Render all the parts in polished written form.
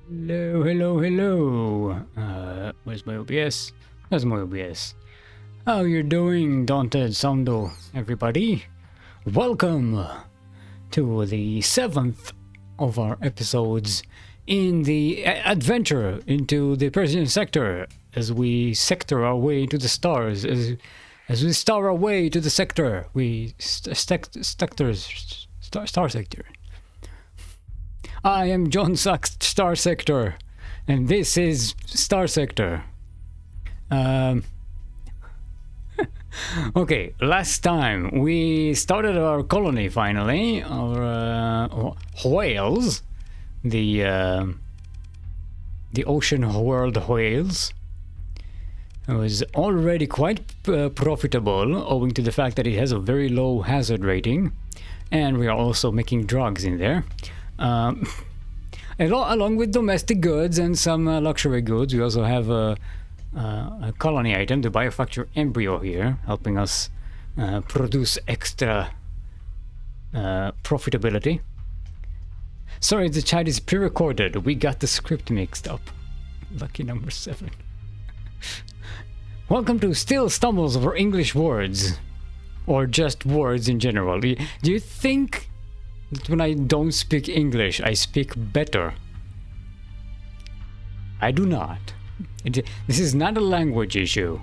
Hello, hello, hello. Where's my OBS? There's my OBS. How you doing, Daunted Soundo, everybody? Welcome to the 7th of our episodes in the adventure into the Persian sector as we sector our way into the stars. As we star our way to the sector, we Starsector. I am John Sachs, Starsector, and this is Starsector. Okay, last time we started our colony finally, our whales, the ocean world whales. It was already quite profitable, owing to the fact that it has a very low hazard rating, and we are also making drugs in there. Along with domestic goods and some luxury goods, we also have a colony item, the biofacture embryo here, helping us produce extra profitability. Sorry, the chat is pre-recorded. We got the script mixed up. Lucky number 7. Welcome to Still Stumbles Over English Words, or just words in general. Do you think that when I don't speak English, I speak better? I do not. This is not a language issue.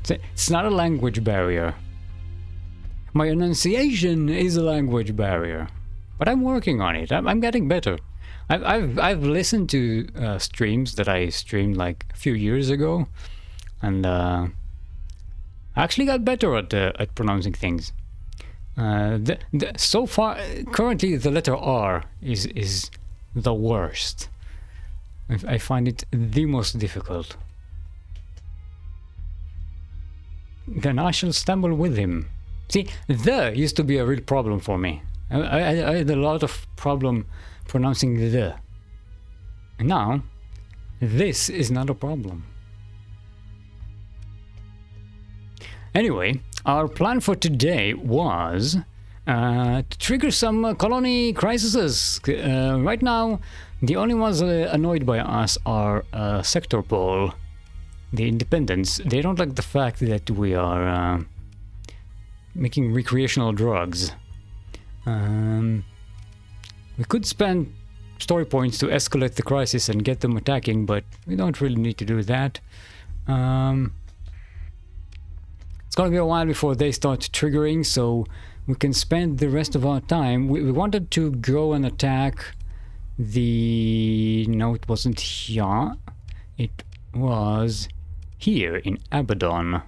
It's not a language barrier. My enunciation is a language barrier, but I'm working on it. I'm getting better. I've listened to streams that I streamed like a few years ago, and I actually got better at pronouncing things. So far, currently, the letter R is the worst. I find it the most difficult. Then I shall stumble with him. See, the used to be a real problem for me. I had a lot of problem pronouncing the. And now, this is not a problem. Anyway, our plan for today was to trigger some colony crises. Right now, the only ones annoyed by us are Sector Pole, the Independents. They don't like the fact that we are making recreational drugs. We could spend story points to escalate the crisis and get them attacking, but we don't really need to do that. It's gonna be a while before they start triggering, so we can spend the rest of our time. We wanted to go and attack the... No, it wasn't here. It was here in Abaddon.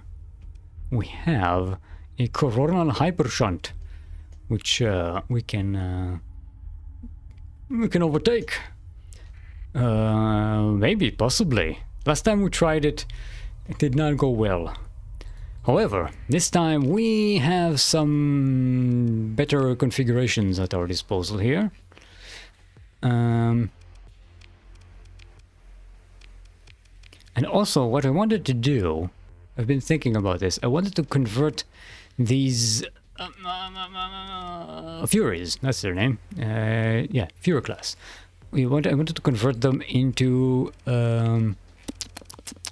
We have a coronal hypershunt, which we can overtake. Maybe, possibly. Last time we tried it, it did not go well. However, this time we have some better configurations at our disposal here. And also, what I wanted to do, I've been thinking about this, I wanted to convert these Furies, that's their name. Yeah, Fury class. I wanted to convert them into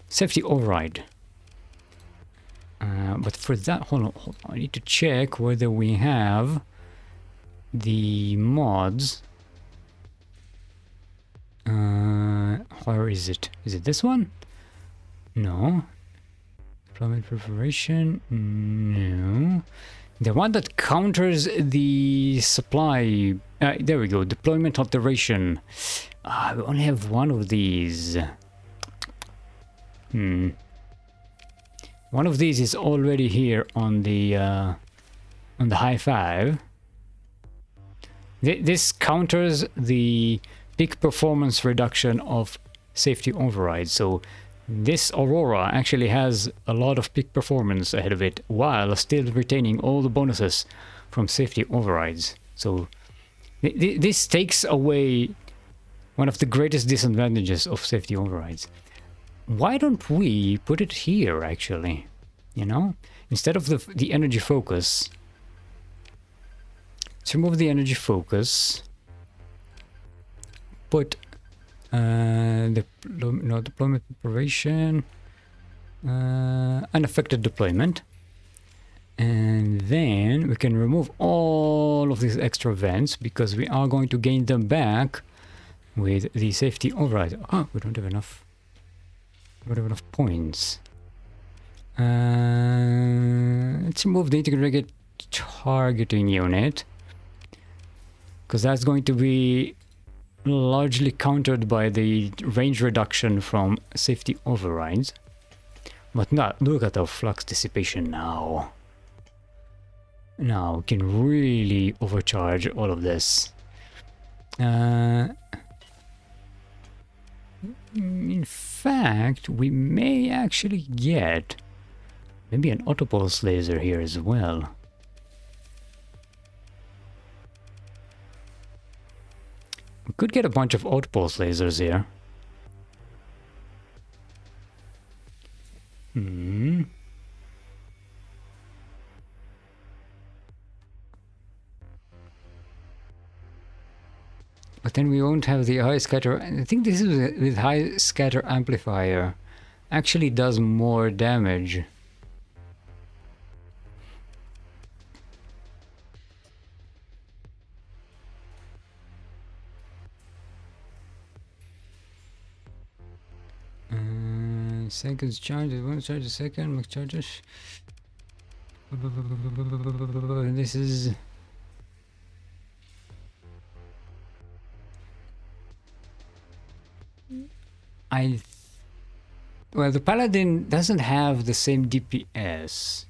safety override. But for that, hold on, I need to check whether we have the mods. Where is it? Is it this one? No. Deployment preparation? No. The one that counters the supply. There we go. Deployment alteration. We only have one of these. One of these is already here on the high 5. This counters the peak performance reduction of safety override. So this Aurora actually has a lot of peak performance ahead of it, while still retaining all the bonuses from safety overrides. So this takes away one of the greatest disadvantages of safety overrides. Why don't we put it here, actually? You know? Instead of the energy focus. Let's remove the energy focus. Put No deployment preparation. Unaffected deployment. And then we can remove all of these extra vents because we are going to gain them back with the safety override. Oh, we don't have enough. We don't have enough points. Let's remove the integrated targeting unit because that's going to be largely countered by the range reduction from safety overrides. But not look at our flux dissipation now. Now we can really overcharge all of this. In fact, we may actually get maybe an autopulse laser here as well. We could get a bunch of autopulse lasers here. But then we won't have the high scatter. I think this is with high scatter amplifier. Actually does more damage. Seconds charge, one charge a second, max charges. This is... Well, the Paladin doesn't have the same DPS.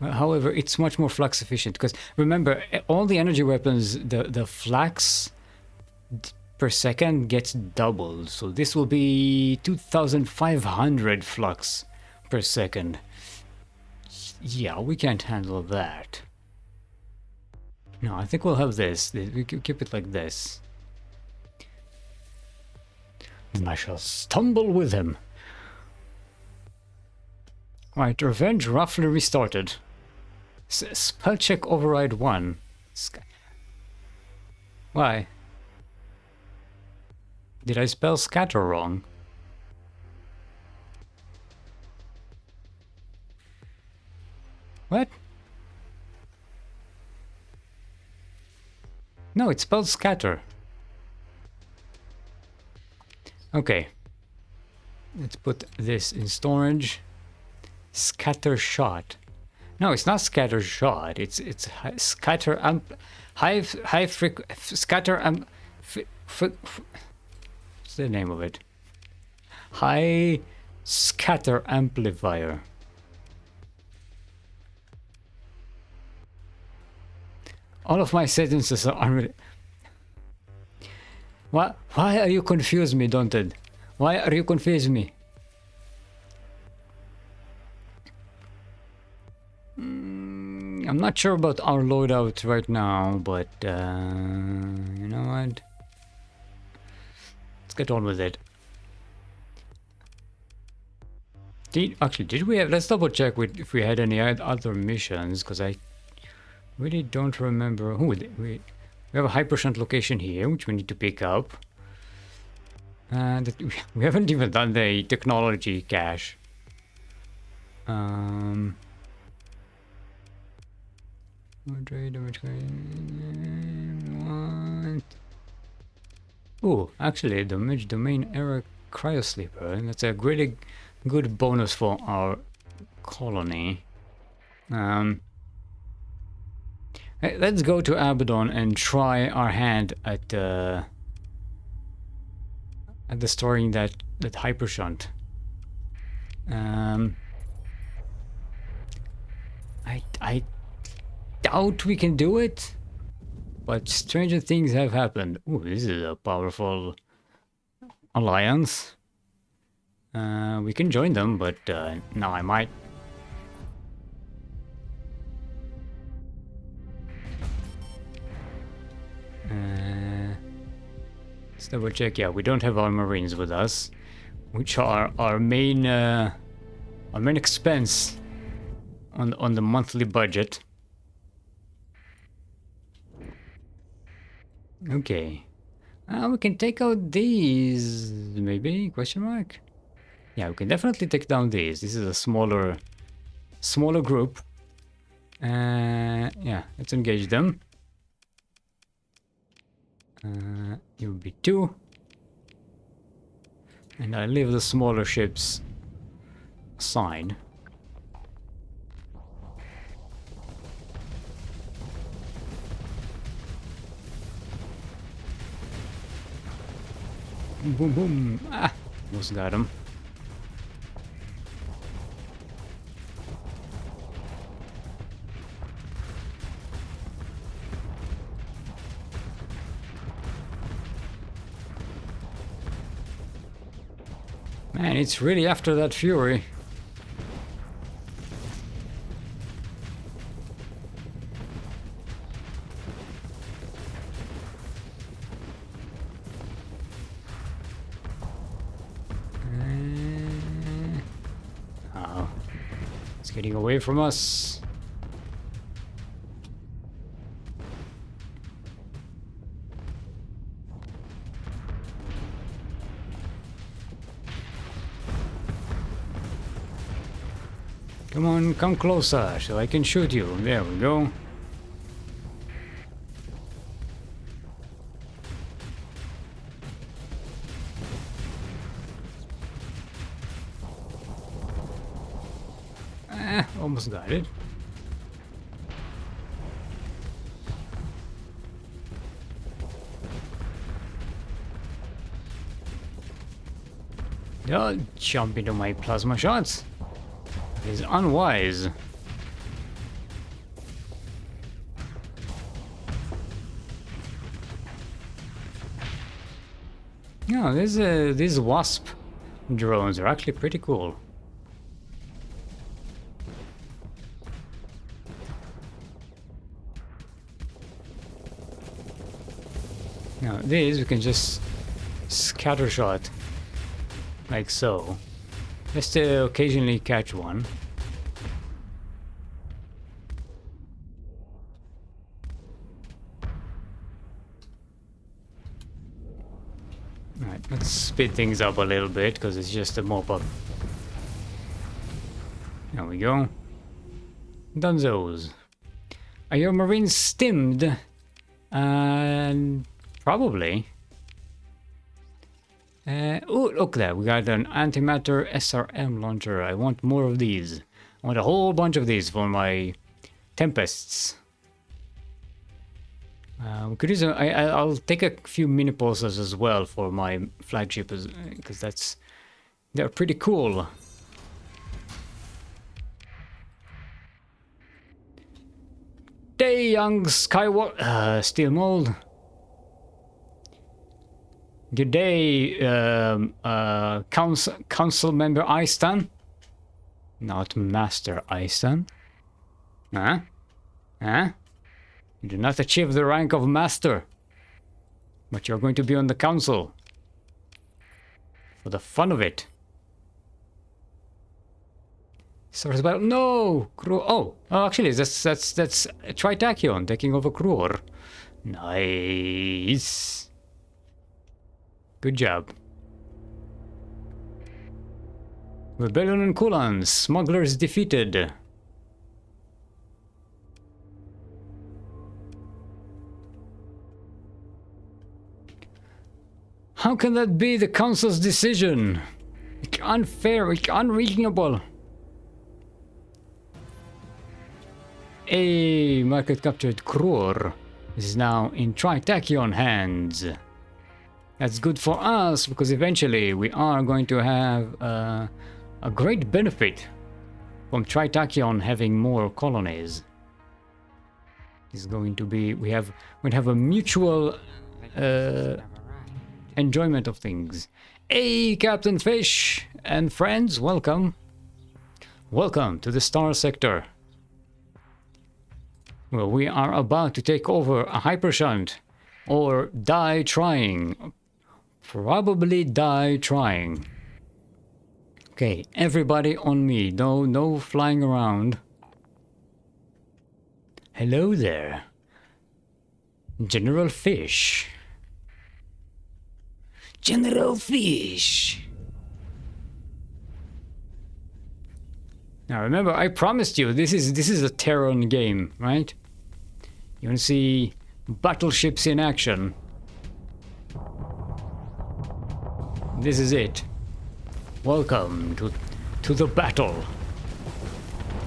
However, it's much more flux efficient because remember, all the energy weapons, the flux per second gets doubled. So this will be 2,500 flux per second. Yeah, we can't handle that. No, I think we'll have this. We can keep it like this. And I shall stumble with him. Right, Revenge roughly restarted. Spell check override 1. Why? Did I spell scatter wrong? What? No, it spelled scatter. Okay. Let's put this in storage. Scatter shot. No, it's not scatter shot. It's scatter scatter what's the name of it? High scatter amplifier. All of my sentences are Why are you confused me, Daunted? Why are you confused me? I'm not sure about our loadout right now, but you know what? Let's get on with it. Did we have? Let's double check if we had any other missions, because I really don't remember. We have a hyper shunt location here, which we need to pick up. And we haven't even done the technology cache. Oh, actually, damage domain error cryosleeper, and that's a really good bonus for our colony. Let's go to Abaddon and try our hand at destroying that hyper shunt. I doubt we can do it, but stranger things have happened. Ooh, this is a powerful alliance. We can join them, but now I might. Let's double check. Yeah, we don't have our Marines with us, which are our main expense on the monthly budget. Okay. We can take out these, maybe? Question mark? Yeah, we can definitely take down these. This is a smaller group. Yeah, let's engage them. It would be 2. And I leave the smaller ships aside. Boom, boom, boom. Ah, almost got him. Man, it's really after that Fury. Oh, it's getting away from us. Come on, come closer so I can shoot you. There we go. Almost got it. Don't jump into my plasma shots. It is unwise. No, these wasp drones are actually pretty cool. Now these we can just scattershot like so. Just to occasionally catch one. Alright, let's speed things up a little bit because it's just a mop-up. There we go. Dunzos. Are your marines stimmed? Probably. Oh, look there. We got an antimatter SRM launcher. I want more of these. I want a whole bunch of these for my Tempests. We could use I'll take a few mini pulsars as well for my flagship, because they're pretty cool. Day, young Skywalker, Steel Mold. Good day, council member Eistan. Not Master Eistan. Huh? Huh? You do not achieve the rank of Master, but you're going to be on the council for the fun of it. Star's about no. Oh, actually, that's Tritachyon taking over Kruor. Nice. Good job. Rebellion and Kulan, smugglers defeated. How can that be the council's decision? It's unfair, it's unreasonable. A market captured Kruor is now in Tritachyon hands. That's good for us because eventually we are going to have a great benefit from Tritachyon having more colonies. It's going to be we have a mutual enjoyment of things. Hey, Captain Fish and friends, welcome. Welcome to the Starsector. Well, we are about to take over a hypershunt, or die trying. Probably die trying. Okay, everybody on me. No flying around. Hello there. General Fish. General Fish. Now remember, I promised you this is a Terran game, right? You want to see battleships in action. This is it. Welcome to the battle.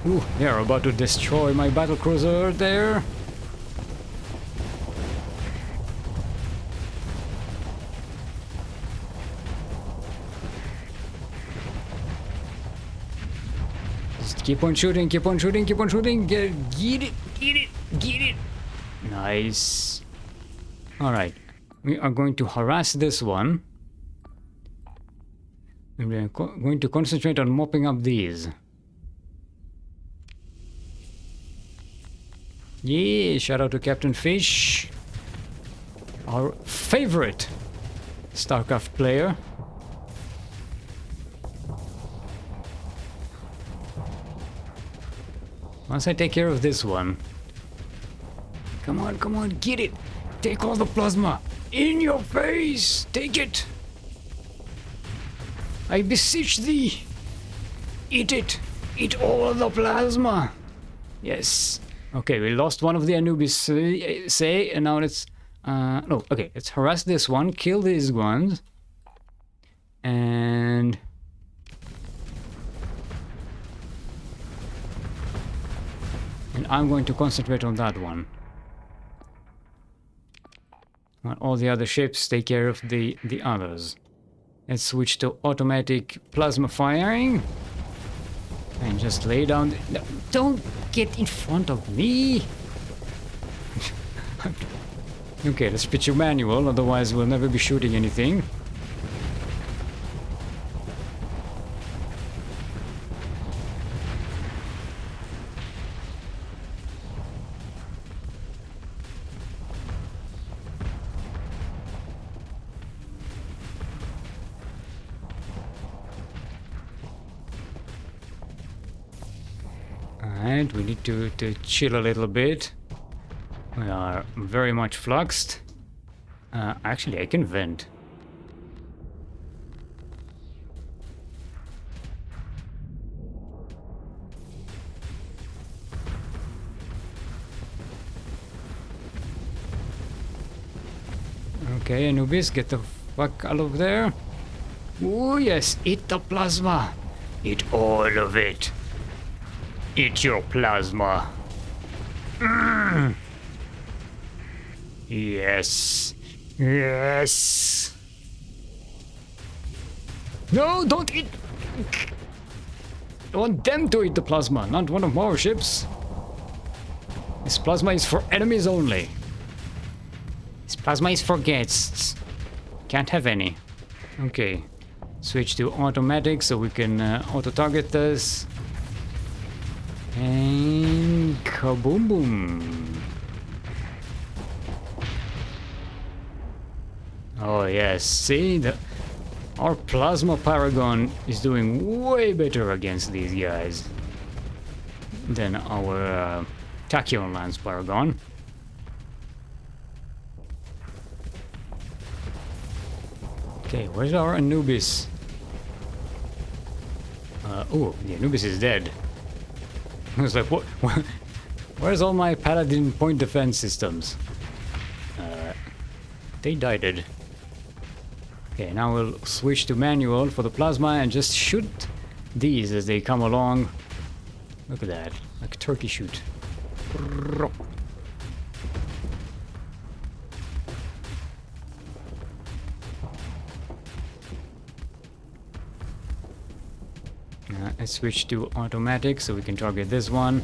Ooh, they're about to destroy my battlecruiser there. Just keep on shooting, keep on shooting, keep on shooting. Get it, get it, get it. Nice. Alright. We are going to harass this one. And we're going to concentrate on mopping up these. Yeah, shout out to Captain Fish. Our favorite StarCraft player. Once I take care of this one. Come on, get it! Take all the plasma! In your face! Take it! I beseech thee! Eat it! Eat all of the plasma! Yes. Okay, we lost one of the Anubis, say, and now let's... no, okay, let's harass this one, kill these ones. And... I'm going to concentrate on that one. While all the other ships take care of the others. Let's switch to automatic plasma firing. And just lay down... No, don't get in front of me! Okay, let's pitch your manual, otherwise we'll never be shooting anything. Alright, we need to chill a little bit. We are very much fluxed. Actually, I can vent. Okay, Anubis, get the fuck out of there. Oh yes, eat the plasma. Eat all of it. Eat your plasma. Mm. Yes. Yes. No, don't eat. I want them to eat the plasma, not one of our ships. This plasma is for enemies only. This plasma is for guests. Can't have any. Okay. Switch to automatic so we can auto-target this. And kaboom boom. Oh yes, see, our plasma paragon is doing way better against these guys than our tachyon lance paragon. Okay, where's our Anubis? Oh, the Anubis is dead. I was like, what? Where's all my paladin point defense systems? They died. Okay, now we'll switch to manual for the plasma and just shoot these as they come along. Look at that, like a turkey shoot. Let's switch to automatic so we can target this one.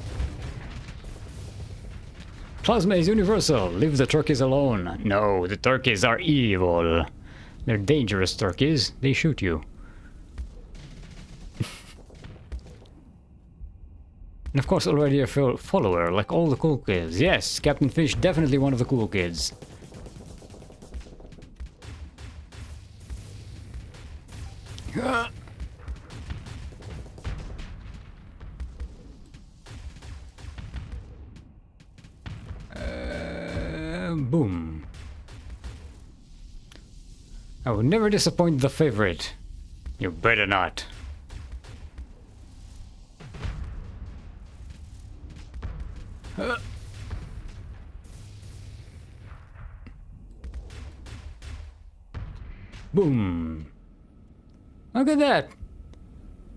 Plasma is universal. Leave the turkeys alone. No, the turkeys are evil. They're dangerous turkeys. They shoot you. And of course already a follower, like all the cool kids. Yes, Captain Fish, definitely one of the cool kids. Boom. I will never disappoint the favorite. You better not. Boom. Look at that.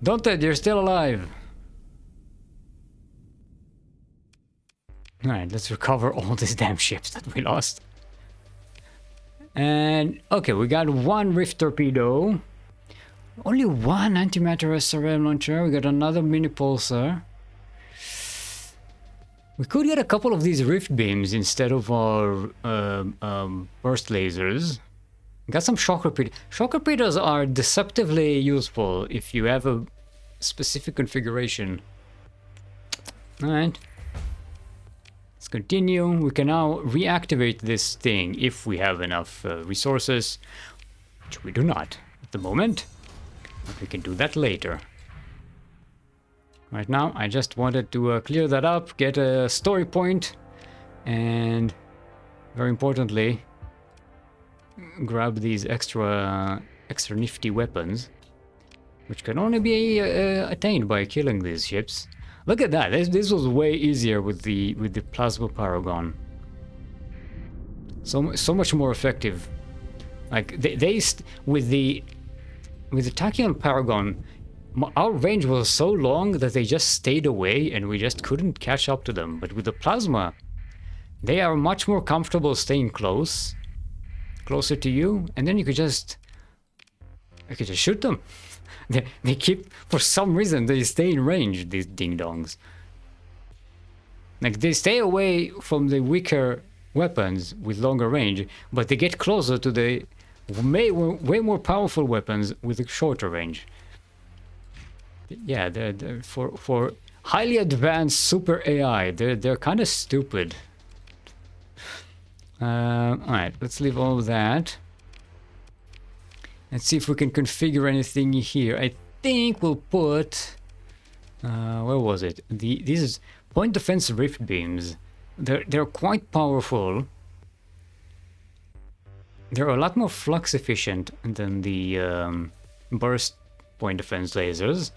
Daunted, you're still alive. Alright, let's recover all these damn ships that we lost. And, okay, we got one Rift Torpedo. Only one antimatter SRM launcher. We got another mini pulsar. We could get a couple of these Rift Beams instead of our burst lasers. Got some shock repeaters. Shock repeaters are deceptively useful if you have a specific configuration. Alright. Let's continue. We can now reactivate this thing if we have enough resources, which we do not at the moment. But we can do that later. Right now, I just wanted to clear that up, get a story point, and very importantly, grab these extra nifty weapons, which can only be attained by killing these ships. Look at that! This was way easier with the plasma paragon. So much more effective. Like with the tachyon paragon, our range was so long that they just stayed away and we just couldn't catch up to them. But with the plasma, they are much more comfortable staying closer to you, and then you could just shoot them. They keep, for some reason, they stay in range, these ding-dongs. Like, they stay away from the weaker weapons with longer range, but they get closer to the way more powerful weapons with a shorter range. Yeah, they're for highly advanced super AI, they're kind of stupid. Alright, let's leave all of that. Let's see if we can configure anything here. I think we'll put... where was it? These point defense rift beams. They're quite powerful. They're a lot more flux efficient than the burst point defense lasers.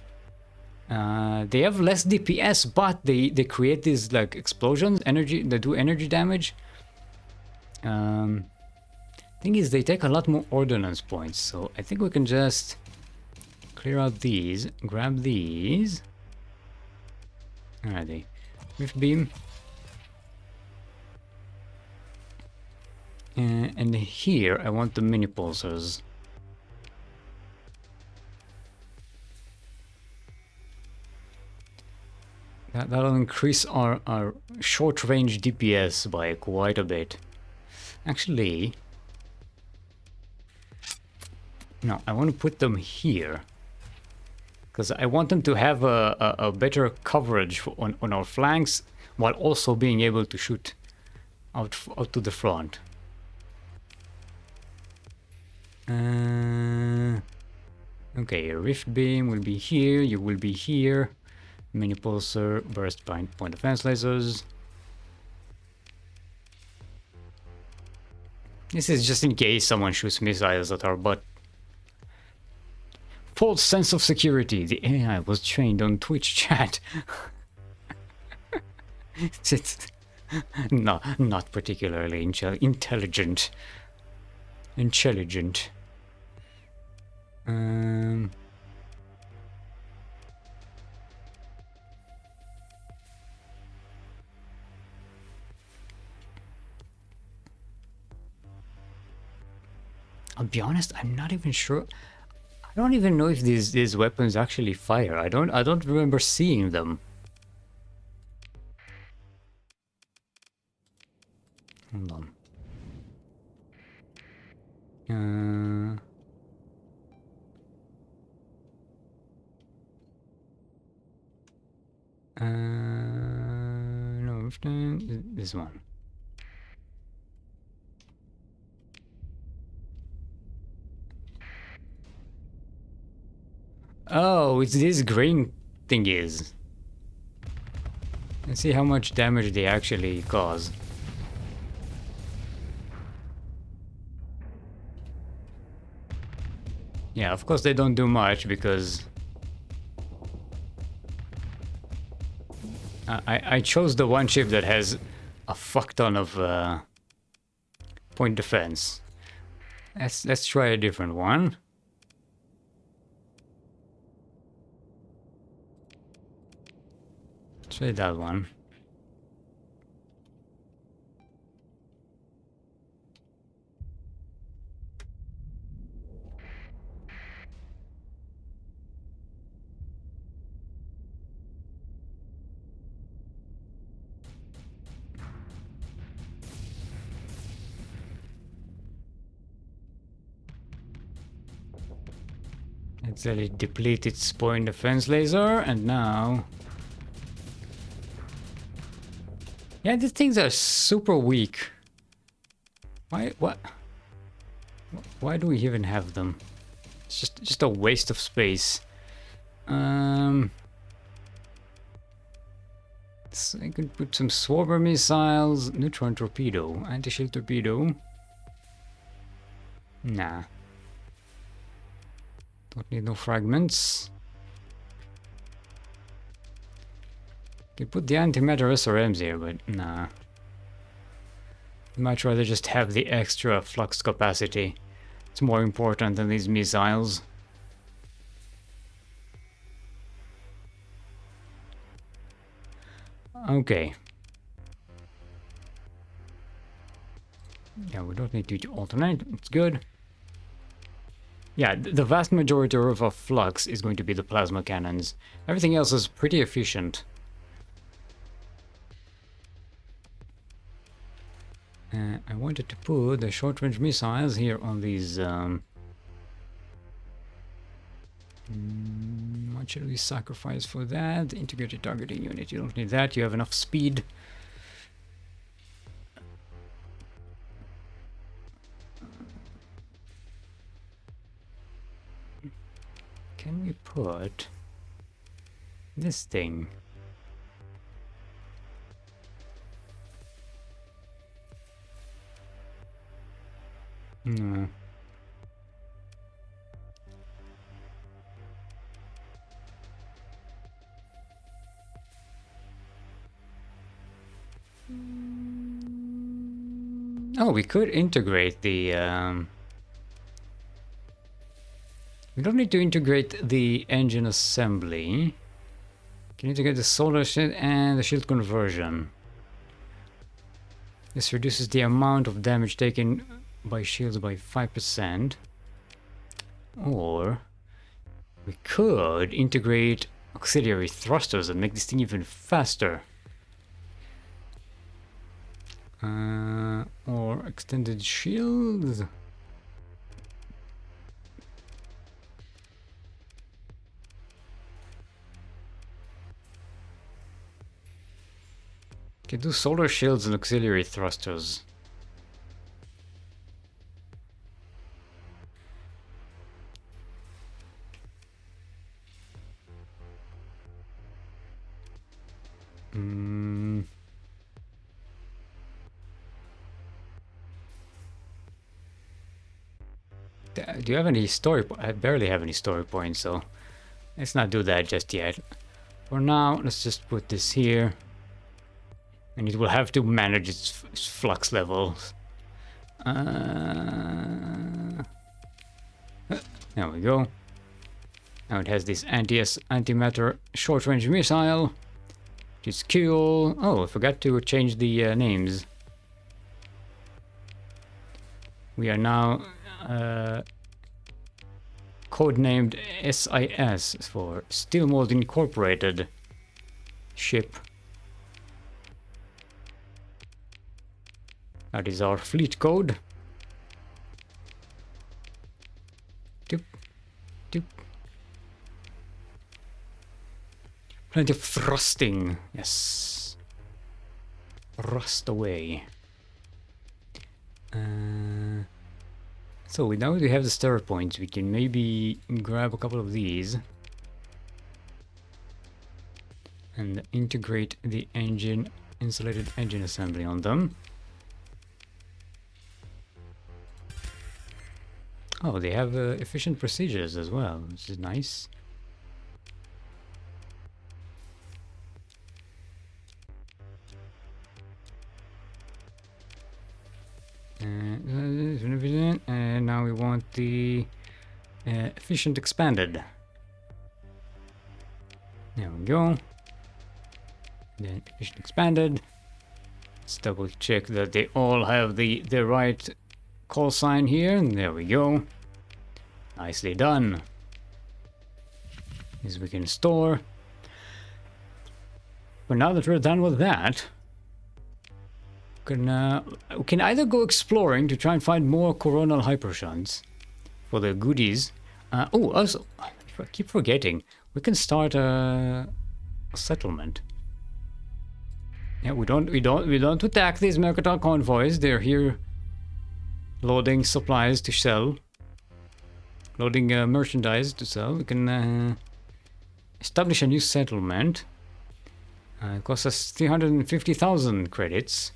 They have less DPS, but they create these like explosions, energy. They do energy damage. Thing is, they take a lot more ordnance points, so I think we can just clear out these, grab these. Alrighty, rift beam. And here I want the mini pulsars. That'll increase our short range DPS by quite a bit. Actually, no, I want to put them here because I want them to have a better coverage on our flanks while also being able to shoot out to the front. Okay, a rift beam will be here, you will be here. Mini pulsar, burst point defense lasers. This is just in case someone shoots missiles at our butt. False sense of security. The AI was trained on Twitch chat. It's not particularly intelligent. Intelligent. I'll be honest, I'm not even sure. I don't even know if these weapons actually fire. I don't remember seeing them. Hold on. No, this one. Oh, it's this green thing is. Let's see how much damage they actually cause. Yeah, of course they don't do much because I chose the one ship that has a fuck ton of point defense. Let's try a different one. Try that one. Let's let it deplete its point defense laser, and now... Yeah, these things are super weak. Why do we even have them? It's just a waste of space. So I could put some Swarber missiles, neutron torpedo, anti-shield torpedo. Nah. Don't need no fragments. Could put the antimatter SRMs here, but nah. Much rather just have the extra flux capacity. It's more important than these missiles. Okay. Yeah, we don't need to alternate. It's good. Yeah, the vast majority of our flux is going to be the plasma cannons. Everything else is pretty efficient. I wanted to put the short-range missiles here on these... what should we sacrifice for that? Integrated targeting unit. You don't need that. You have enough speed. Can we put this thing? No. Oh, we could integrate the... We don't need to integrate the engine assembly. Can integrate the solar shield and the shield conversion. This reduces the amount of damage taken by shields by 5%. Or we could integrate auxiliary thrusters and make this thing even faster. Or extended shields. Okay, do solar shields and auxiliary thrusters. Do you have any story? I barely have any story points, so let's not do that just yet. For now, let's just put this here. And it will have to manage its flux levels. There we go. Now it has this antimatter short-range missile. Which is cool. Oh, I forgot to change the names. We are now codenamed SIS for Steel Mold Incorporated ship. That is our fleet code. Doop, doop. Plenty of thrusting. Yes. Thrust away. So now we have the star points. We can maybe grab a couple of these and integrate the engine, insulated engine assembly on them. Oh, they have efficient procedures as well, which is nice. And now we want the efficient expanded. There we go. Then efficient expanded. Let's double check that they all have the right call sign here. And there we go. Nicely done. This we can store. But now that we're done with that, we can either go exploring to try and find more coronal hypershunts for the goodies. Oh, also, I keep forgetting, we can start a settlement. Yeah, we don't attack these Mercantile convoys. They're here loading supplies to sell, loading merchandise to sell. We can establish a new settlement. It costs us 350,000 credits.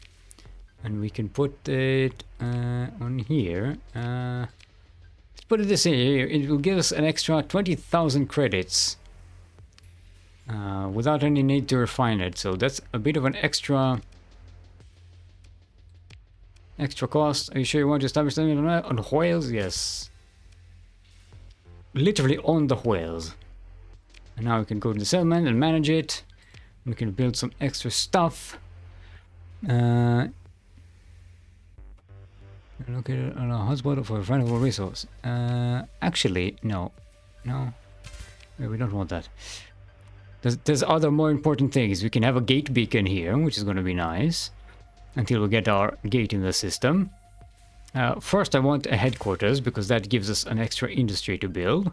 And we can put it on here. Let's put it this here. It will give us an extra 20,000 credits without any need to refine it. So that's a bit of an extra cost. Are you sure you want to establish them on whales? Yes. Literally on the whales. And now we can go to the settlement and manage it. We can build some extra stuff. Located on a hotspot for a findable resource. Actually, no. We don't want that. There's other more important things. We can have a gate beacon here, which is going to be nice. Until we get our gate in the system. First, I want a headquarters, because that gives us an extra industry to build.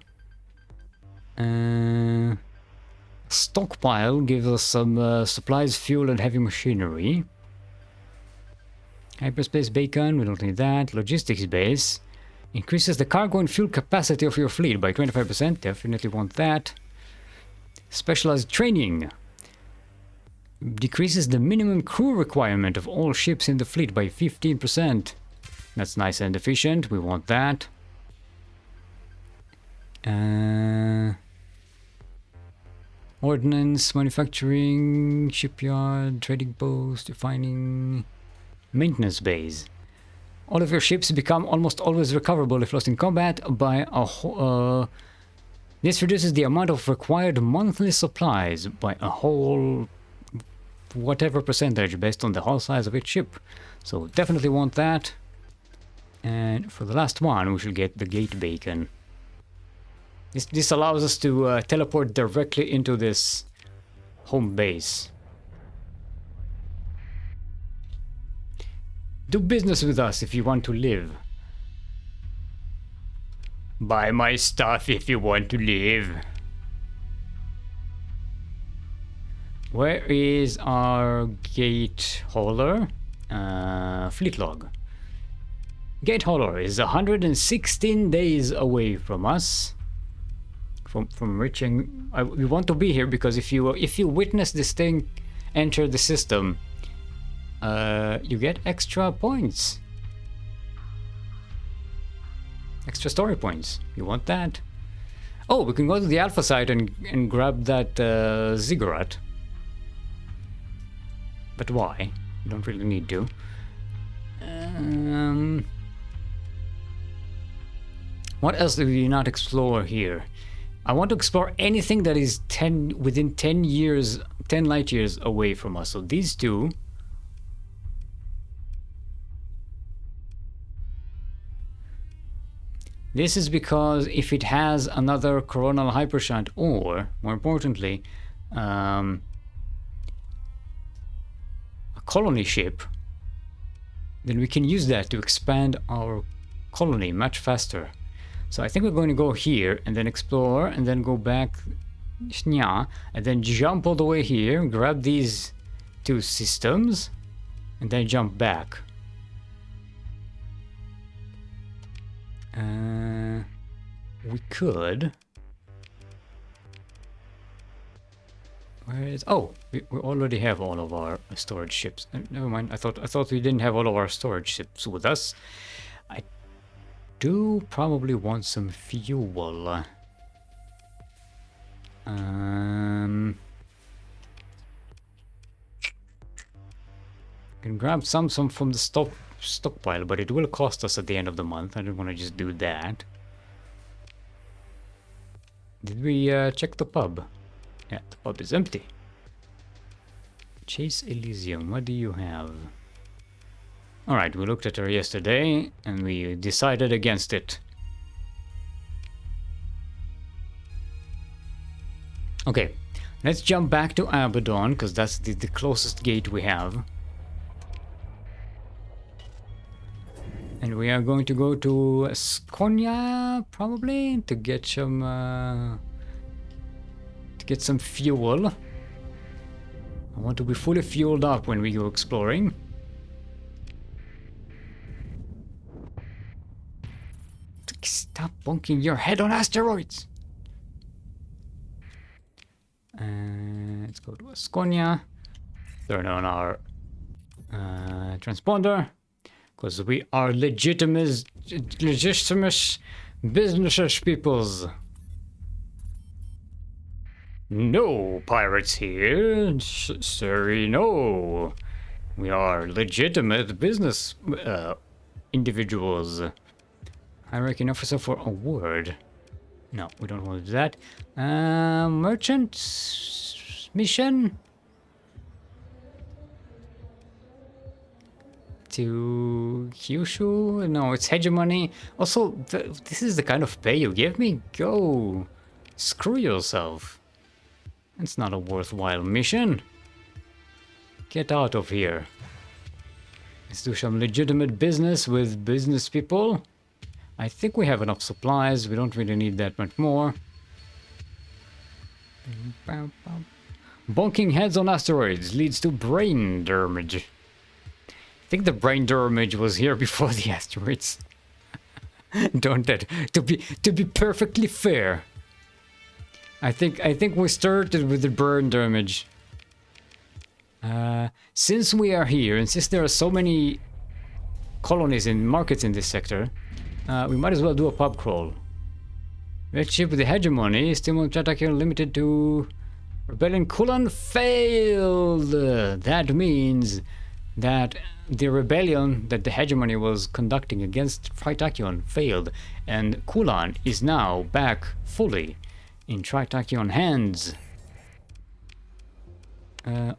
Stockpile gives us some supplies, fuel, and heavy machinery. Hyperspace beacon, we don't need that. Logistics base increases the cargo and fuel capacity of your fleet by 25%. Definitely want that. Specialized training decreases the minimum crew requirement of all ships in the fleet by 15%. That's nice and efficient. We want that. Ordnance, manufacturing, shipyard, trading post, refining. Maintenance base. All of your ships become almost always recoverable if lost in combat by a this reduces the amount of required monthly supplies by a whole whatever percentage based on the hull size of each ship. So definitely want that. And for the last one, we should get the gate beacon. This allows us to teleport directly into this home base. Do business with us if you want to live. Buy my stuff if you want to live. Where is our gate hauler? Fleet log. Gate hauler is 116 days away from us. From reaching. We want to be here because if you witness this thing enter the system, you get extra points. Extra story points. You want that? Oh, we can go to the alpha site and grab that ziggurat. But why? You don't really need to. What else do we not explore here? I want to explore anything that is within 10 light years away from us. So these two. This is because if it has another coronal hypershunt, or more importantly, a colony ship, then we can use that to expand our colony much faster. So I think we're going to go here and then explore and then go back and then jump all the way here, grab these two systems and then jump back. We could. Where is? Oh, we already have all of our storage ships. Never mind. I thought we didn't have all of our storage ships with us. do probably want some fuel. Can grab some from the stockpile, but it will cost us at the end of the month. I don't want to just do that. Did we check the pub? Yeah, the pub is empty. Chase Elysium, what do you have? Alright, we looked at her yesterday and we decided against it. Okay, let's jump back to Abaddon, because that's the closest gate we have. And we are going to go to Skonia, probably, to get some fuel. I want to be fully fueled up when we go exploring. Stop bonking your head on asteroids! Let's go to Skonia. Turn on our transponder. Because we are legitimate business peoples. No pirates here. Sorry, no. We are legitimate business individuals. Hierarchy officer for award. No, we don't want to do that. Merchant mission. To Kyushu? No, it's hegemony. Also, this is the kind of pay you give me? Go. Screw yourself. It's not a worthwhile mission. Get out of here. Let's do some legitimate business with business people. I think we have enough supplies. We don't really need that much more. Bonking heads on asteroids leads to brain damage. I think the brain damage was here before the asteroids. Don't it? To be perfectly fair. I think we started with the burn damage. Since we are here, and since there are so many colonies and markets in this sector, we might as well do a pub crawl. Red ship with the hegemony, stimulant attack here limited to rebellion. Kulan failed. That means that the rebellion that the hegemony was conducting against Tritakion failed, and Kulan is now back fully in Tritakion hands.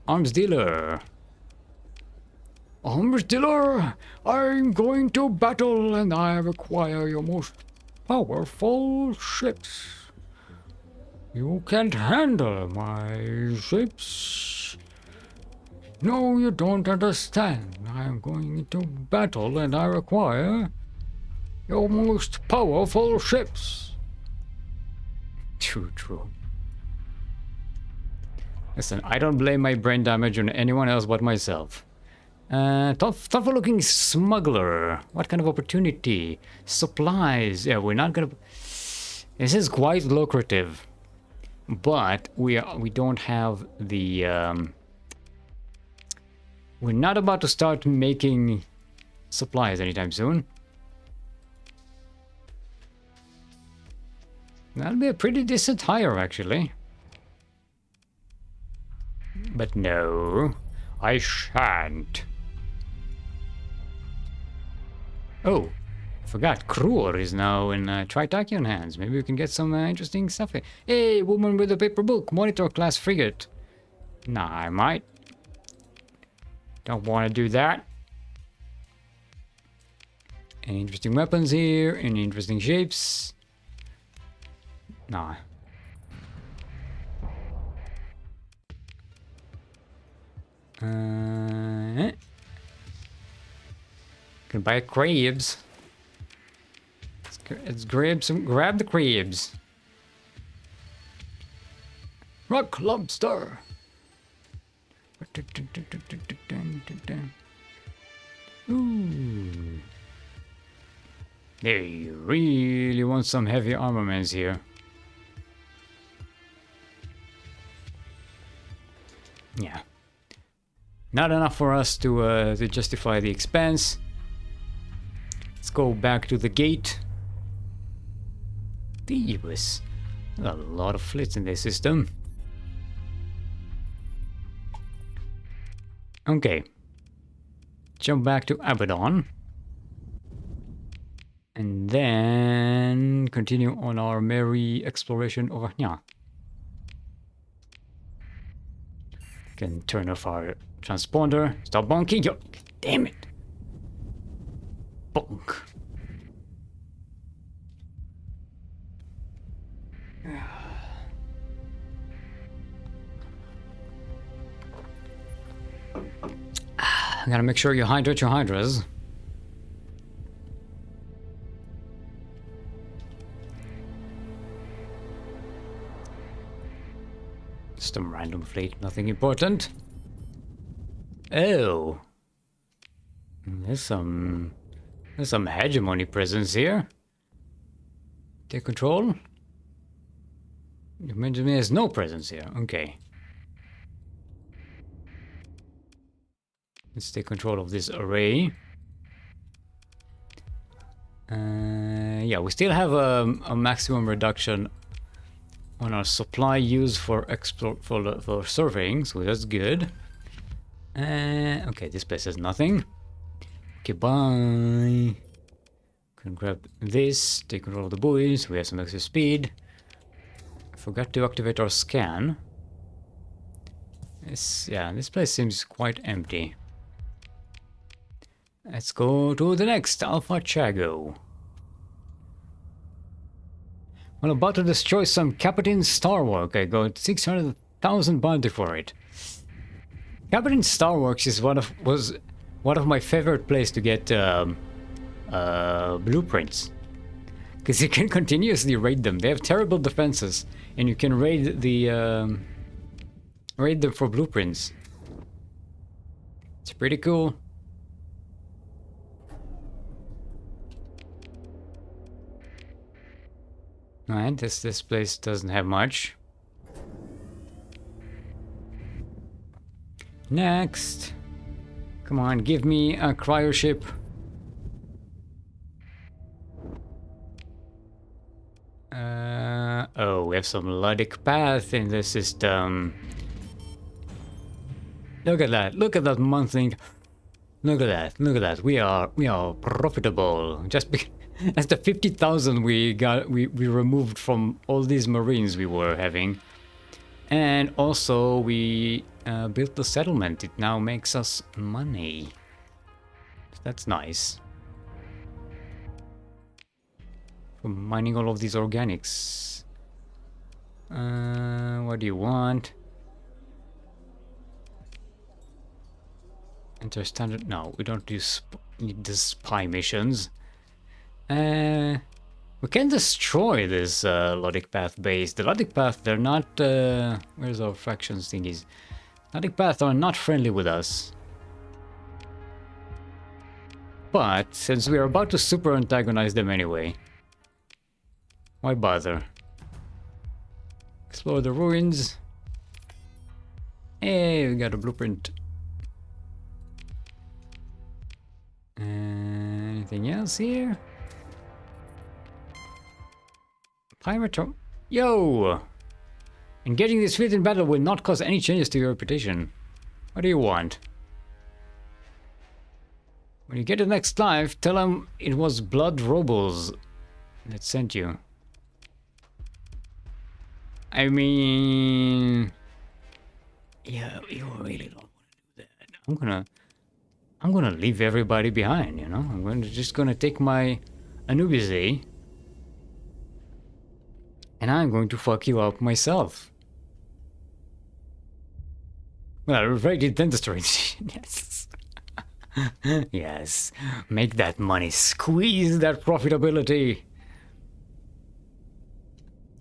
Arms dealer. Arms dealer, I'm going to battle and I require your most powerful ships. You can't handle my ships. No, you don't understand. I'm going into battle and I require your most powerful ships. True. Listen, I don't blame my brain damage on anyone else but myself. Thoughtful looking smuggler. What kind of opportunity? Supplies. Yeah, we're not gonna... This is quite lucrative. But we don't have the... We're not about to start making supplies anytime soon. That'll be a pretty decent hire, actually. But no, I shan't. Oh, forgot. Kruor is now in Tritakion hands. Maybe we can get some interesting stuff here. Hey, woman with a paper book. Monitor class frigate. Nah, I might. Don't want to do that. Any interesting weapons here? Any interesting shapes? Nah. Can buy crabs. Let's grab the crabs. Rock lobster. Ooh. They really want some heavy armaments here. Yeah. Not enough for us to justify the expense. Let's go back to the gate. continuous. A lot of flits in this system. Okay. Jump back to Abaddon. And then continue on our merry exploration over here. Can turn off our transponder. Stop bonking. Yo, damn it. Bonk. I gotta make sure you hydrate your hydras. Some random fleet, nothing important. Oh. There's some hegemony presence here. Take control. You mentioned there's no presence here. Okay. Let's take control of this array. Yeah, we still have a maximum reduction on our supply used for surveying, so that's good. Okay, this place has nothing. Okay, bye. Can grab this, take control of the buoys. We have some extra speed. Forgot to activate our scan. Yeah, this place seems quite empty. Let's go to the next Alpha Chago. I'm about to destroy some Captain Starwork. I got 600,000 bounty for it. Captain Starworks is was one of my favorite places to get blueprints, because you can continuously raid them. They have terrible defenses, and you can raid them for blueprints. It's pretty cool. Alright, this place doesn't have much. Next. Come on, give me a cryoship. Oh, we have some Ludic path in the system. Look at that. Look at that monthly. Look at that. Look at that. We are profitable. Just because that's the 50,000 we removed from all these marines we were having. And also we built the settlement. It now makes us money. That's nice. From mining all of these organics. What do you want? Enter standard. No, we don't need the spy missions. We can destroy this Ludic Path base. The Ludic Path, they're not... where's our fractions thingies? Ludic Path are not friendly with us. But, since we are about to super antagonize them anyway, why bother? Explore the ruins. Hey, we got a blueprint. Anything else here? Pirate. Yo! Engaging this fleet in battle will not cause any changes to your reputation. What do you want? When you get to the next life, tell them it was Blood Robles that sent you. I mean... Yeah, you really don't want to do that. I'm gonna leave everybody behind, you know? I'm just gonna take my Anubis, and I'm going to fuck you up myself. Well, already dentistry. Yes. Yes. Make that money. Squeeze that profitability.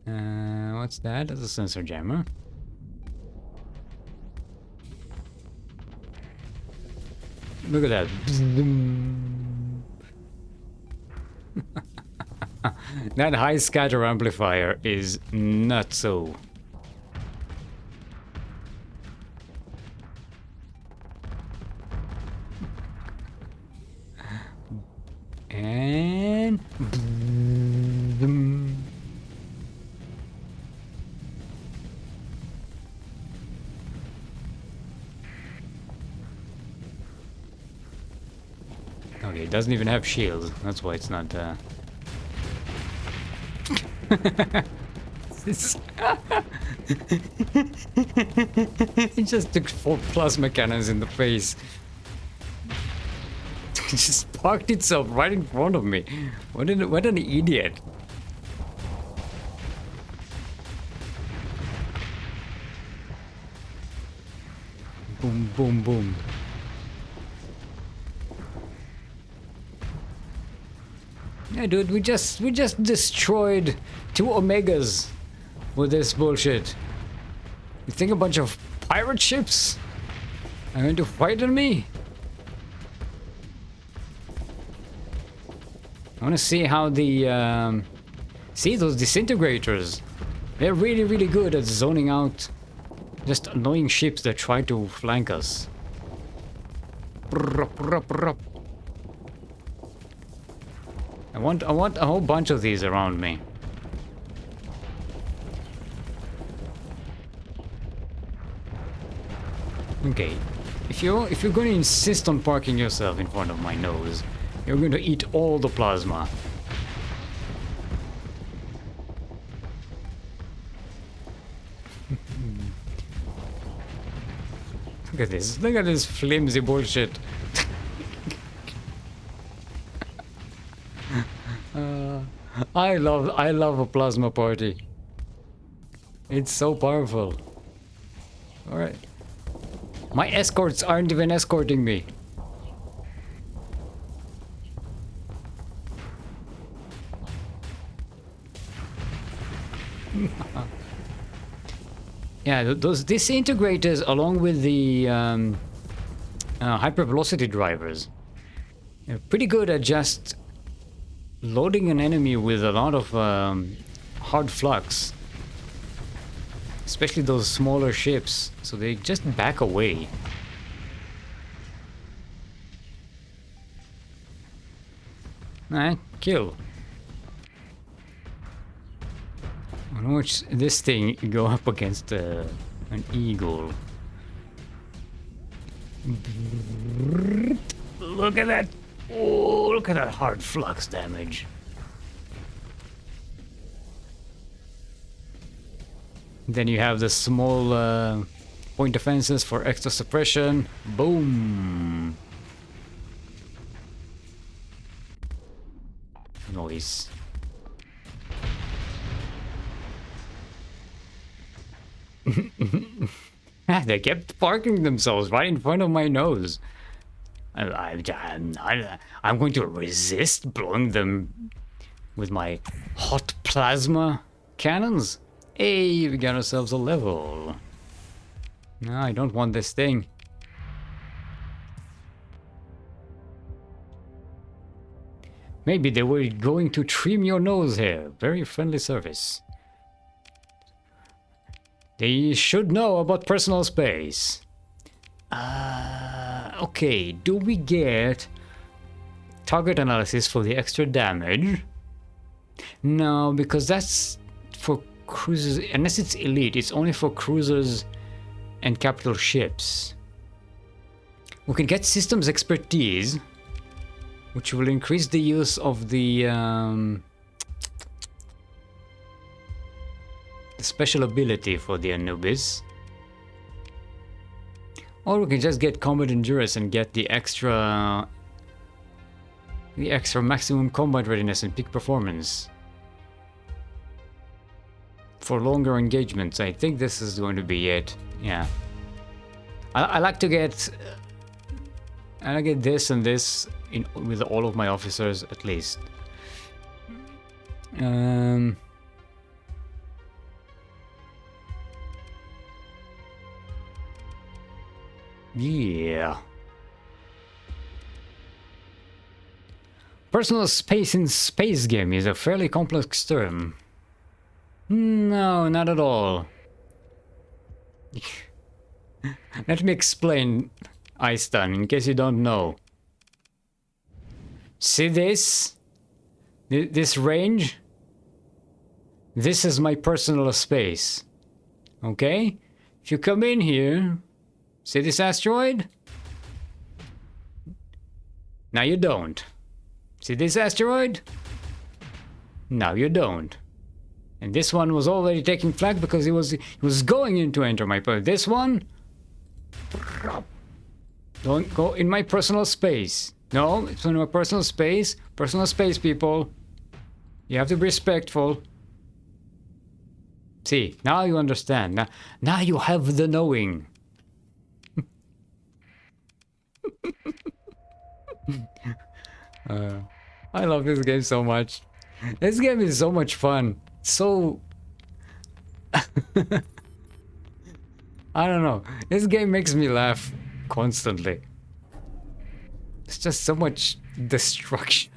What's that? That's a sensor jammer. Look at that. That high scatter amplifier is not so. And doesn't even have shields. That's why it's not, It's He just took 4 plasma cannons in the face. It just parked itself right in front of me. What an idiot. Boom, boom, boom. Yeah, dude, we just destroyed 2 Omegas with this bullshit. You think a bunch of pirate ships are going to fight on me? I want to see how the see those disintegrators. They're really, really good at zoning out just annoying ships that try to flank us. I want a whole bunch of these around me. Okay, if you're going to insist on parking yourself in front of my nose, you're going to eat all the plasma. Look at this. Look at this flimsy bullshit. I love a plasma party. It's so powerful. All right. My escorts aren't even escorting me. Yeah, those disintegrators, along with the hypervelocity drivers, they're pretty good at just loading an enemy with a lot of hard flux, especially those smaller ships, so they just back away. Alright, kill. I want to watch this thing go up against an eagle. Look at that! Oh, look at that hard flux damage. Then you have the small point defenses for extra suppression. Boom! Noise. They kept parking themselves right in front of my nose. I'm going to resist blowing them with my hot plasma cannons. Hey, we got ourselves a level. No, I don't want this thing. Maybe they were going to trim your nose hair. Very friendly service. They should know about personal space. Okay, do we get target analysis for the extra damage? No, because that's for cruisers, unless it's elite, it's only for cruisers and capital ships. We can get systems expertise, which will increase the use of the special ability for the Anubis. Or we can just get combat endurance and get the extra maximum combat readiness and peak performance for longer engagements. I think this is going to be it. Yeah, I like to get this and this with all of my officers at least. Yeah. Personal space in space game is a fairly complex term. No, not at all. Let me explain, Einstein, in case you don't know. See this? This range? This is my personal space. Okay? If you come in here, see this asteroid? Now you don't. See this asteroid? Now you don't. And this one was already taking flak because he was going in to enter my place. This one, don't go in my personal space. No, it's in my personal space. Personal space, people. You have to be respectful. See, now you understand. Now you have the knowing. I love this game so much. This game is so much fun. So... I don't know. This game makes me laugh constantly. It's just so much destruction.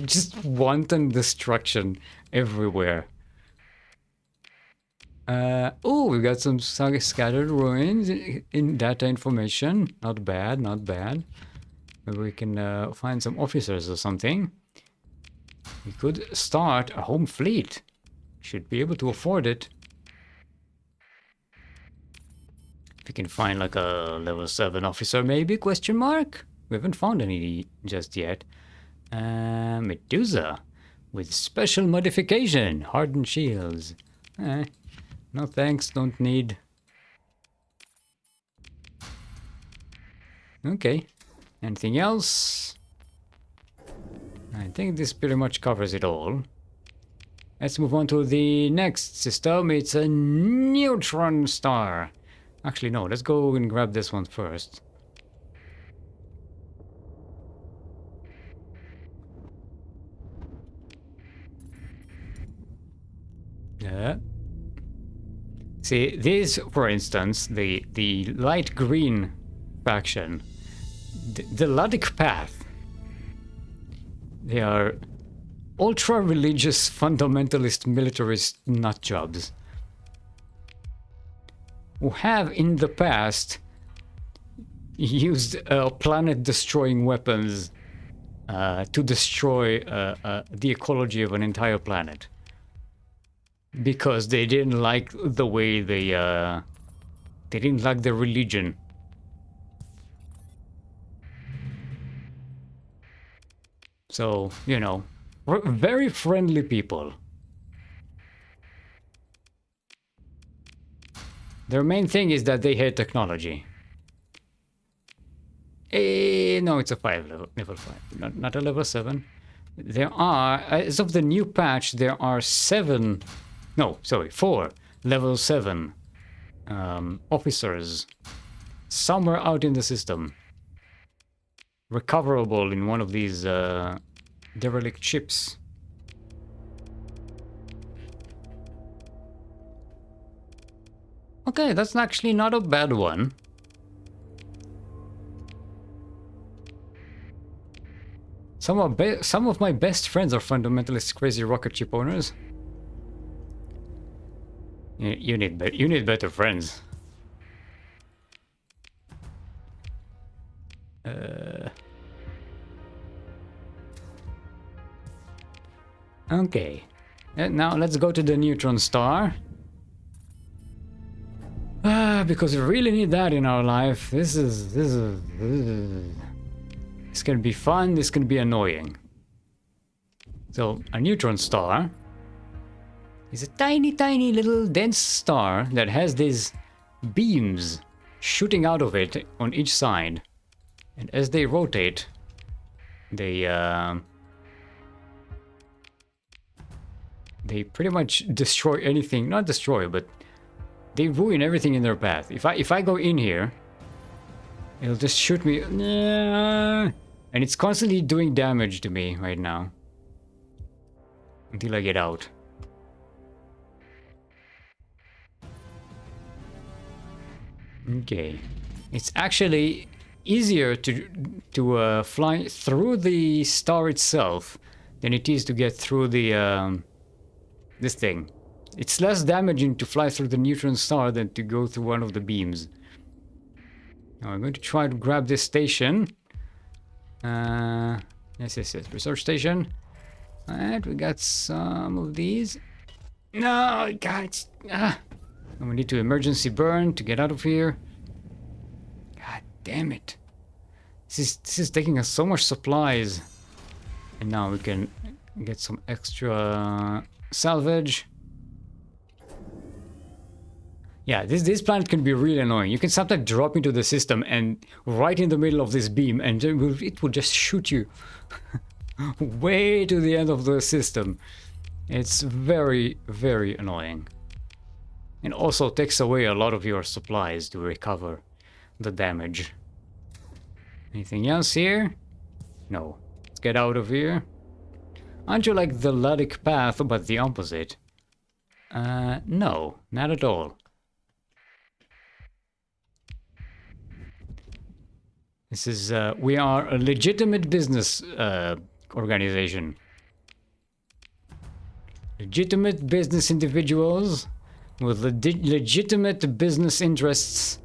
Just wanton destruction everywhere. Oh, we got some scattered ruins in data information. Not bad, not bad. Maybe we can find some officers or something. We could start a home fleet. Should be able to afford it. If we can find like a level 7 officer maybe, question mark? We haven't found any just yet. Medusa with special modification, hardened shields. No thanks, don't need. Okay, anything else? I think this pretty much covers it all. Let's move on to the next system. It's a neutron star. Actually, no, let's go and grab this one first. Yeah. See, this, for instance, the light green faction, the Ludic Path, they are ultra-religious, fundamentalist, militarist nutjobs who have in the past used planet-destroying weapons to destroy the ecology of an entire planet. Because they didn't like the way they didn't like their religion. So, you know, we're very friendly people. Their main thing is that they hate technology. No, it's a 5 level 5, not a level 7. There are, as of the new patch, there are 4 level 7 officers somewhere out in the system, recoverable in one of these derelict ships. Okay, that's actually not a bad one. Some of my best friends are fundamentalist crazy rocket ship owners. You need better friends. Okay. Now let's go to the neutron star. Because we really need that in our life. This can be fun, this can be annoying. So, a neutron star is a tiny, tiny little dense star that has these beams shooting out of it on each side. And as they rotate, they pretty much destroy anything. Not destroy, but they ruin everything in their path. If I go in here, it'll just shoot me. And it's constantly doing damage to me right now. Until I get out. Okay. It's actually easier to fly through the star itself than it is to get through the this thing. It's less damaging to fly through the neutron star than to go through one of the beams. Now I'm going to try to grab this station. Yes, research station. Alright, we got some of these. No, God, and we need to emergency burn to get out of here. God damn it. This is taking us so much supplies. And now we can get some extra salvage. Yeah, this planet can be really annoying. You can sometimes drop into the system and right in the middle of this beam and it will just shoot you way to the end of the system. It's very, very annoying. And also takes away a lot of your supplies to recover the damage. Anything else here? No. Let's get out of here. Aren't you like the Ludic path, but the opposite? No, not at all. This is, we are a legitimate business organization. Legitimate business individuals with legitimate business interests,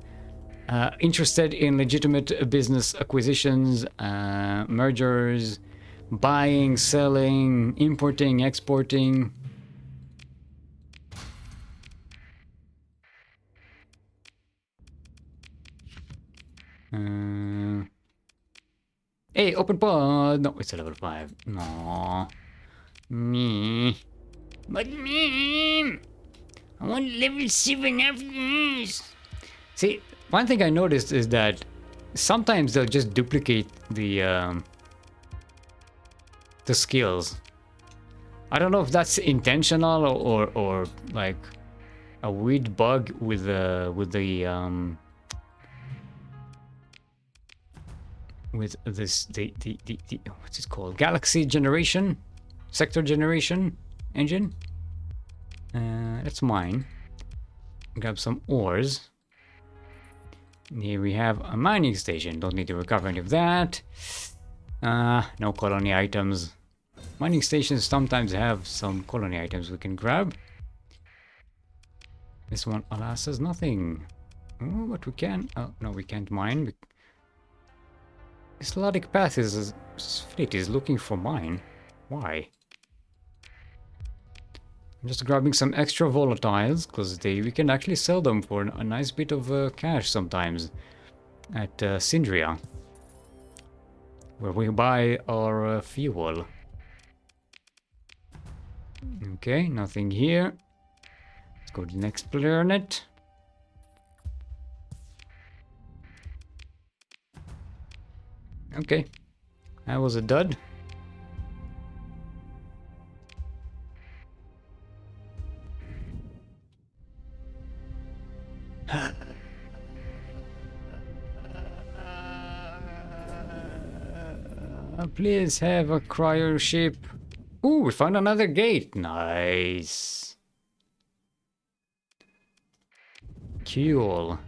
interested in legitimate business acquisitions, mergers, buying, selling, importing, exporting. Hey, open pod! No, it's a level 5. No. Me. But me! I want level 7 after this. See, one thing I noticed is that sometimes they'll just duplicate the skills. I don't know if that's intentional or like a weird bug with the what's it called? Galaxy generation? Sector generation engine? That's mine. Grab some ores. And here we have a mining station. Don't need to recover any of that. No colony items. Mining stations sometimes have some colony items we can grab. This one, alas, has nothing. Oh, but we can. Oh, no, we can't mine. This Ludic path fleet is looking for mine. Why? I'm just grabbing some extra volatiles because we can actually sell them for a nice bit of cash sometimes at Syndria, where we buy our fuel. Okay, nothing here. Let's go to the next planet. Okay, that was a dud. Please have a cryo ship. Ooh, we found another gate. Nice. Cool.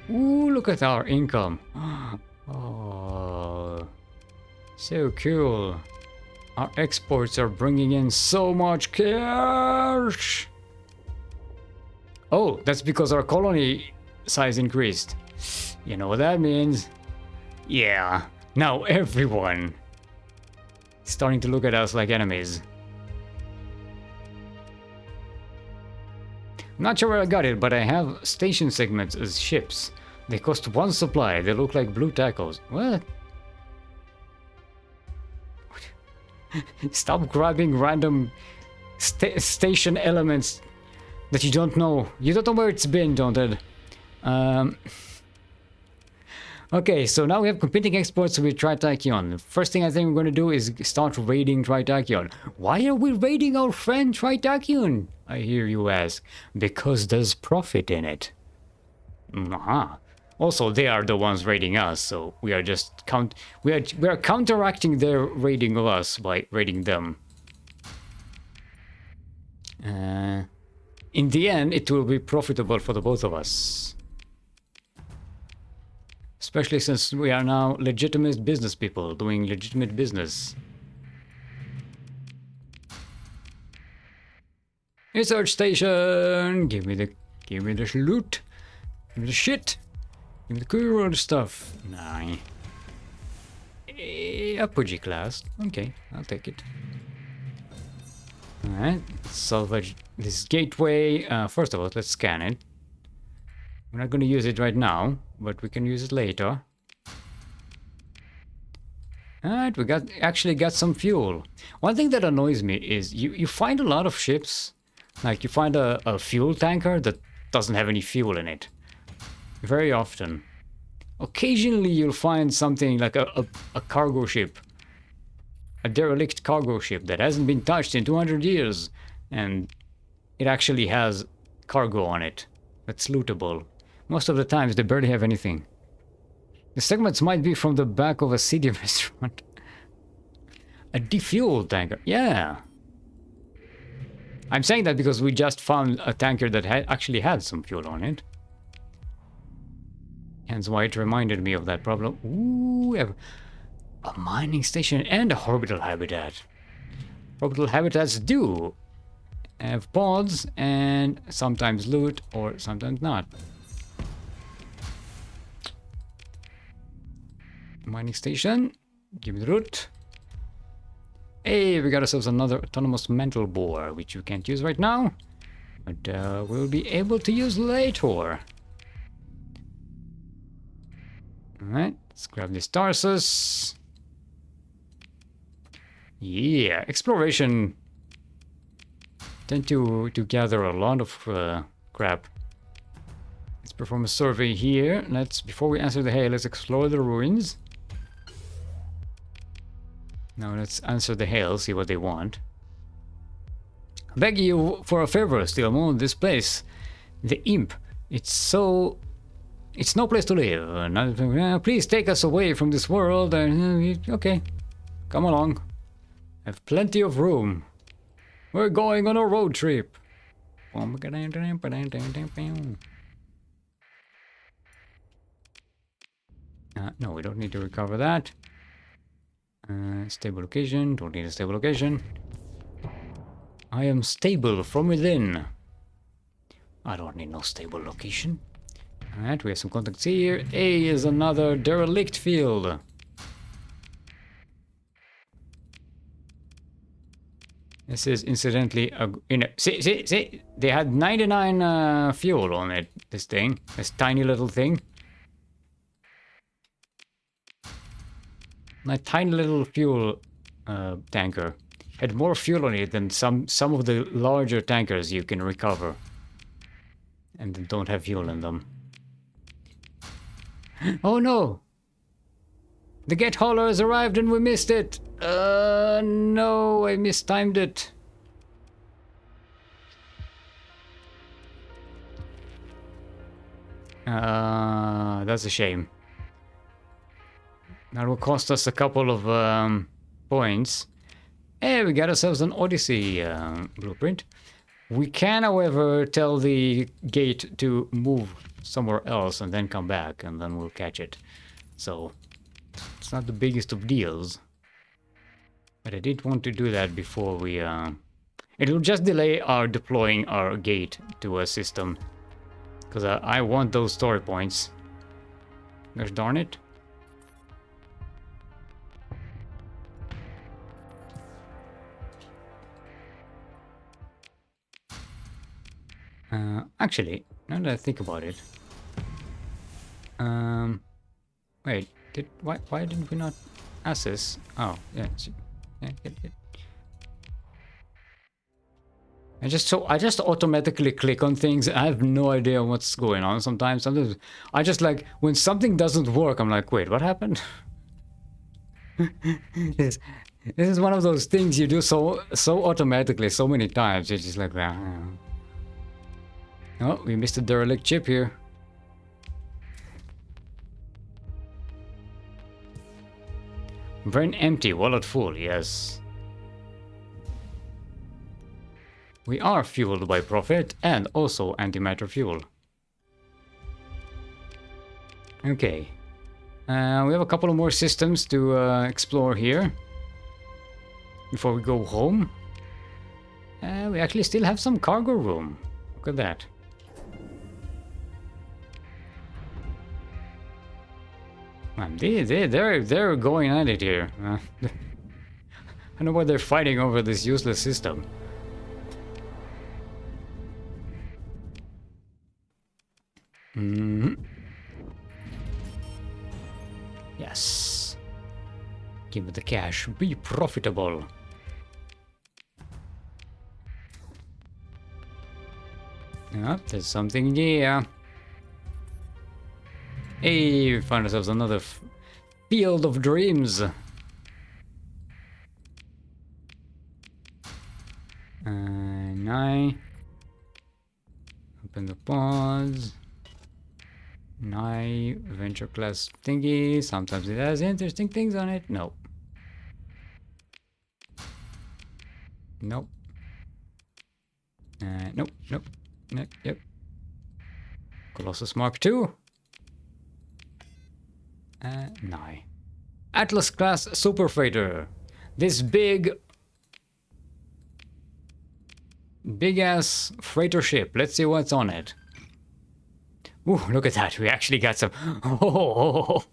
Ooh, look at our income. Oh, so cool. Our exports are bringing in so much cash. Oh, that's because our colony size increased. You know what that means? Yeah, now everyone is starting to look at us like enemies. I'm not sure where I got it, but I have station segments as ships. They cost 1 supply. They look like blue tacos. What? Stop grabbing random station elements that you don't know. You don't know where it's been, don't it? Okay, so now we have competing exports with Tritachyon. First thing I think we're going to do is start raiding Tritachyon. Why are we raiding our friend Tritachyon? I hear you ask. Because there's profit in it. Also, they are the ones raiding us, so we are just we are counteracting their raiding of us by raiding them. In the end, it will be profitable for the both of us. Especially since we are now legitimate business people doing legitimate business. Research station! Give me the loot. Give me the shit. Give me the cool stuff. Nah. Apogee class. Okay, I'll take it. Alright, salvage this gateway. First of all, let's scan it. We're not going to use it right now, but we can use it later. Alright, we actually got some fuel. One thing that annoys me is you find a lot of ships, like you find a fuel tanker that doesn't have any fuel in it. Very often. Occasionally you'll find something like a cargo ship. A derelict cargo ship that hasn't been touched in 200 years. And it actually has cargo on it that's lootable. Most of the times they barely have anything. The segments might be from the back of a city restaurant. A defuel tanker. Yeah. I'm saying that because we just found a tanker that actually had some fuel on it. Hence why it reminded me of that problem. Ooh, we have a mining station and a orbital habitat. Orbital habitats do have pods and sometimes loot or sometimes not. Mining station. Give me the root. Hey, we got ourselves another autonomous mental bore, which we can't use right now. But we'll be able to use later. Alright, let's grab this Tarsus. Yeah, exploration. Tend to gather a lot of crap. Let's perform a survey here. Before we answer the hey, let's explore the ruins. Now let's answer the hail, see what they want. I beg you for a favor, Steelmoon, this place. The Imp. It's no place to live. Please take us away from this world. Okay, come along. I have plenty of room. We're going on a road trip. No, we don't need to recover that. Stable location. Don't need a stable location. I am stable from within. I don't need no stable location. Alright, we have some contacts here. A is another derelict field. This is incidentally see, they had 99 fuel on it, this thing. This tiny little thing. My tiny little fuel tanker had more fuel on it than some of the larger tankers you can recover. And don't have fuel in them. Oh no! The get hauler has arrived and we missed it! No, I mistimed it. That's a shame. That will cost us a couple of points. Hey, we got ourselves an Odyssey blueprint. We can, however, tell the gate to move somewhere else and then come back, and then we'll catch it. So, it's not the biggest of deals. But I did want to do that before we... It'll just delay our deploying our gate to a system. Because I want those story points. Gosh darn it. Actually, now that I think about it, wait, why did we not ask this? Oh, yeah, I just automatically click on things. I have no idea what's going on sometimes. Sometimes I just like when something doesn't work, I'm like, wait, what happened? This is one of those things you do so automatically so many times. You're just like, oh, we missed a derelict chip here. Brain empty, wallet full, yes. We are fueled by profit and also antimatter fuel. Okay. We have a couple of more systems to explore here. Before we go home. We actually still have some cargo room. Look at that. Man, they're going at it here. I don't know why they're fighting over this useless system. Yes. Give me the cash. Be profitable. Yeah, there's something here. Hey, we found ourselves another field of dreams. Nine. Open the pods. Nine. Venture class thingy. Sometimes it has interesting things on it. No. Nope. Nope. Nope. Nope. Yep. Colossus Mark II. Nine. Atlas class super freighter. This big ass freighter ship. Let's see what's on it. Ooh, look at that. We actually got some. Oh,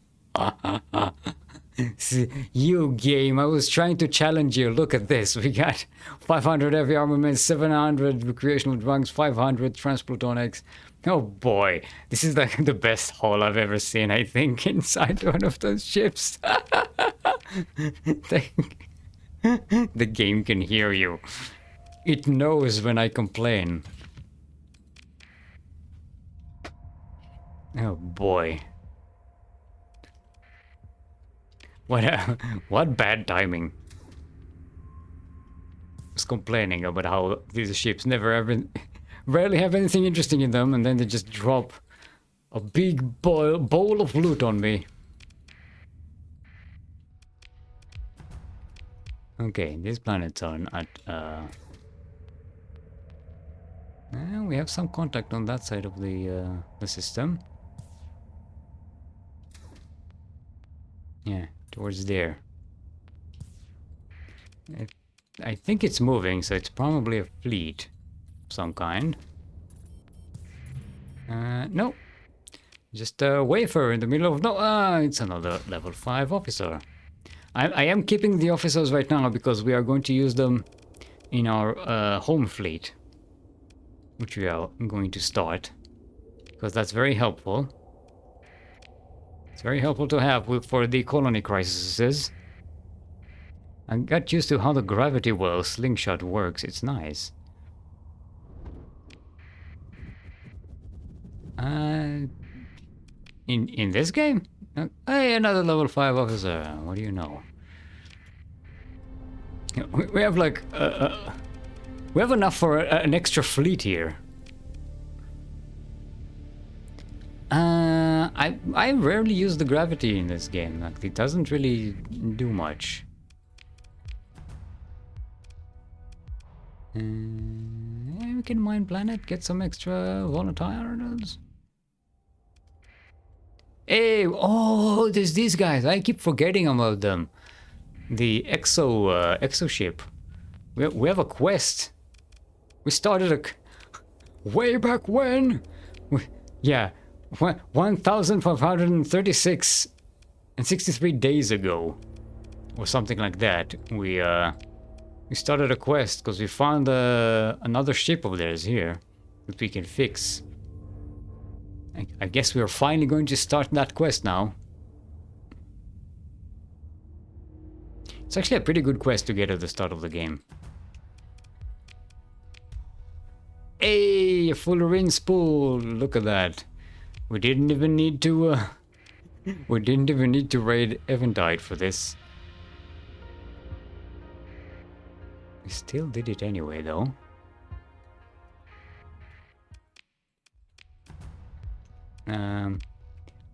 you game. I was trying to challenge you. Look at this. We got 500 heavy armaments, 700 recreational drugs, 500 transplutonics. Oh boy, this is like the best haul I've ever seen, I think, inside one of those ships. The game can hear you. It knows when I complain. Oh boy. What bad timing. I was complaining about how these ships rarely have anything interesting in them, and then they just drop a big bowl of loot on me. Okay, these planets are at we have some contact on that side of the system. Yeah, towards there. I think it's moving, so it's probably a fleet of some kind. No. Just a wafer in the middle of it's another level 5 officer. I am keeping the officers right now because we are going to use them in our home fleet, which we are going to start, because that's very helpful. It's very helpful to have for the colony crises. I got used to how the gravity well slingshot works. It's nice. In this game? Hey, another level 5 officer. What do you know? We have like we have enough for an extra fleet here. I rarely use the gravity in this game. Like, it doesn't really do much. Yeah, we can mine planet, get some extra volatile. Hey, oh, there's these guys. I keep forgetting about them. The exo ship. We have a quest. We started way back when. Yeah, 1,536 and 63 days ago, or something like that. We started a quest because we found another ship of theirs here that we can fix. I guess we are finally going to start that quest now. It's actually a pretty good quest to get at the start of the game. Hey, a full rin spool! Look at that. We didn't even need to raid Eventide for this. We still did it anyway, though.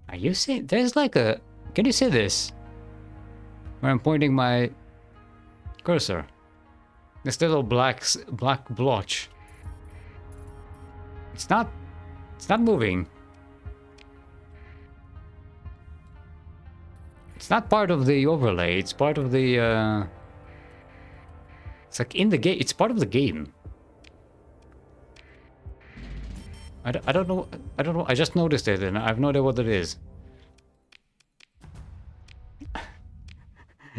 Are you saying there's like a? Can you see this? Where I'm pointing my cursor. This little black blotch. It's not moving. It's not part of the overlay. It's part of the. It's like in the game. It's part of the game. I don't know. I don't know. I just noticed it, and I have no idea what it is.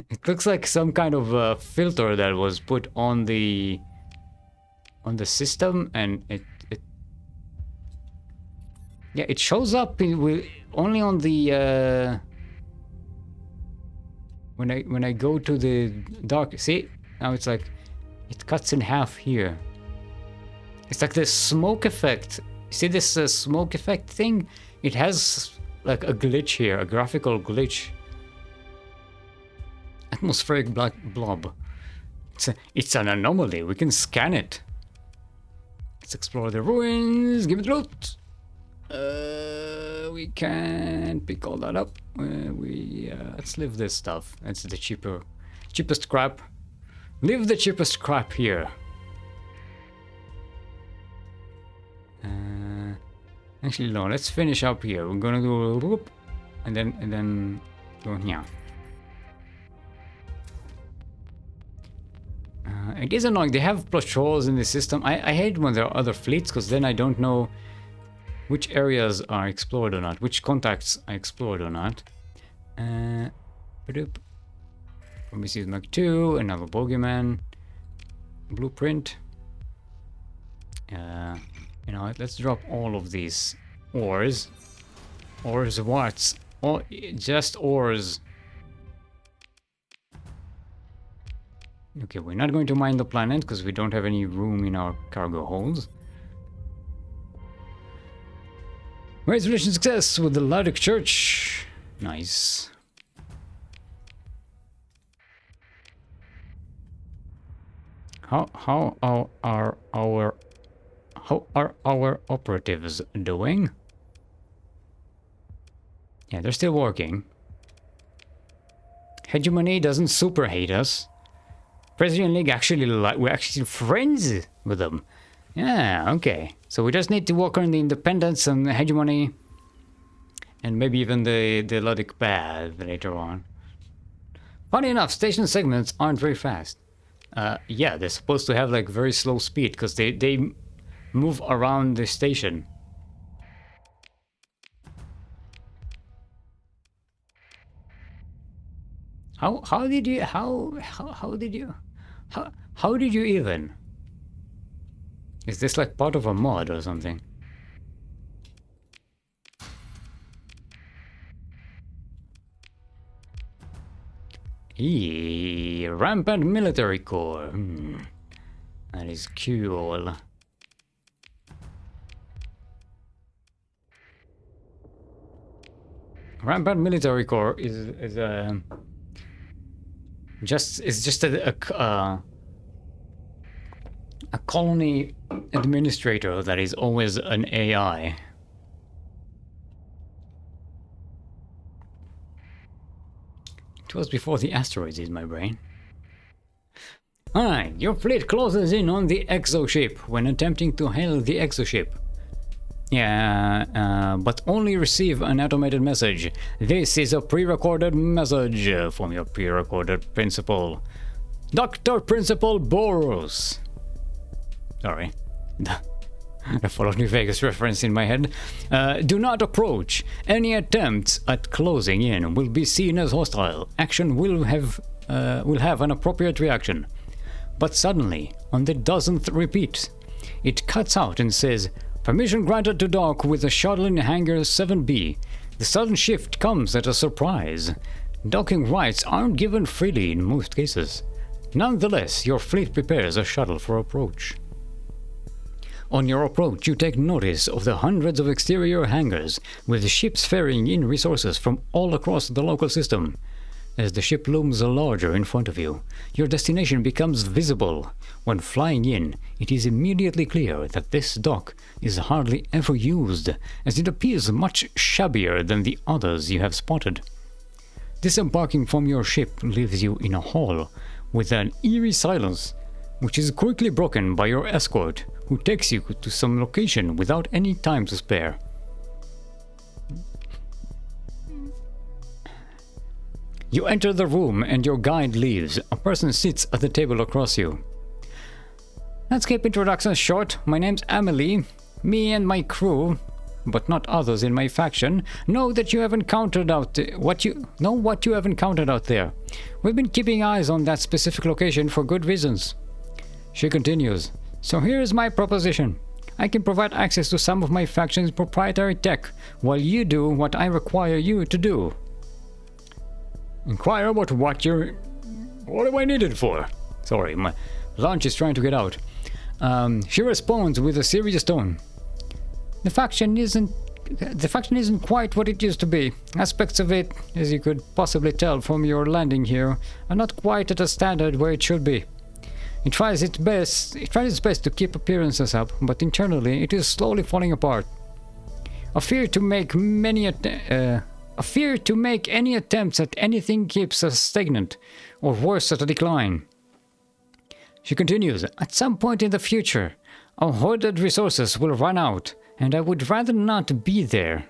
It looks like some kind of filter that was put on the system, and it yeah, it shows up only on the when I go to the dark, see, now it's like it cuts in half here. It's like this smoke effect. See this smoke effect thing? It has like a glitch here, a graphical glitch. Atmospheric black blob. It's an anomaly. We can scan it. Let's explore the ruins. Give it loot. We can't pick all that up. Let's leave this stuff. That's the cheapest crap. Leave the cheapest crap here. Actually, no. Let's finish up here. We're gonna do a whoop, and then go here. It is annoying. They have patrols in the system. I hate when there are other fleets, because then I don't know which areas are explored or not, which contacts are explored or not. Prometheus Mark 2, another bogeyman. Blueprint. You know what, let's drop all of these ores. Ores what? Oh, just ores. Okay, we're not going to mine the planet because we don't have any room in our cargo holds. Resolution success with the Laodic Church. Nice. How are our operatives doing? Yeah, they're still working. Hegemony doesn't super hate us. President League actually we're actually friends with them. Yeah, okay. So we just need to work on the independence and the hegemony, and maybe even the Ludic path later on. Funny enough, station segments aren't very fast. Yeah, they're supposed to have like very slow speed because they move around the station. How did you even? Is this like part of a mod or something? Rampant military core. That is cool. Rampant military core is just a colony administrator that is always an AI. It was before the asteroids in my brain. Alright, your fleet closes in on the exoship when attempting to hail the exoship. Yeah, but only receive an automated message. This is a pre-recorded message from your pre-recorded principal. Dr. Principal Boros. Sorry. A Fallout New Vegas reference in my head. Do not approach. Any attempts at closing in will be seen as hostile. Action will have an appropriate reaction. But suddenly, on the dozenth repeat, it cuts out and says, "Permission granted to dock with the shuttle in hangar 7B. The sudden shift comes at a surprise. Docking rights aren't given freely in most cases. Nonetheless, your fleet prepares a shuttle for approach. On your approach, you take notice of the hundreds of exterior hangars, with ships ferrying in resources from all across the local system. As the ship looms larger in front of you, your destination becomes visible. When flying in, it is immediately clear that this dock is hardly ever used, as it appears much shabbier than the others you have spotted. Disembarking from your ship leaves you in a hall with an eerie silence, which is quickly broken by your escort, who takes you to some location without any time to spare. You enter the room and your guide leaves. A person sits at the table across you. Let's keep introductions short. My name's Amelie. Me and my crew, but not others in my faction, know what you have encountered out there. We've been keeping eyes on that specific location for good reasons. She continues. So here is my proposition. I can provide access to some of my faction's proprietary tech, while you do what I require you to do. Inquire about what do I need it for? Sorry, my lunch is trying to get out. She responds with a serious tone. The faction isn't quite what it used to be. Aspects of it, as you could possibly tell from your landing here, are not quite at a standard where it should be. It tries its best to keep appearances up, but internally it is slowly falling apart. A fear to make any attempts at anything keeps us stagnant, or worse, at a decline. She continues, at some point in the future, our hoarded resources will run out, and I would rather not be there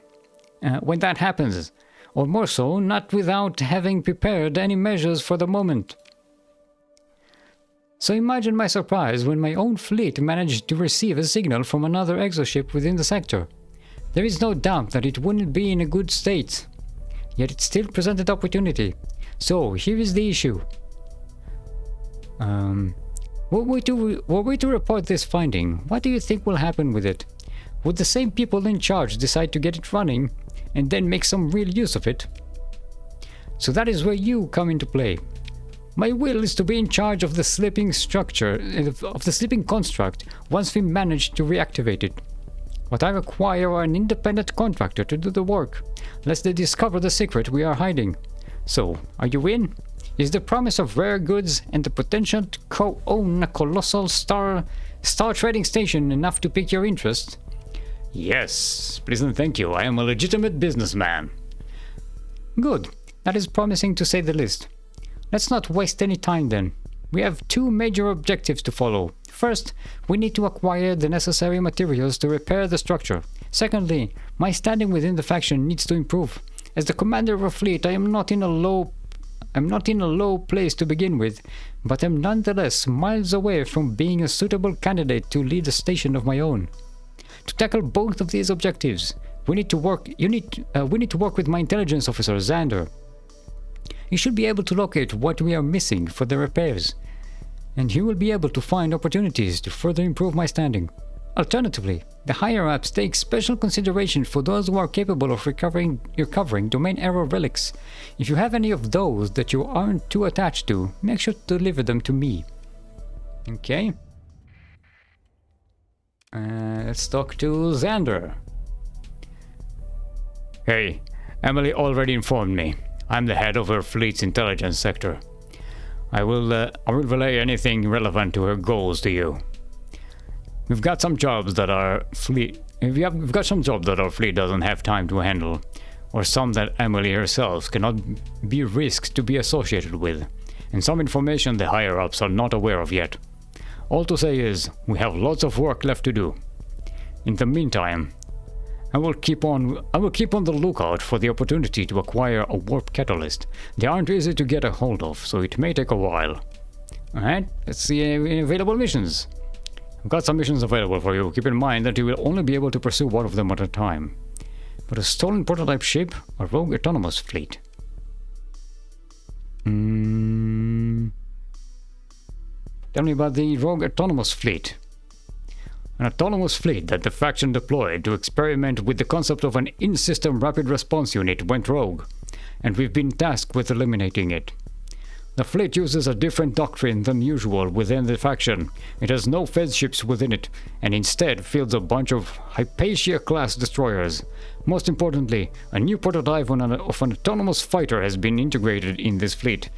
when that happens, or more so, not without having prepared any measures for the moment. So imagine my surprise when my own fleet managed to receive a signal from another exoship within the sector. There is no doubt that it wouldn't be in a good state, yet it still presented opportunity. So here is the issue. Were we to report this finding, what do you think will happen with it? Would the same people in charge decide to get it running and then make some real use of it? So that is where you come into play. My will is to be in charge of the sleeping construct once we manage to reactivate it. What I require are an independent contractor to do the work, lest they discover the secret we are hiding. So, are you in? Is the promise of rare goods and the potential to co-own a colossal star trading station enough to pique your interest? Yes, please and thank you. I am a legitimate businessman. Good. That is promising to say the least. Let's not waste any time then. We have two major objectives to follow. First, we need to acquire the necessary materials to repair the structure. Secondly, my standing within the faction needs to improve. As the commander of a fleet, I'm not in a low place to begin with, but am nonetheless miles away from being a suitable candidate to lead a station of my own. To tackle both of these objectives, we need to work with my intelligence officer, Xander. He should be able to locate what we are missing for the repairs, and he will be able to find opportunities to further improve my standing. Alternatively, the higher-ups take special consideration for those who are capable of recovering domain error relics. If you have any of those that you aren't too attached to, make sure to deliver them to me. Okay. Let's talk to Xander. Hey, Emily already informed me. I'm the head of her fleet's intelligence sector. I will relay anything relevant to her goals to you. We've got some jobs that our fleet doesn't have time to handle, or some that Emily herself cannot be risked to be associated with, and some information the higher-ups are not aware of yet. All to say is, we have lots of work left to do. In the meantime, I will keep on the lookout for the opportunity to acquire a warp catalyst. They aren't easy to get a hold of, so it may take a while. Alright, let's see available missions. I've got some missions available for you. Keep in mind that you will only be able to pursue one of them at a time. But a stolen prototype ship, a rogue autonomous fleet. Tell me about the rogue autonomous fleet. An autonomous fleet that the faction deployed to experiment with the concept of an in-system rapid response unit went rogue, and we've been tasked with eliminating it. The fleet uses a different doctrine than usual within the faction. It has no Fed ships within it, and instead fields a bunch of Hypatia-class destroyers. Most importantly, a new prototype of an autonomous fighter has been integrated in this fleet,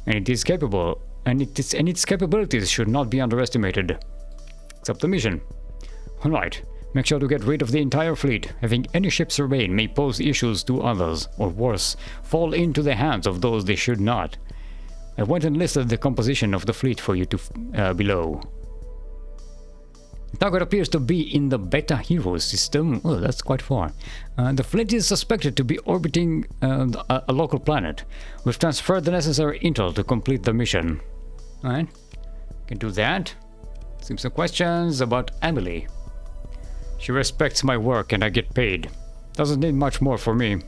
and its capabilities should not be underestimated. Accept the mission. Alright, make sure to get rid of the entire fleet. Having any ships remain may pose issues to others, or worse, fall into the hands of those they should not. I went and listed the composition of the fleet for you to below. The target appears to be in the Beta Hero system. Oh, that's quite far. The fleet is suspected to be orbiting a local planet. We've transferred the necessary intel to complete the mission. Alright, can do that. Some questions about Emily. She respects my work and I get paid. Doesn't need much more from me.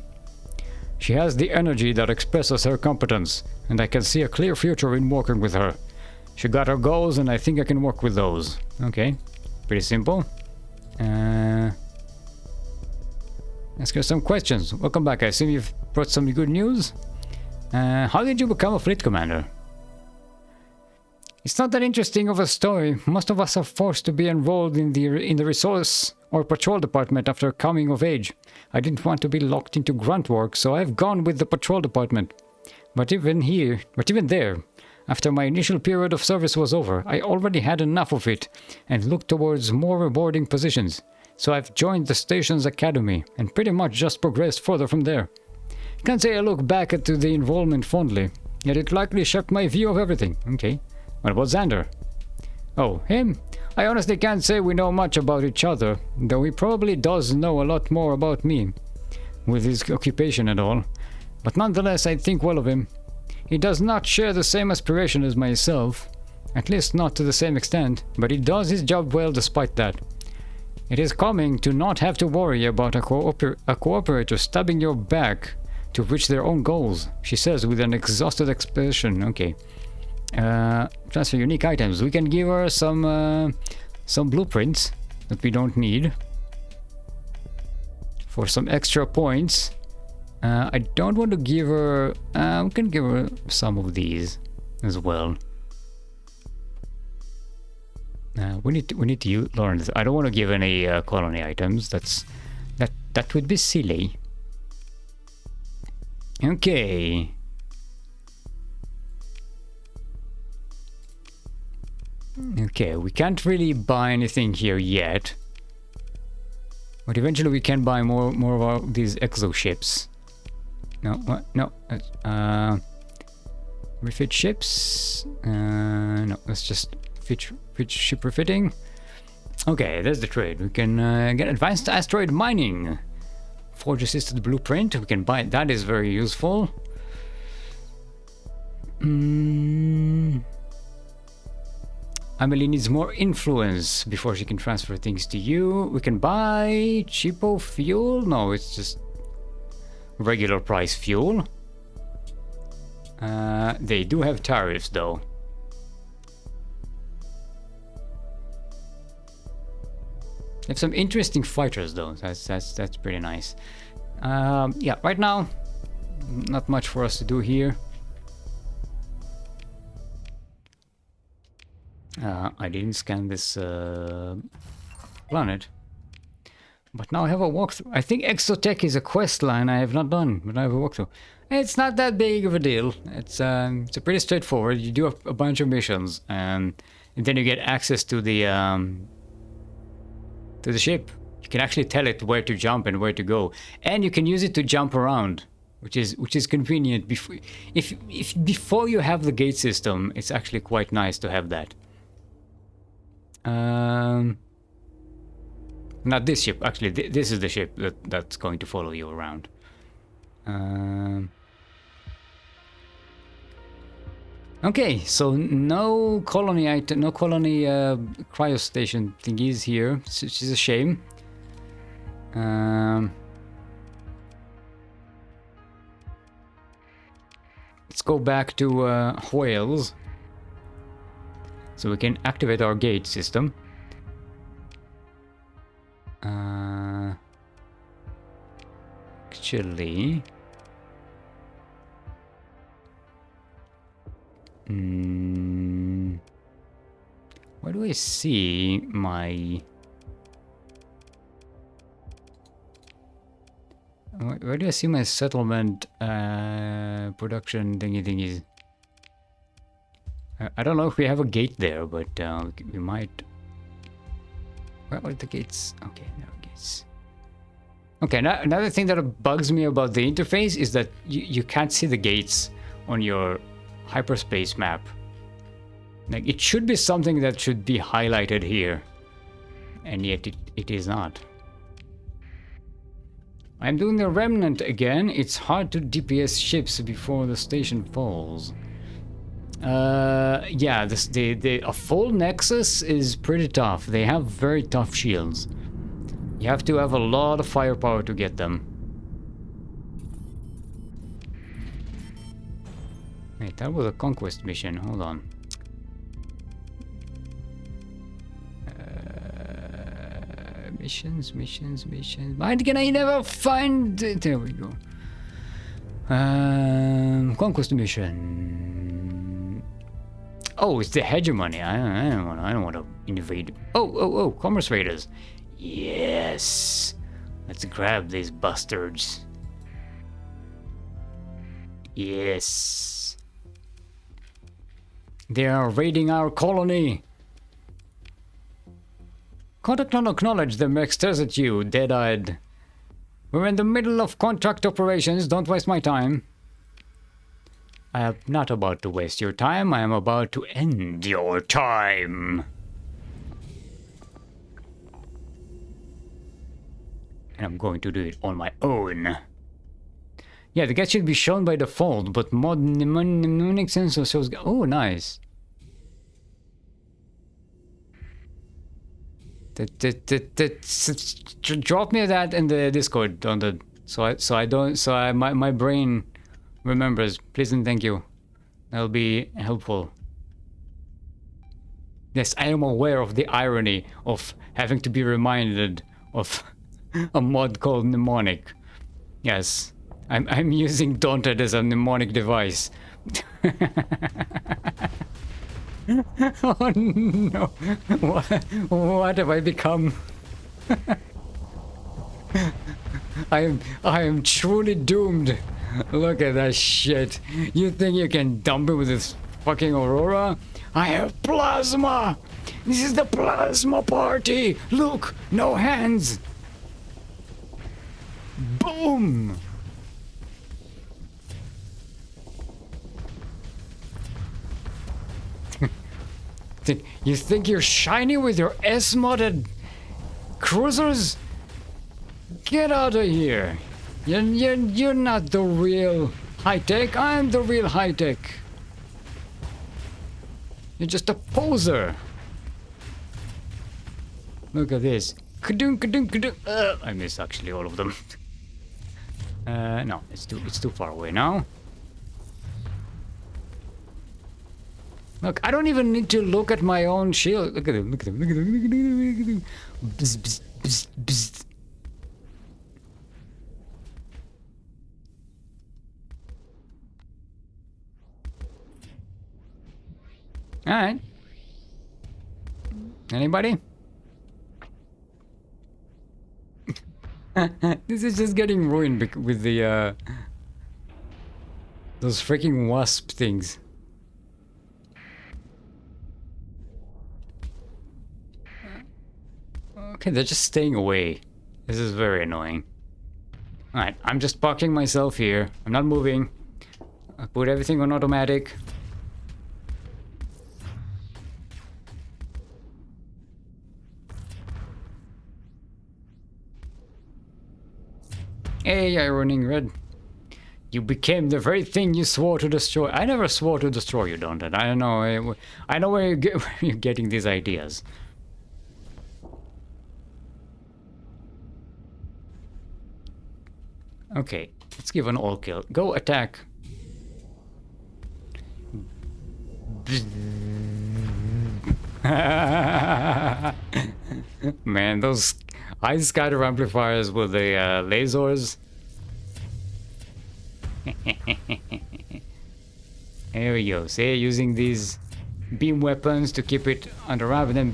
She has the energy that expresses her competence, and I can see a clear future in working with her. She got her goals and I think I can work with those. Okay, pretty simple. Ask her some questions. Welcome back. I assume you've brought some good news? How did you become a fleet commander? It's not that interesting of a story. Most of us are forced to be enrolled in the resource or patrol department after coming of age. I didn't want to be locked into grunt work, so I've gone with the patrol department. But even there, after my initial period of service was over, I already had enough of it and looked towards more rewarding positions. So I've joined the station's academy and pretty much just progressed further from there. Can't say I look back at the involvement fondly, yet it likely shaped my view of everything. Okay. What about Xander? Oh, him? I honestly can't say we know much about each other, though he probably does know a lot more about me, with his occupation and all. But nonetheless, I think well of him. He does not share the same aspiration as myself, at least not to the same extent, but he does his job well despite that. It is calming to not have to worry about a cooperator stabbing your back to reach their own goals, she says with an exhausted expression. Okay. Transfer unique items. We can give her some blueprints that we don't need for some extra points. I don't want to give her. We can give her some of these as well. We need to learn this. I don't want to give any colony items. That would be silly. Okay. Okay, we can't really buy anything here yet, but eventually we can buy more of these exo ships. No, what? No. Refit ships. No, let's just fit ship refitting. Okay, there's the trade. We can get advanced asteroid mining. Forge assisted blueprint. We can buy it. That is very useful. Amelie needs more influence before she can transfer things to you. We can buy cheapo fuel. No, it's just regular price fuel. They do have tariffs though. They have some interesting fighters though. That's pretty nice. Yeah, right now, not much for us to do here. I didn't scan this planet, but now I have a walkthrough. I think Exotech is a quest line I have not done, but I have a walkthrough. It's not that big of a deal. It's a pretty straightforward. You do a bunch of missions, and then you get access to the ship. You can actually tell it where to jump and where to go, and you can use it to jump around, which is convenient. Before you have the gate system, it's actually quite nice to have that. Not this ship, actually. This is the ship that's going to follow you around. Okay, so no colony cryostation thingies here, which is a shame. Let's go back to Whales, so we can activate our gate system. Actually, where do I see my... Where do I see my settlement production thingies? I don't know if we have a gate there, but we might... Where are the gates? Okay, no gates. Okay, now, another thing that bugs me about the interface is that you can't see the gates on your hyperspace map. Like, it should be something that should be highlighted here, and yet it is not. I'm doing the Remnant again. It's hard to DPS ships before the station falls. Yeah, a full Nexus is pretty tough. They have very tough shields. You have to have a lot of firepower to get them. Wait, that was a conquest mission. Hold on. Missions. Why can I never find... There we go. Conquest mission. Oh, it's the hegemony. I don't want to invade. Oh, commerce raiders. Yes. Let's grab these bastards. Yes. They are raiding our colony. Contact not acknowledge them stares at you, dead-eyed. We're in the middle of contract operations, don't waste my time. I am not about to waste your time, I am about to end your time. And I'm going to do it on my own. Yeah, the get should be shown by default, but mod mnemonic sensor shows... Oh, nice. Drop me that in the Discord on the so my brain remembers. Please and thank you. That'll be helpful. Yes, I am aware of the irony of having to be reminded of a mod called mnemonic. Yes, I'm using Daunted as a mnemonic device. Oh no! What have I become? I am truly doomed. Look at that shit. You think you can dump it with this fucking Aurora? I have plasma! This is the plasma party! Look! No hands! Boom! You think you're shiny with your S-modded cruisers? Get out of here! You're not the real high-tech. I'm the real high-tech. You're just a poser. Look at this. Kadung, kadung, kadung. I missed actually all of them. No, it's too far away now. Look, I don't even need to look at my own shield. Look at him, look at him, look at him, look at him, look at him. Bzz, bzz, bzz, bzz. Alright. Anybody? This is just getting ruined with the those freaking wasp things. Okay, they're just staying away. This is very annoying. Alright, I'm just parking myself here. I'm not moving. I put everything on automatic. Hey, Ironing Red. You became the very thing you swore to destroy. I never swore to destroy you, don't I? I don't know. I know where you're getting these ideas. Okay, let's give an all kill. Go attack. Man, those ice scatter amplifiers with the lasers. There we go. See, using these beam weapons to keep it under wrap, and then.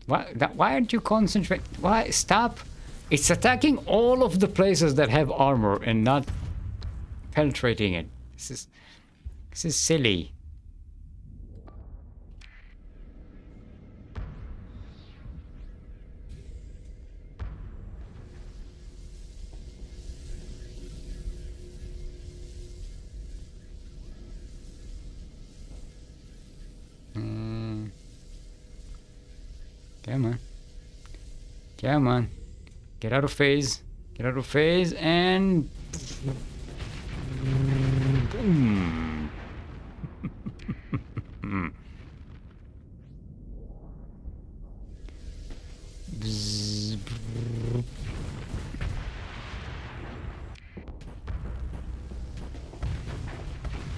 Why aren't you concentrate? Why stop? It's attacking all of the places that have armor and not penetrating it. This is silly. Come on. Come on. Get out of phase. Get out of phase and... Boom.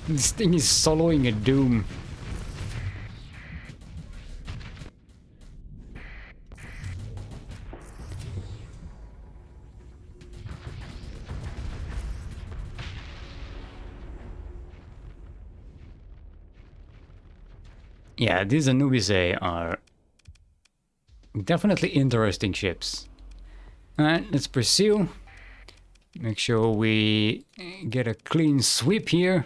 This thing is soloing a doom. Yeah, these Anubis are definitely interesting ships. Alright, let's pursue. Make sure we get a clean sweep here.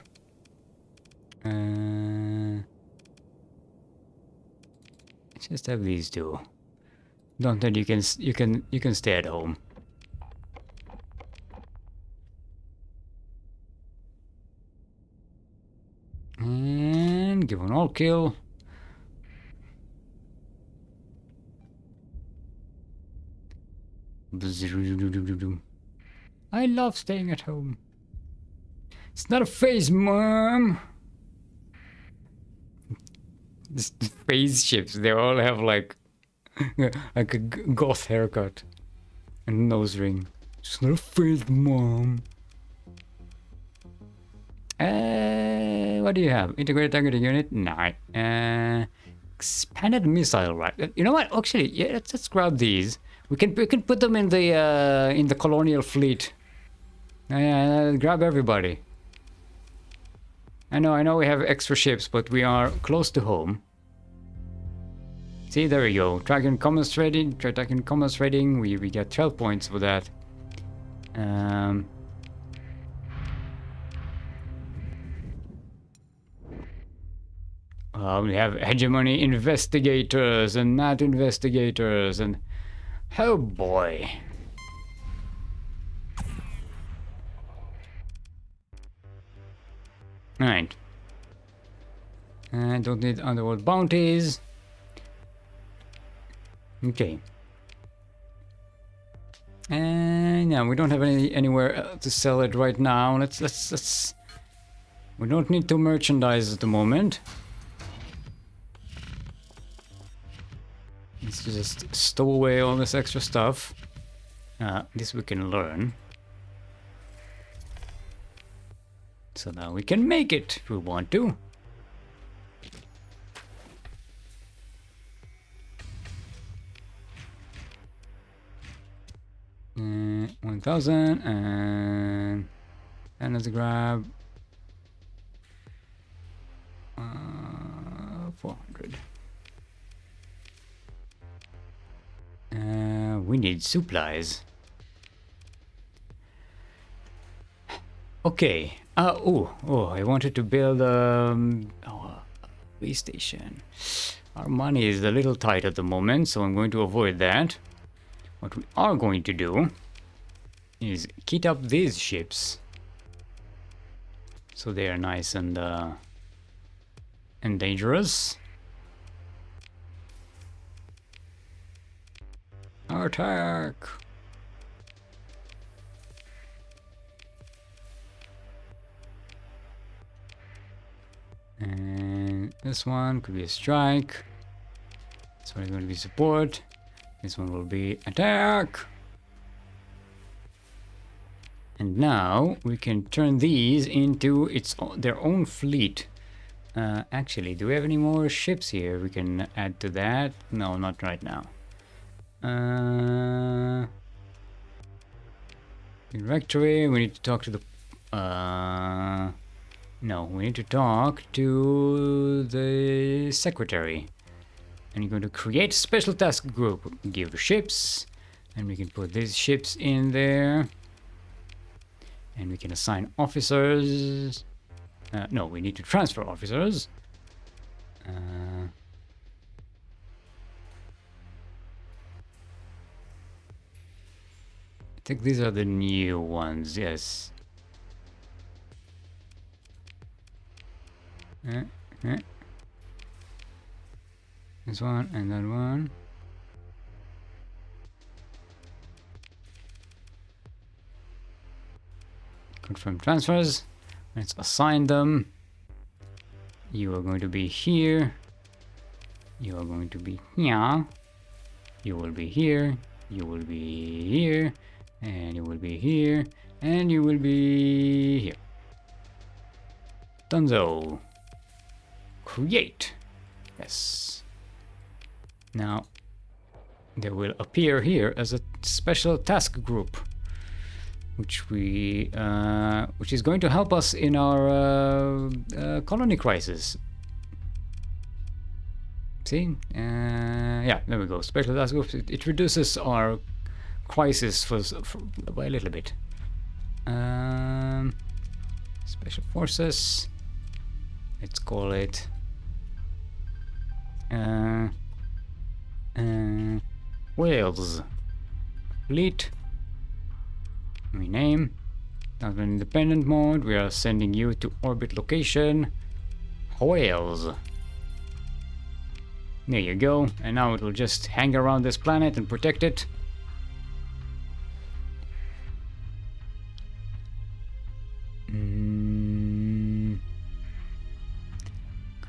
Just have these two. Don't think you can stay at home. And give an all kill. I love staying at home. It's not a phase, Mom. These phase ships, they all have like a goth haircut and nose ring. It's not a phase, Mom. What do you have? Integrated targeting unit? No. Expanded missile, right? You know what? Actually, yeah, let's grab these. We can put them in the colonial fleet. Grab everybody. I know we have extra ships, but we are close to home. See, there we go. Dragon Commerce Trading. Dragon Commerce Trading. We get 12 points for that. We have hegemony investigators and not investigators, and oh boy. Alright. I don't need underworld bounties. Okay. And yeah, we don't have anywhere to sell it right now. Let's. We don't need to merchandise at the moment. Let's just stow away all this extra stuff. This we can learn. So now we can make it if we want to. And 1000 and let's grab 400. We need supplies. Okay. I wanted to build a base station. Our money is a little tight at the moment, so I'm going to avoid that. What we are going to do is kit up these ships, so they are nice and dangerous. Attack! And this one could be a strike. This one is going to be support. This one will be attack. And now we can turn these into their own fleet. Actually, do we have any more ships here we can add to that? No, not right now. Directory, we need to talk to the no, we need to talk to the secretary. And you're going to create a special task group. Give ships, and we can put these ships in there. And we can assign officers. No, we need to transfer officers. I think these are the new ones, yes. This one and that one. Confirm transfers. Let's assign them. You are going to be here. You are going to be here. You will be here. You will be here. And you will be here. And you will be here. Dunzo. Create. Yes. Now, they will appear here as a special task group, which is going to help us in our colony crisis. See? Yeah, there we go. Special task groups. It reduces our crisis by a little bit. Special forces. Let's call it Wales. Fleet. Rename. Not an independent mode. We are sending you to orbit location. Wales. There you go. And now it will just hang around this planet and protect it.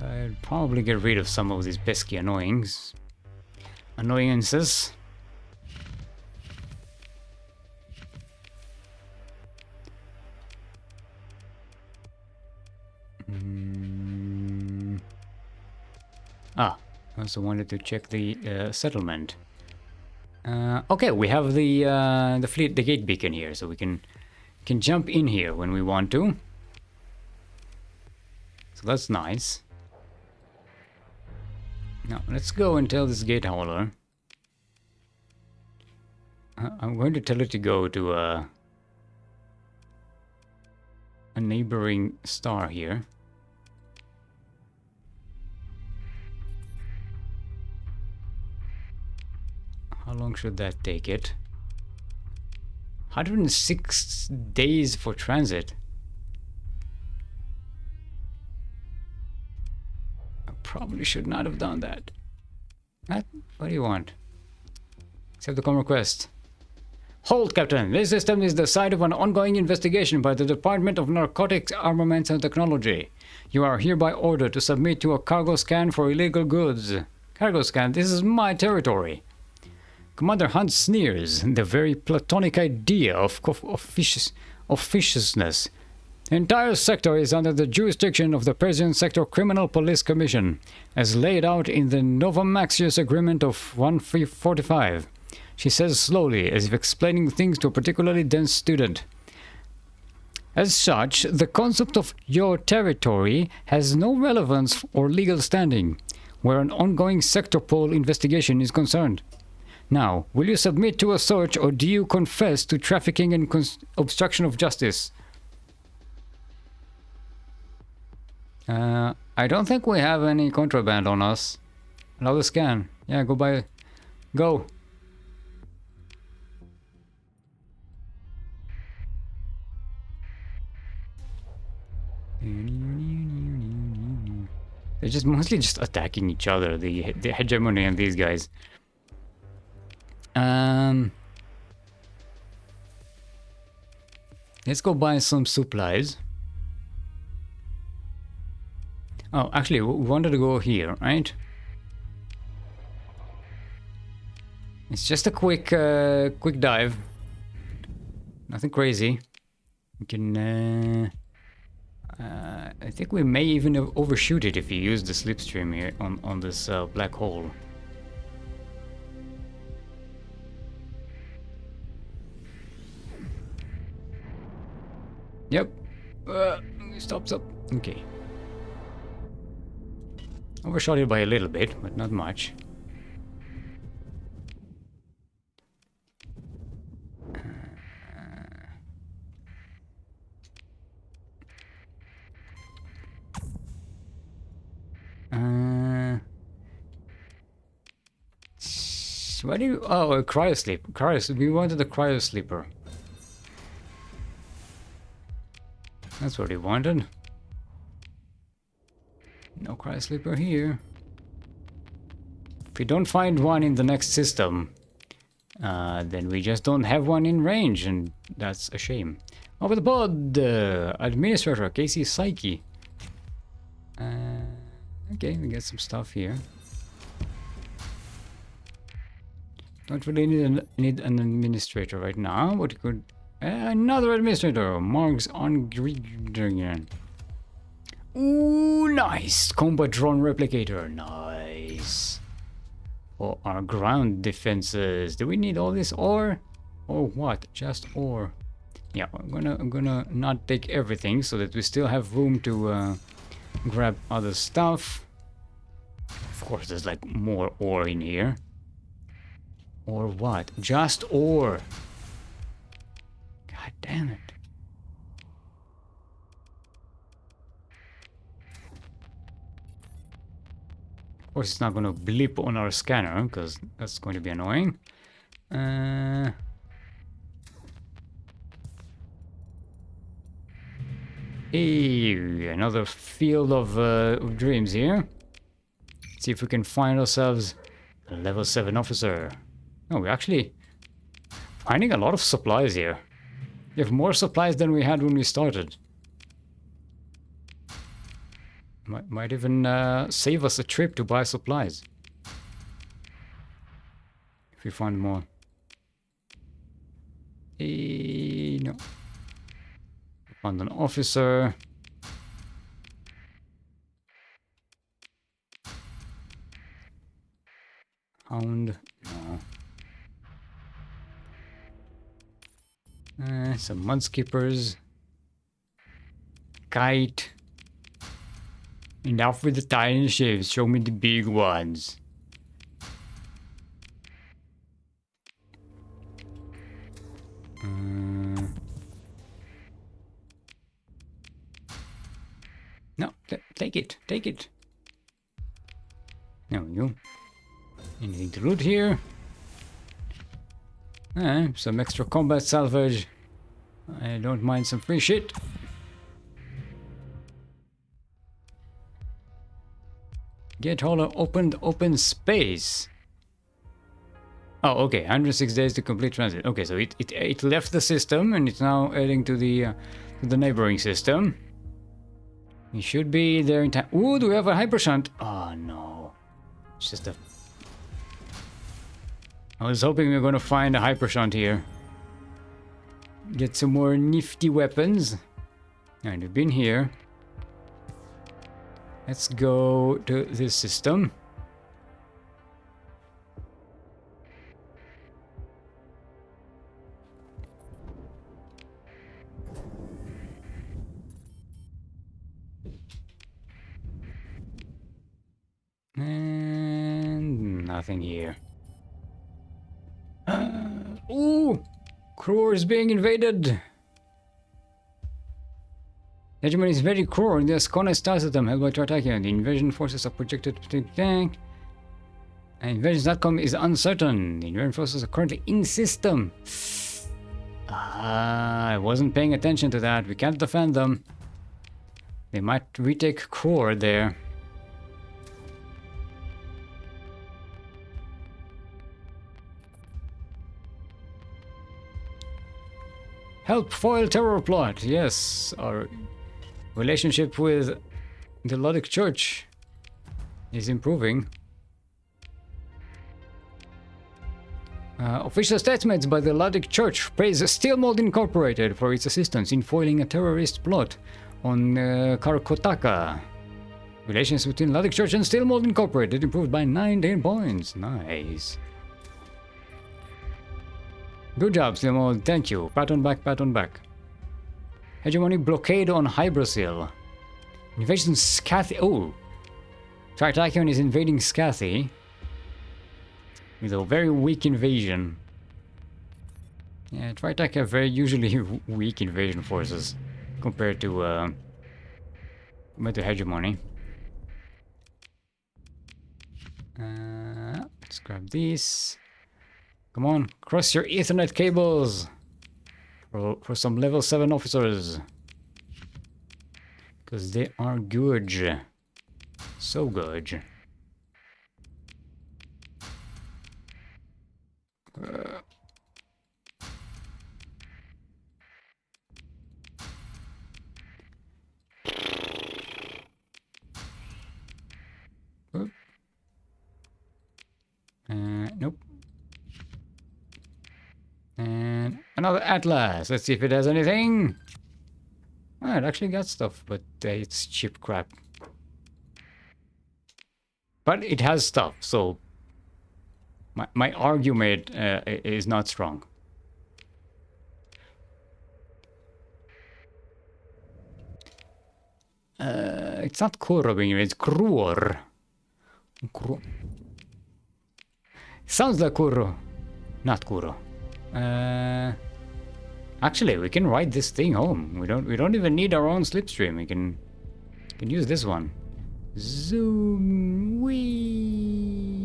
I'd probably get rid of some of these pesky annoyances. I also wanted to check the settlement. Okay, we have the fleet, the gate beacon here, so we can jump in here when we want to. So that's nice. Now let's go and tell this gate hauler. I'm going to tell it to go to a neighboring star here. How long should that take it? 106 days for transit. I probably should not have done that. What do you want? Accept the comm request. Hold, Captain. This system is the site of an ongoing investigation by the Department of Narcotics, Armaments and Technology. You are hereby ordered to submit to a cargo scan for illegal goods. Cargo scan? This is my territory. Commander Hunt sneers, the very platonic idea of officiousness. The entire sector is under the jurisdiction of the Persian Sector Criminal Police Commission, as laid out in the Novamaxius Agreement of 1345. She says slowly, as if explaining things to a particularly dense student. As such, the concept of your territory has no relevance or legal standing, where an ongoing Sectorpol investigation is concerned. Now, will you submit to a search or do you confess to trafficking and obstruction of justice? I don't think we have any contraband on us. Allow the scan. Yeah, go by. Go. They're just mostly just attacking each other, the hegemony and these guys. Let's go buy some supplies. Oh, actually, we wanted to go here, right? It's just a quick dive. Nothing crazy. We can. I think we may even overshoot it if you use the slipstream here on this black hole. Yep. Stops up. Okay. Overshot it by a little bit, but not much. Why do you... Oh, a cryosleep. We wanted a cryosleeper. That's what we wanted. No cryosleeper here. If we don't find one in the next system, then we just don't have one in range, and that's a shame. Over the pod, Administrator Casey Psyche. Okay, we get some stuff here. Don't really need an administrator right now, but you could... another administrator, Margs on Gridian. Ooh, nice! Combat drone replicator, nice. For our ground defenses, do we need all this ore? Or what? Just ore. Yeah, I'm gonna not take everything so that we still have room to grab other stuff. course, there's like more ore in here. Or what? Just ore. God damn it. Of course, it's not going to blip on our scanner, because that's going to be annoying. Hey, another field of dreams here. Let's see if we can find ourselves a level 7 officer. Oh, we're actually finding a lot of supplies here. We have more supplies than we had when we started. Might even save us a trip to buy supplies. If we find more. No. Found an officer. Hound. No. Some mudskippers. Kite. Enough with the tiny ships. Show me the big ones. No, take it. Take it. There we go. Anything to loot here? Some extra combat salvage. I don't mind some free shit. Get hauler opened open space. Oh, okay. 106 days to complete transit. Okay, so it left the system and it's now heading to the neighboring system. It should be there in time. Ooh, do we have a hyper shunt? Oh no, it's just a. I was hoping we were going to find a hyper shunt here. Get some more nifty weapons. And we've been here. Let's go to this system. And nothing here. Ooh! Kror is being invaded! Hegemony is very cruel in the Ascona Starsector held by Tartakian. The invasion forces are projected to take tank. And invasion's outcome is uncertain. The invasion forces are currently in system. I wasn't paying attention to that. We can't defend them. They might retake Kror there. Help foil terror plot. Yes, our relationship with the Luddic Church is improving. Official statements by the Luddic Church praise Steelmold Incorporated for its assistance in foiling a terrorist plot on Karkotaka. Relations between Luddic Church and Steelmold Incorporated improved by 19 points. Nice. Good job, Steelmold. Thank you. Pat on back, pat on back. Hegemony blockade on Hybrasil. Invasion Scathi. Oh! Tritakion is invading Scathi. With a very weak invasion. Yeah, Tritak have very usually weak invasion forces compared to Hegemony. Let's grab these. Come on, cross your Ethernet cables for some level 7 officers. Because they are good. So good. Nope. And another Atlas. Let's see if it has anything. Oh, it actually got stuff, but it's cheap crap. But it has stuff, so my argument is not strong. It's not Korobin, it's Kruor. Kuro. Sounds like Kuro. Not Kuro. Actually, we can ride this thing home. We don't even need our own slipstream. We can use this one. Zoom. Wee.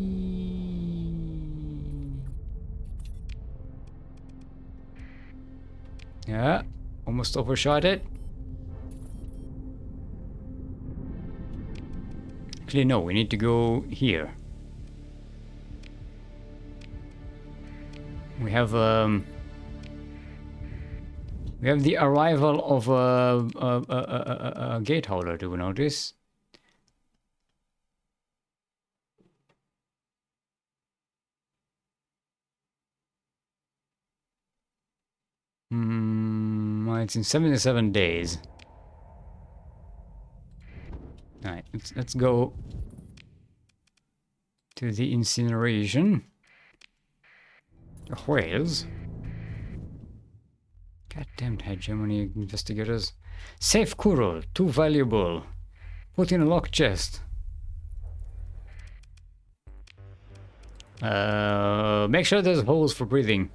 Yeah, almost overshot it. Actually, no, we need to go here. We have the arrival of a gate hauler. Do we notice? It's in 77 days. Alright, let's go to the incineration. The whales. Goddamn hegemony investigators. Save Kuro, too valuable. Put in a locked chest. Make sure there's holes for breathing.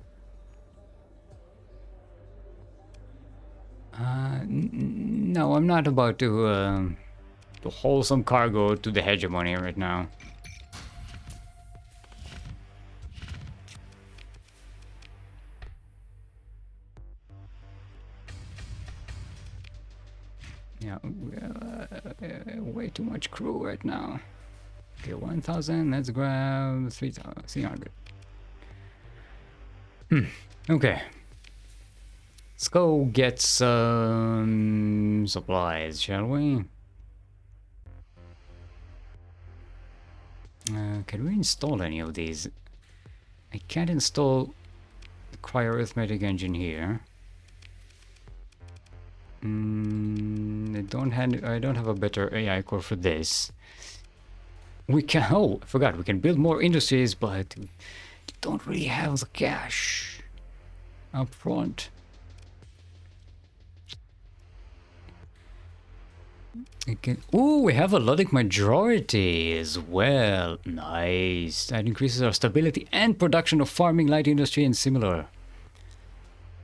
No, I'm not about to haul some cargo to the hegemony right now. Yeah, way too much crew right now. Okay, 1,000. Let's grab 300. Okay. Let's go get some supplies, shall we? Can we install any of these? I can't install the cryo-arithmetic engine here. I don't have a better AI core for this. We can. Oh, I forgot. We can build more industries, but we don't really have the cash up front. Oh, we have a logic majority as well. Nice. That increases our stability and production of farming, light industry, and similar.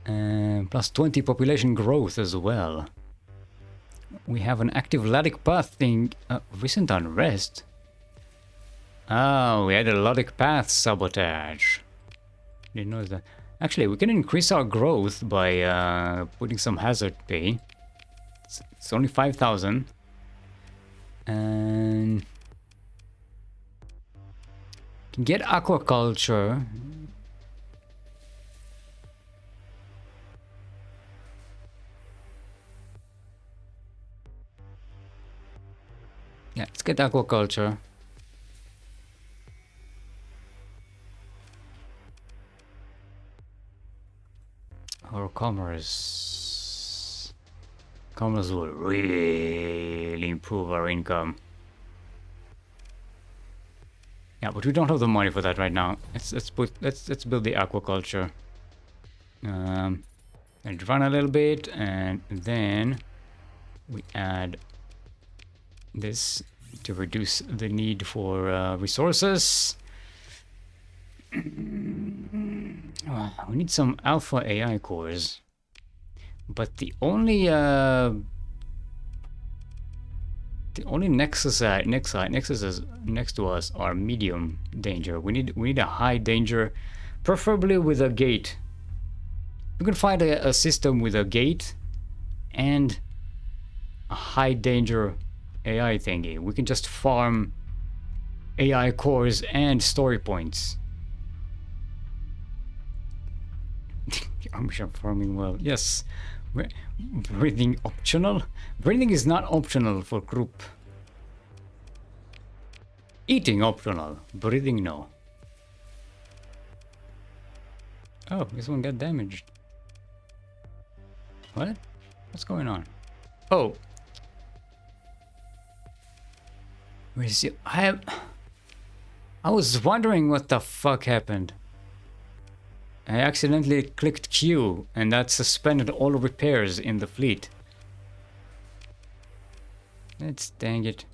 Plus 20 population growth as well. We have an active logic path thing. Recent unrest. Oh, we had a logic path sabotage. Didn't notice that. Actually, we can increase our growth by putting some hazard pay. It's only 5,000. And can get aquaculture. Yeah, let's get aquaculture. Or commerce. Commerce will really improve our income. Yeah, but we don't have the money for that right now. Let's build the aquaculture. And run a little bit, and then we add this to reduce the need for resources. We need some alpha AI cores, but the only nexuses next to us are medium danger. We need a high danger, preferably with a gate. We can find a system with a gate and a high danger AI thingy. We can just farm AI cores and story points. I'm sure farming well. Yes. Breathing optional? Breathing is not optional for group. Eating optional. Breathing no. Oh, this one got damaged. What? What's going on? Oh. Where is it? I was wondering what the fuck happened. I accidentally clicked Q, and that suspended all repairs in the fleet. Let's dang it.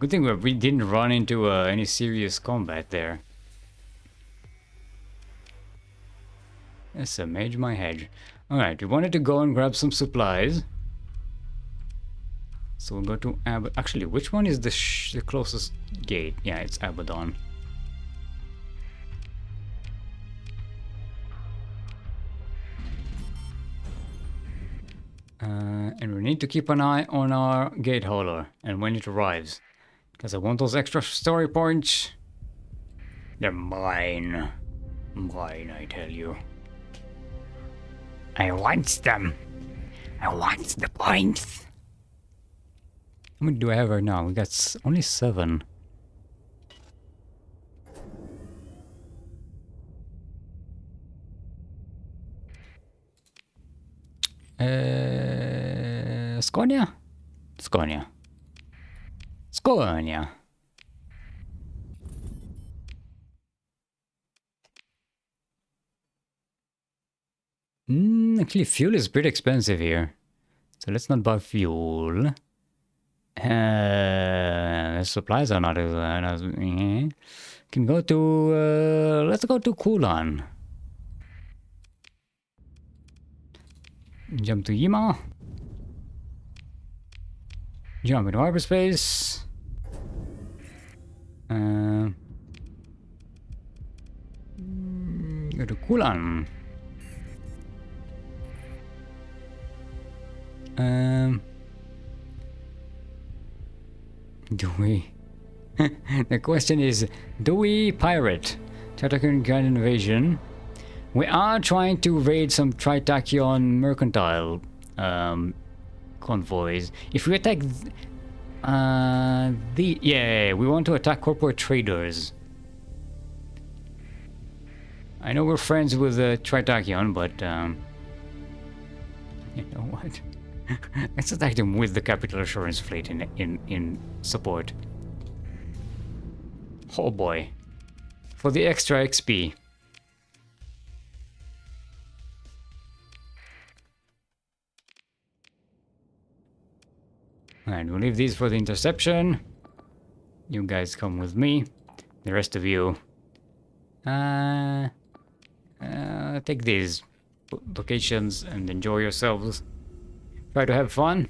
Good thing we didn't run into any serious combat there. Yes, a mage my hedge. Alright, we wanted to go and grab some supplies. So we'll go to actually, which one is the closest gate? Yeah, it's Abaddon. And we need to keep an eye on our gate hauler and when it arrives. Because I want those extra story points. They're mine. Mine, I tell you. I want them. I want the points. How many do I have right now? We got only 7. Skonia? Skonia. Skonia. Actually, fuel is pretty expensive here. So let's not buy fuel. The supplies are not as can go to let's go to Kulan. Jump to Yima. Jump into hyperspace. Go to Kulan. Do we? The question is, do we pirate Tatakan Grand Invasion? We are trying to raid some Tritachyon mercantile convoys. If we attack we want to attack corporate traders. I know we're friends with Tritachyon, but you know what? Let's attack them with the Capital Assurance Fleet in support. Oh boy. For the extra XP. Alright, we'll leave these for the interception. You guys come with me. The rest of you... take these locations and enjoy yourselves. Try to have fun.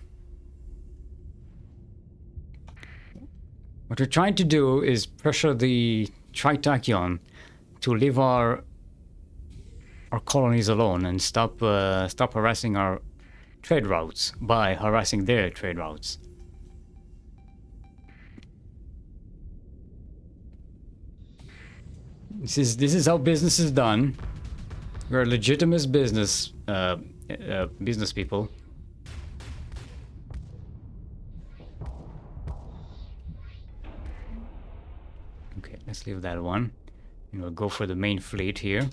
What we're trying to do is pressure the Tritachyon to leave our colonies alone and stop harassing our trade routes by harassing their trade routes. This is how business is done. We're legitimate business business people. Okay, let's leave that one. And we'll go for the main fleet here.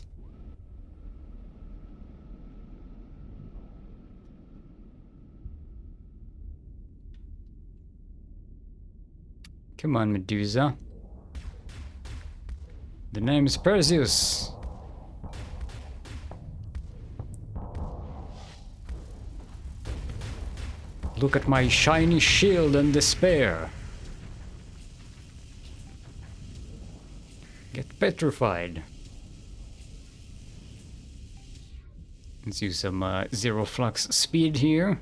Come on, Medusa. The name is Perseus. Look at my shiny shield and despair. Get petrified. Let's use some zero flux speed here.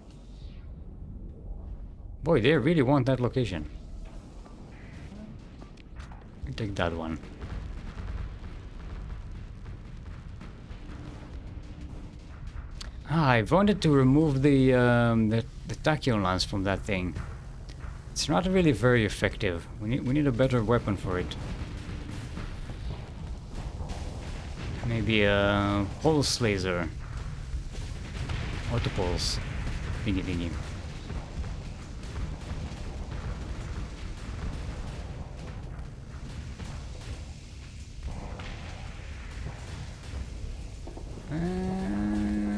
Boy, they really want that location. I'll take that one. I wanted to remove the tachyon lance from that thing. It's not really very effective. We need a better weapon for it. Maybe a pulse laser. Auto pulse. Thingy thingy.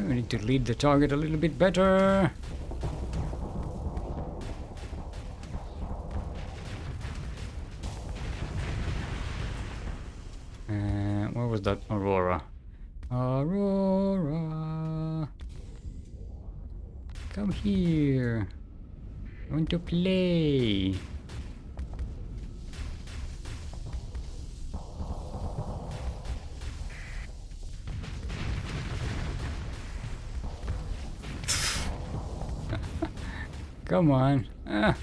We need to lead the target a little bit better. Where was that Aurora? Aurora! Come here. I want to play. Come on.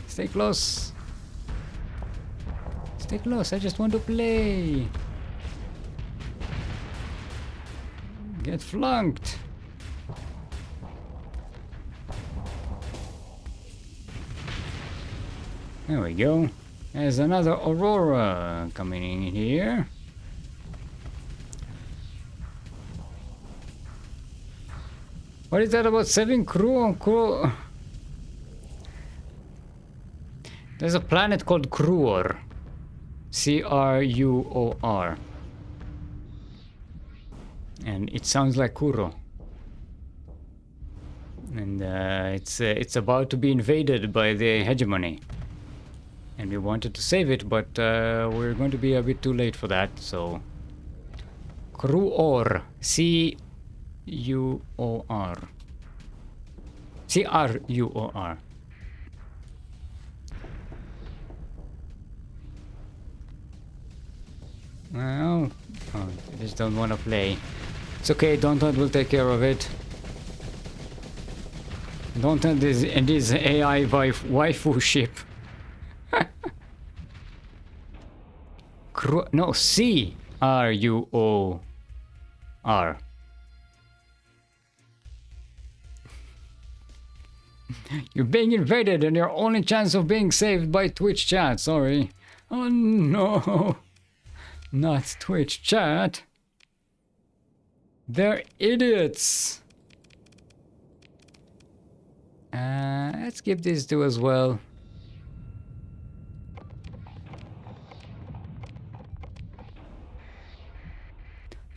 Stay close. Stay close. I just want to play. Get flunked. There we go. There's another Aurora coming in here. What is that about saving crew on crew? There's a planet called Cruor. Cruor. And it sounds like Kuro. And it's about to be invaded by the hegemony. And we wanted to save it, but we're going to be a bit too late for that, so... Cruor. C-U-O-R. C-R-U-O-R. Well... Oh, I just don't want to play. It's okay, Dauntless will take care of it. Dauntless is AI waifu ship. No, C-R-U-O-R. You're being invaded and your only chance of being saved by Twitch chat, sorry. Oh no. Not Twitch chat. They're idiots. Let's skip these two as well.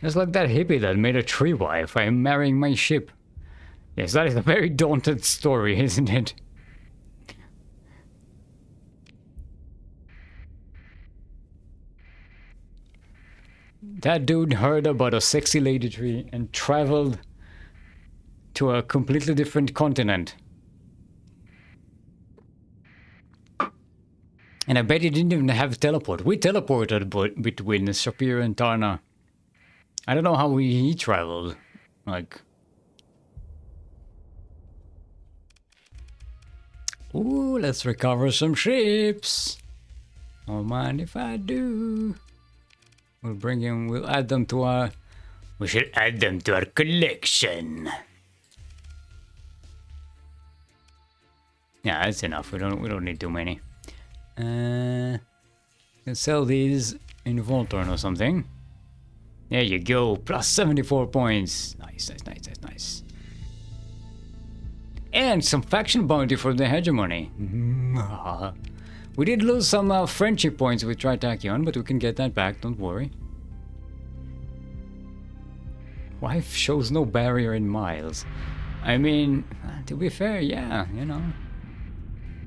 Just like that hippie that made a tree wife. I am marrying my ship. Yes, that is a very daunted story, isn't it? That dude heard about a sexy lady tree and traveled to a completely different continent. And I bet he didn't even have teleport. We teleported between Shapir and Tarna. I don't know how he traveled. Like... Ooh, let's recover some ships. Don't mind if I do. We'll add them to our... We should add them to our collection. Yeah, that's enough. We don't need too many. Can sell these in Voltorn or something. There you go. Plus 74 points. Nice. And some faction bounty for the hegemony. We did lose some friendship points with Tritachyon, but we can get that back, don't worry. Wife shows no barrier in miles. I mean, to be fair, yeah, you know.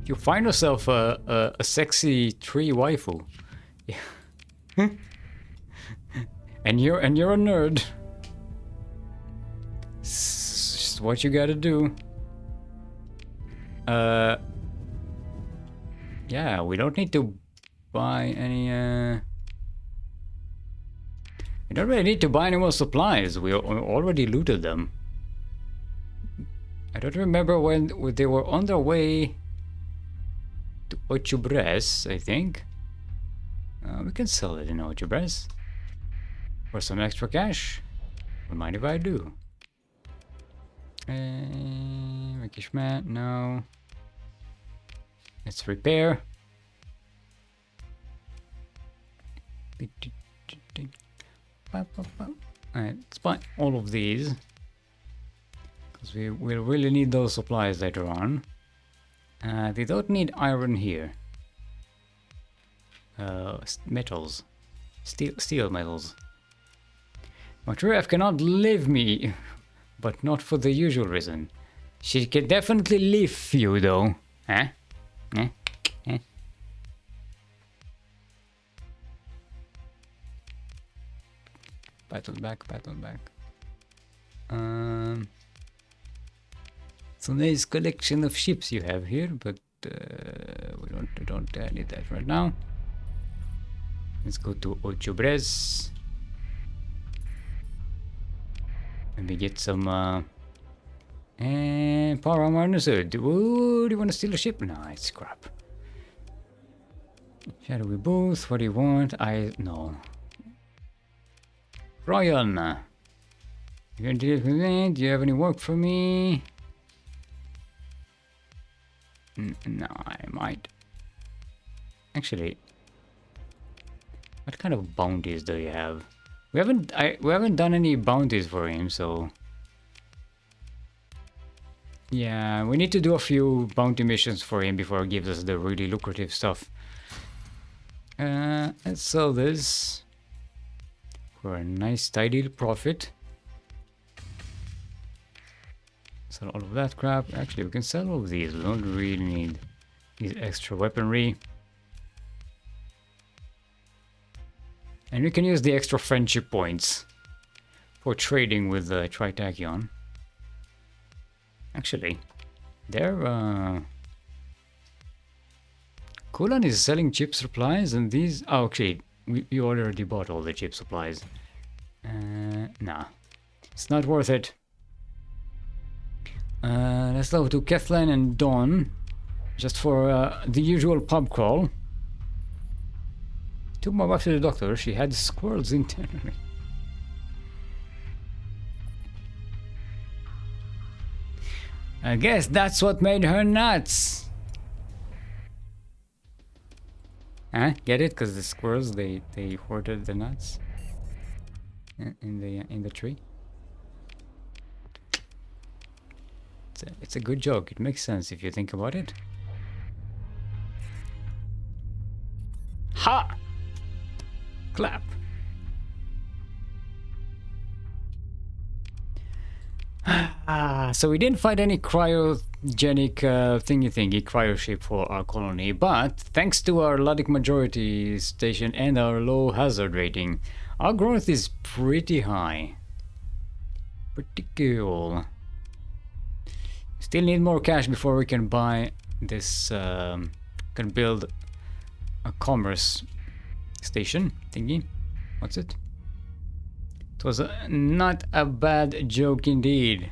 You find yourself a sexy tree waifu. Yeah. and you're a nerd. It's just what you gotta do. Yeah, we don't need to buy any, we don't really need to buy any more supplies. We already looted them. I don't remember when they were on their way to Ochubres, I think. We can sell it in Ochubres for some extra cash. Don't mind if I do. Rikishmat, no. Let's repair. Alright, let's buy all of these. Because we will really need those supplies later on. They don't need iron here. Metals. Steel metals. Matrief cannot leave me, but not for the usual reason. She can definitely leave you though. Huh? Battle back. So nice collection of ships you have here, but we don't need that right now. Let's go to Ochubres. Maybe get some And power armor understood. Ooh, do you want to steal a ship? No, it's crap. Shadowy booth, what do you want? No. Ryan! You gonna deal with me? Do you have any work for me? No, I might. Actually, what kind of bounties do you have? We haven't done any bounties for him, so yeah, we need to do a few bounty missions for him before he gives us the really lucrative stuff. Let's sell this for a nice tidy profit. Sell all of that crap. Actually, we can sell all of these. We don't really need these extra weaponry. And we can use the extra friendship points for trading with Tritachyon. Actually, they're Kulan is selling chip supplies, and these. Oh, okay, we already bought all the chip supplies. Nah, it's not worth it. Let's go to Kathleen and Dawn, just for the usual pub crawl. Took my wife to the doctor. She had squirrels internally. I guess that's what made her nuts. Huh? Get it? Because the squirrels they hoarded the nuts in the tree. It's a good joke. It makes sense if you think about it. Ha! Clap. So we didn't find any cryogenic thingy cryo ship for our colony, but thanks to our Ludic majority station and our low hazard rating, our growth is pretty high. Pretty cool. Still need more cash before we can buy this, can build a commerce station thingy. What's it? It was not a bad joke indeed.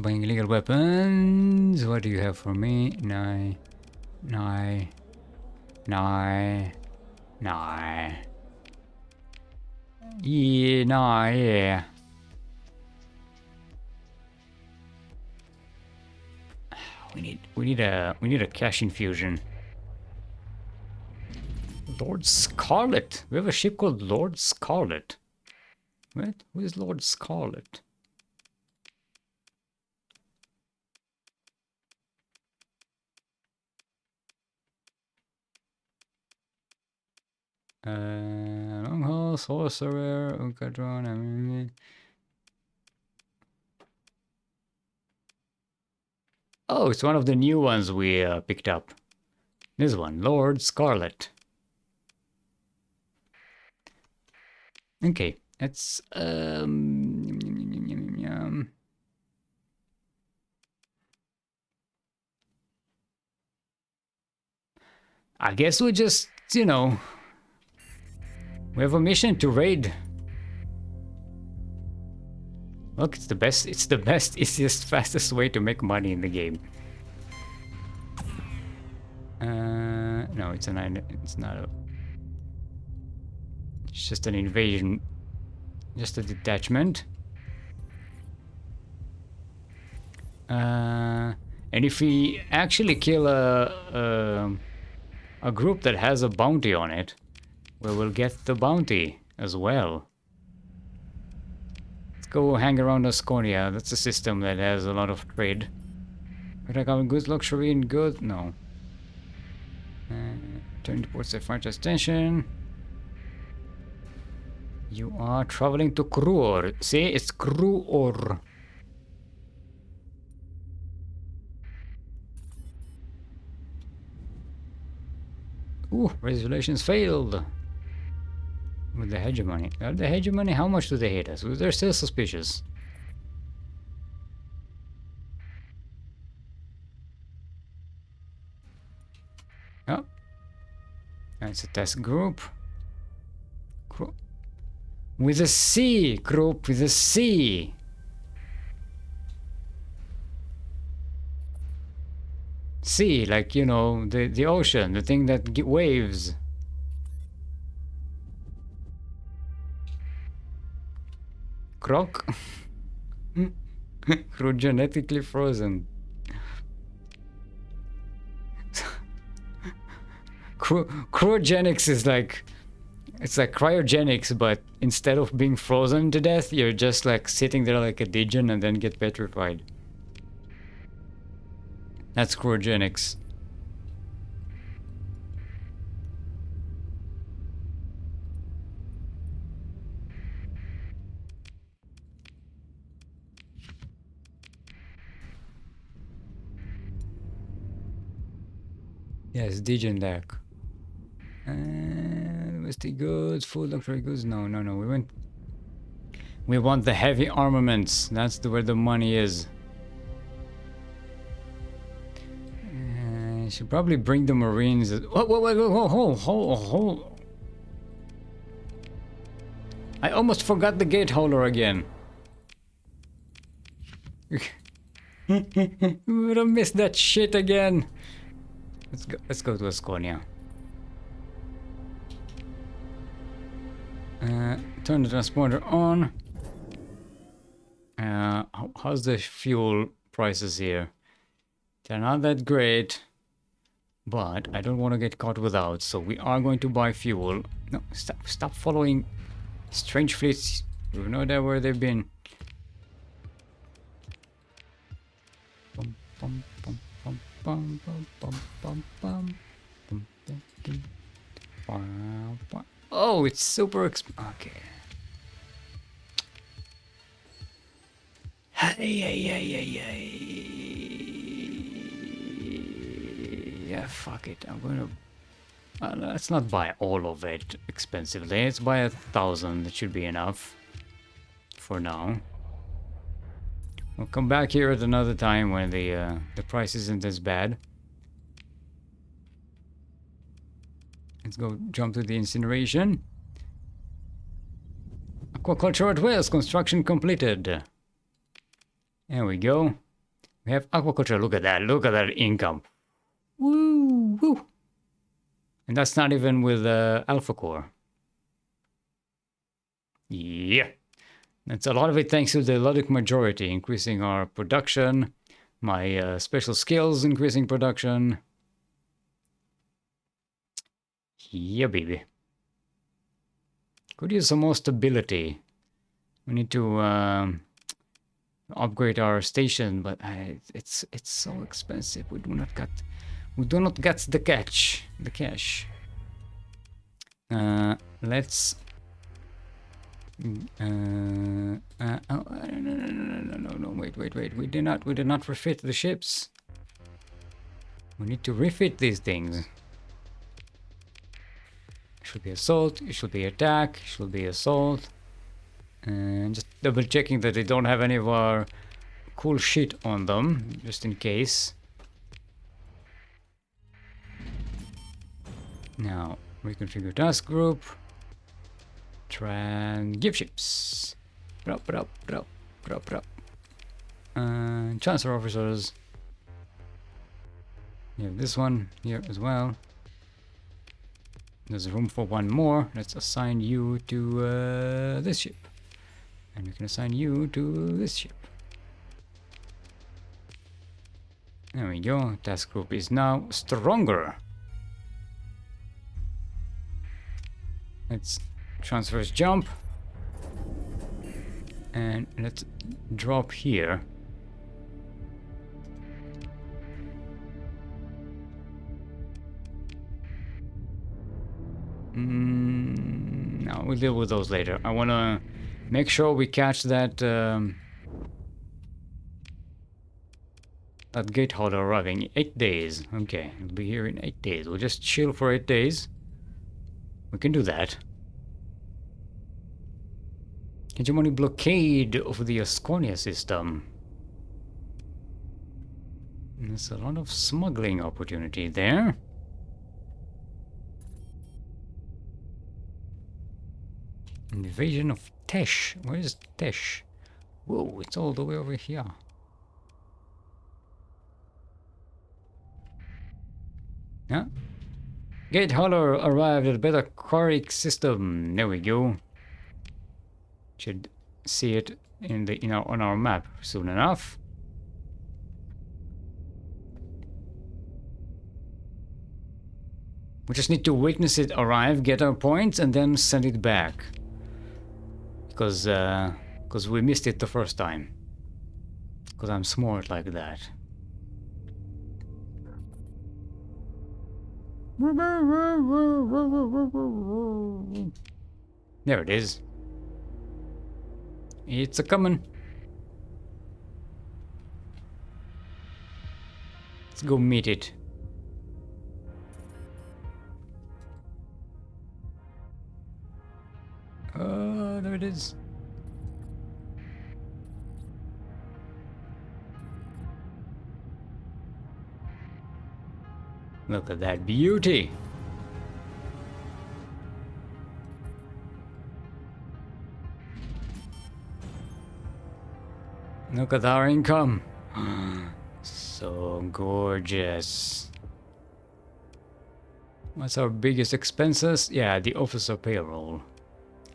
Buying illegal weapons. What do you have for me? No. Yeah. We need a cash infusion. Lord Scarlet. We have a ship called Lord Scarlet. What? Who is Lord Scarlet? Long haul, sorcerer, Ukadron, Oh, it's one of the new ones we picked up. This one, Lord Scarlet. Okay, let's I guess we just, you know, we have a mission to raid. Look, it's the best, easiest, fastest way to make money in the game. No, it's not a... It's just an invasion. Just a detachment. And if we actually kill a group that has a bounty on it, we will get the bounty as well. Let's go hang around Asconia. That's a system that has a lot of trade. Like our goods, luxury, and good? No. Turn towards the franchise station. You are traveling to Kruor. See, it's Kruor. Ooh, resolutions failed. With the hegemony. The hegemony, how much do they hate us? They're still suspicious. Oh, that's a test group. With a C, group with a C. Sea, like, you know, the ocean, the thing that waves. Croc? Cryogenetically frozen. Cryogenics is like, it's like cryogenics, but instead of being frozen to death, you're just like sitting there like a degen and then get petrified. That's cryogenics. Yes, degen deck. Domestic goods, food, luxury goods. No. We want the heavy armaments. That's where the money is. Should probably bring the Marines. Hold. I almost forgot the gate holder again. We would have missed that shit again. Let's go to Asconia. Turn the transporter on. How's the fuel prices here? They're not that great, but I don't want to get caught without, so we are going to buy fuel. No, stop following strange fleets. We know that where they've been. Oh, it's super okay. Yeah, fuck it. I'm gonna. Let's not buy all of it expensively. Let's buy 1,000. That should be enough for now. We'll come back here at another time when the price isn't as bad. Let's go jump to the incineration. Aquaculture at Wales, construction completed. There we go. We have aquaculture. Look at that income. Woo! And that's not even with Alpha Core. Yeah. That's a lot of it thanks to the Ludic Majority, increasing our production. My special skills increasing production. Yeah, baby. Could use some more stability. We need to upgrade our station, but it's so expensive. We do not get the cash. Let's. No, wait. We did not refit the ships. We need to refit these things. Should be assault, it should be attack, it should be assault. And just double checking that they don't have any of our cool shit on them, just in case. Now, reconfigure task group. Give ships. Drop. Chancellor officers. You have this one here as well. There's room for one more. Let's assign you to this ship. And we can assign you to this ship. There we go. Task group is now stronger. Let's transverse jump. And let's drop here. No, we'll deal with those later. I want to make sure we catch that that gate holder arriving in 8 days. Okay, it'll be here in 8 days. We'll just chill for 8 days. We can do that. Hegemony blockade of the Asconia system. There's a lot of smuggling opportunity there. Invasion of Tesh. Where is Tesh? Whoa, it's all the way over here. Yeah. Gate hauler arrived at Beta Coric system. There we go. Should see it in the on our map soon enough. We just need to witness it arrive, get our points, and then send it back. Because we missed it the first time. Because I'm smart like that. There it is. It's a coming. Let's go meet it. There it is. Look at that beauty. Look at our income. So gorgeous. What's our biggest expenses? Yeah, the officer payroll.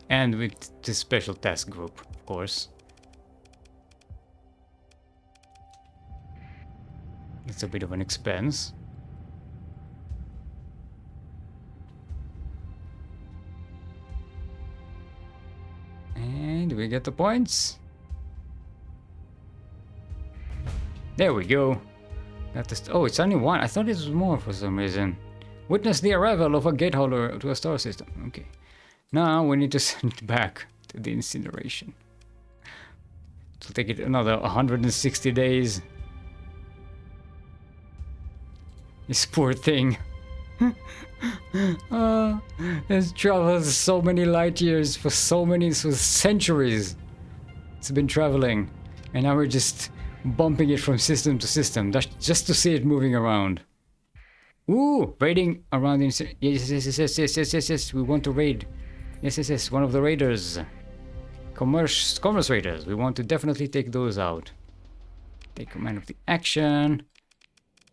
And with the special task group, of course. It's a bit of an expense. And we get the points. There we go. Got this. Oh, it's only one. I thought it was more for some reason. Witness the arrival of a gate hauler to a star system. Okay. Now we need to send it back to the incineration. It'll take it another 160 days. This poor thing. It's traveled so many light years for centuries. It's been traveling, and now we're just bumping it from system to system, just to see it moving around. Ooh, raiding around the yes. We want to raid. Yes. One of the raiders, commerce raiders. We want to definitely take those out. Take command of the action.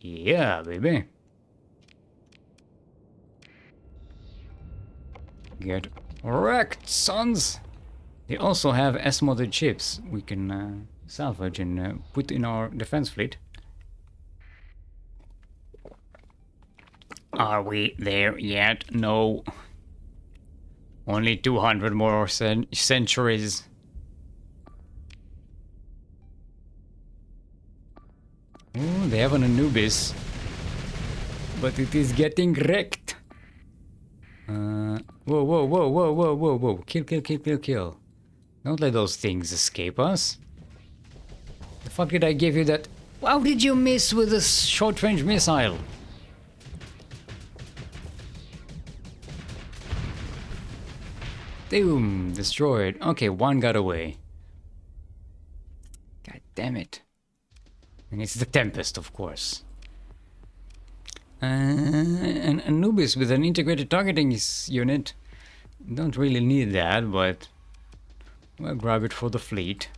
Yeah, baby. Get wrecked, sons! They also have S-modded ships we can salvage and put in our defense fleet. Are we there yet? No. Only 200 more centuries. Oh, they have an Anubis. But it is getting wrecked. Whoa. Kill. Don't let those things escape us. The fuck did I give you that? How did you miss with a short-range missile? Boom! Destroyed. Okay, one got away. God damn it. And it's the Tempest, of course. An Anubis with an integrated targeting unit. Don't really need that, but we'll grab it for the fleet.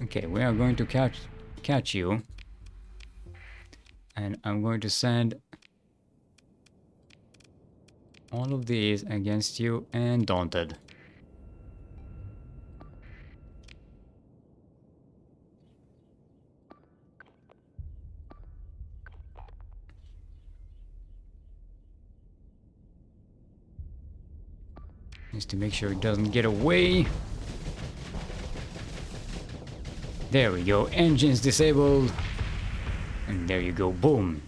Okay, we are going to catch you. And I'm going to send all of these against you and Daunted. Just to make sure it doesn't get away. There we go, engines disabled. And there you go, boom.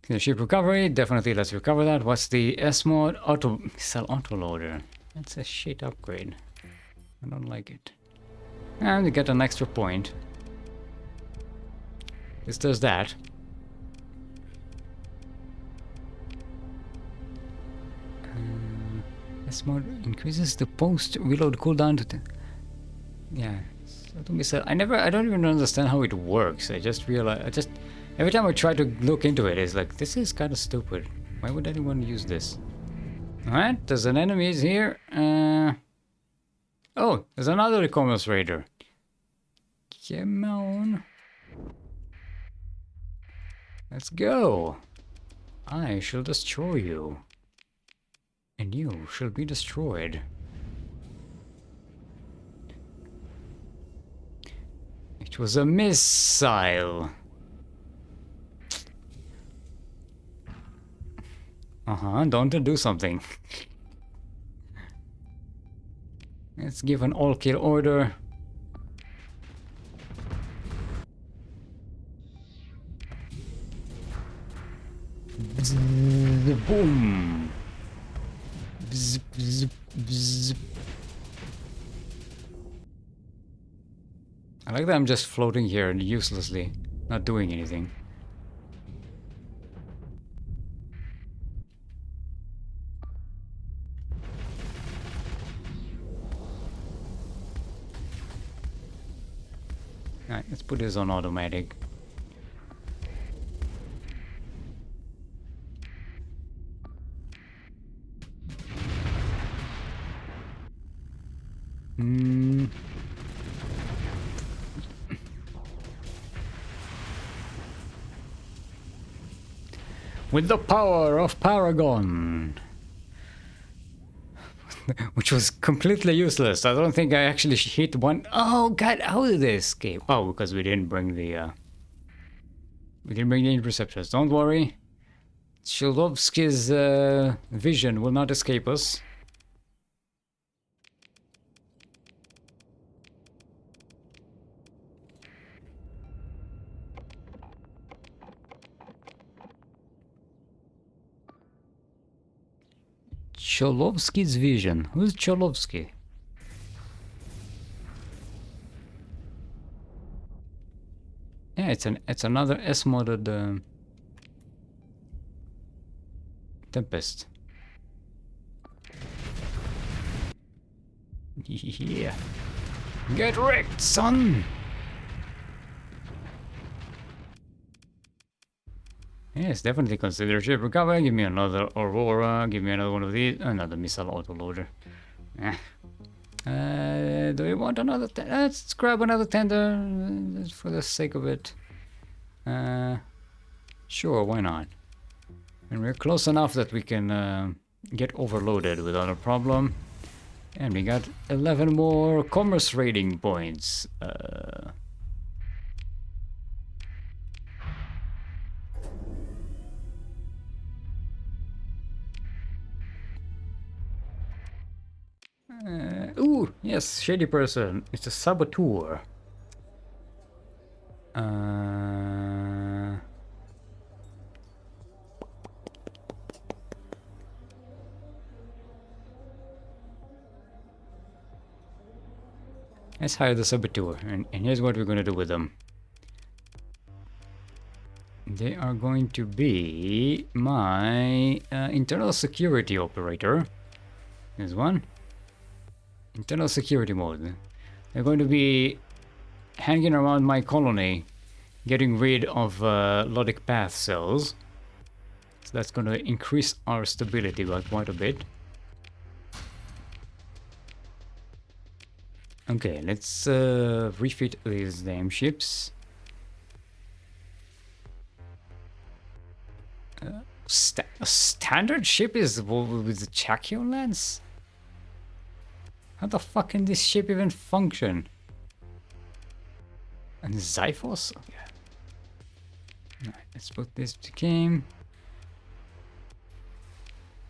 The ship recovery, definitely let's recover that. What's the S-mod? Missile autoloader. That's a shit upgrade. I don't like it. And you get an extra point. This does that. S-mod increases the post-reload cooldown to 10. Yeah. I don't even understand how it works. I just realized Every time I try to look into it, it's like, this is kind of stupid. Why would anyone use this? Alright, there's an enemy here. Oh, there's another e-commerce raider. Come on. Let's go. I shall destroy you. And you shall be destroyed. It was a missile. Don't do something. Let's give an all-kill order. Bzz, boom. Bzz, bzz, bzz. I like that I'm just floating here uselessly, not doing anything. Alright, let's put this on automatic. With the power of Paragon. Which was completely useless. I don't think I actually hit one. Oh god, how did they escape? Oh, because we didn't bring the interceptors. Don't worry. Shildovsky's vision will not escape us. Cholovsky's vision. Who's Cholovsky? Yeah, it's another S-modded Tempest. Yeah. Get wrecked, son! Yes, definitely consider ship recovery. Give me another Aurora. Give me another one of these. Another missile autoloader. Do we want another? Let's grab another tender just for the sake of it. Sure, why not? And we're close enough that we can get overloaded without a problem. And we got 11 more commerce rating points. Ooh, yes, shady person. It's a saboteur. Let's hire the saboteur, and here's what we're going to do with them. They are going to be my internal security operator. There's one. Internal security mode. They're going to be hanging around my colony, getting rid of Lodic path cells. So that's going to increase our stability by quite a bit. Okay, let's refit these damn ships. A standard ship is with the Chakio lens? How the fuck can this ship even function? And Zyphos? Okay. Alright, let's put this to game.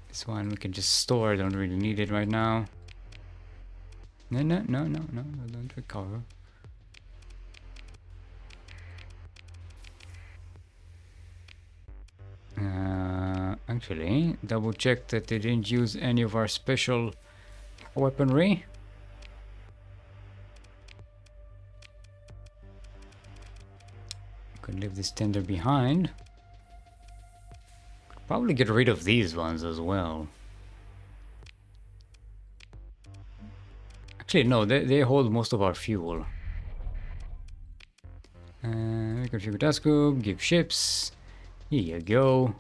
This one we can just store, don't really need it right now. No, don't recover. Actually, double check that they didn't use any of our special weaponry. Could leave this tender behind. Probably get rid of these ones as well. Actually, no, they hold most of our fuel. We Configure task group, give ships. Here you go.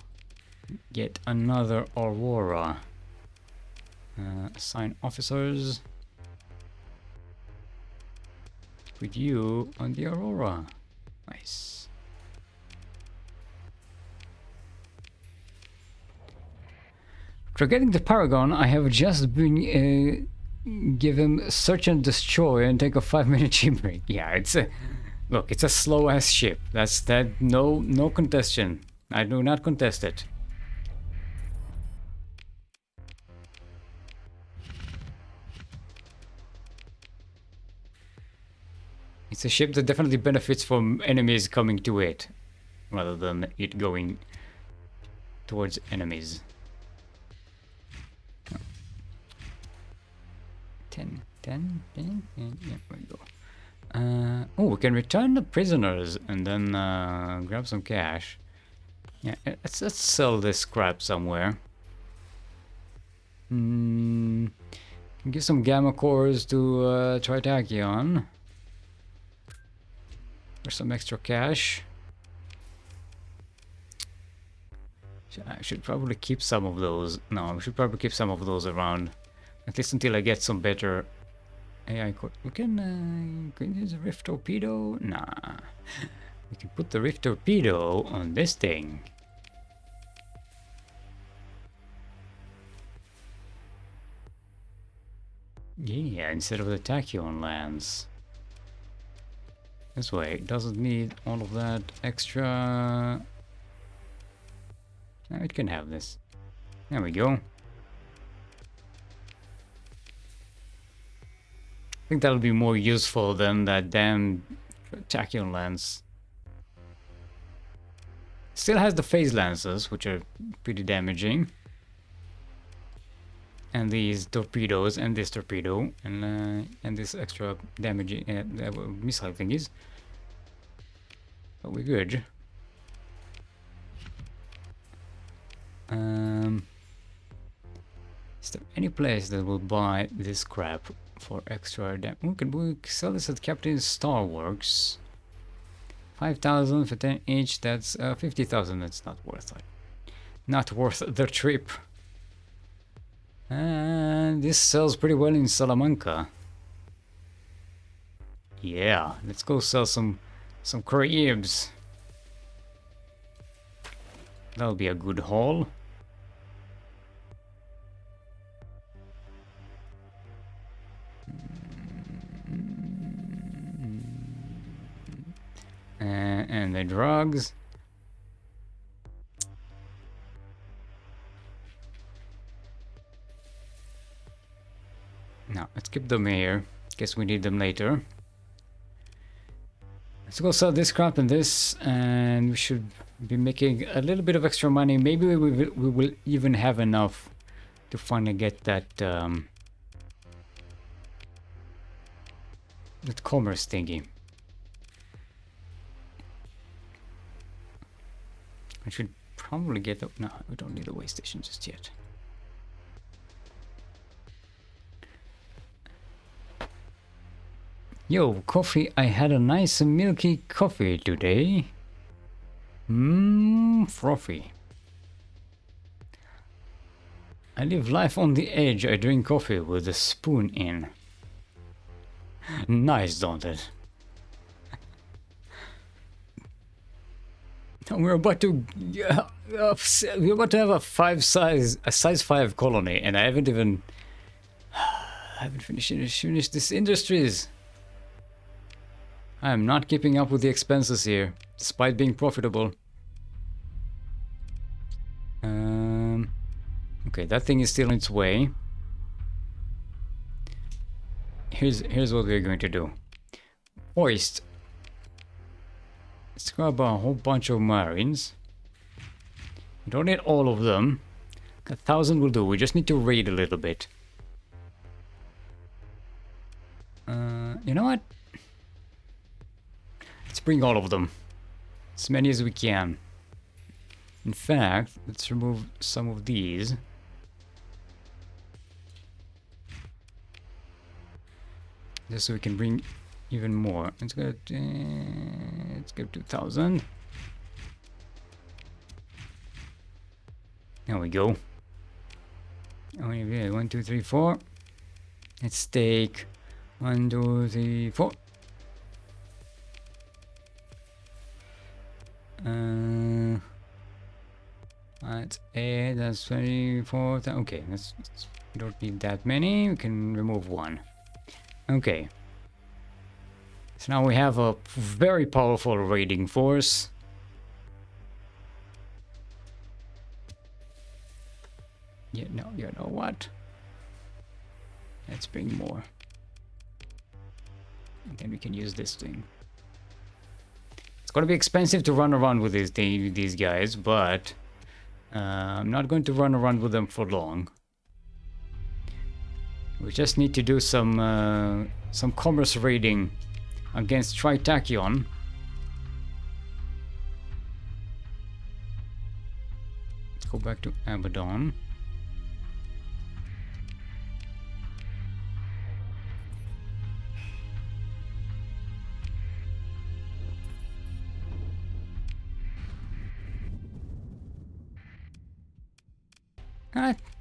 Get another Aurora. Assign officers. Put you on the Aurora. Nice. For getting the Paragon, I have just been give him search and destroy and take a 5-minute achievement. Yeah, it's a look. It's a slow ass ship. That's that. No contestation. I do not contest it. It's a ship that definitely benefits from enemies coming to it, rather than it going towards enemies. 10, yeah, there we go. Oh, we can return the prisoners and then grab some cash. Yeah, let's sell this scrap somewhere. Give some gamma cores to Tritachyon. For some extra cash. I should probably keep some of those. No, I should probably keep some of those around. At least until I get some better AI core. We can use a Rift Torpedo? Nah. We can put the Rift Torpedo on this thing. Yeah, instead of the Tachyon lands. This way, it doesn't need all of that extra. Now it can have this. There we go. I think that'll be more useful than that damn Tachyon lance. Still has the phase lances, which are pretty damaging. And these torpedoes, and this torpedo, and this extra damaging missile thingies. But we're good. Is there any place that will buy this crap for extra damage? We can sell this at Captain Star Works. 5,000 for 10 each. That's 50,000. That's not worth it. Not worth the trip. And this sells pretty well in Salamanca. Yeah, let's go sell some crabs. That'll be a good haul. And the drugs. Now, let's keep them here. Guess we need them later. Let's go sell this crap and this, and we should be making a little bit of extra money. Maybe we will even have enough to finally get that that commerce thingy. I should probably get the... No, we don't need the way station just yet. Yo, coffee. I had a nice milky coffee today. Frothy. I live life on the edge. I drink coffee with a spoon in. Nice, don't it? We're about to have a size 5 colony, and I haven't even finished this industries. I am not keeping up with the expenses here, despite being profitable. Okay, that thing is still on its way. Here's what we're going to do. Hoist. Let's grab a whole bunch of marines. We don't need all of them. 1,000 will do. We just need to raid a little bit. You know what? Let's bring all of them. As many as we can. In fact, let's remove some of these. Just so we can bring even more. Let's go Let's give 2,000. There we go. Oh yeah, 1, 2, 3, 4. Let's take 1, 2, 3, 4. That's 8, that's 24. Okay, we don't need that many. We can remove 1. Okay. So now we have a very powerful raiding force. Yeah, no, you know what? Let's bring more. And then we can use this thing. It's gonna be expensive to run around with these guys, but I'm not going to run around with them for long. We just need to do some commerce raiding against Tritachyon. Let's go back to Abaddon.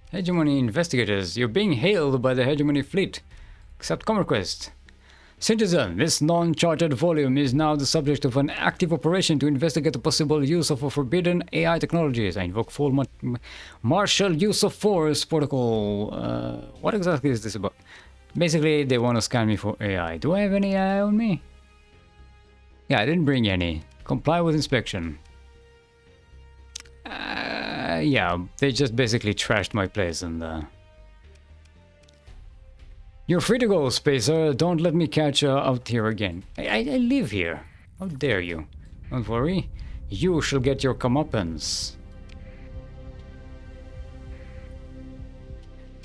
Hegemony investigators, you're being hailed by the Hegemony fleet. Accept Conquest. Citizen, this non-chartered volume is now the subject of an active operation to investigate the possible use of forbidden AI technologies. I invoke full martial use of force protocol. What exactly is this about? Basically, they want to scan me for AI. Do I have any AI on me? Yeah, I didn't bring any. Comply with inspection. Yeah, they just basically trashed my place and You're free to go, Spacer. Don't let me catch out here again. I live here. How dare you? Don't worry. You shall get your comeuppance.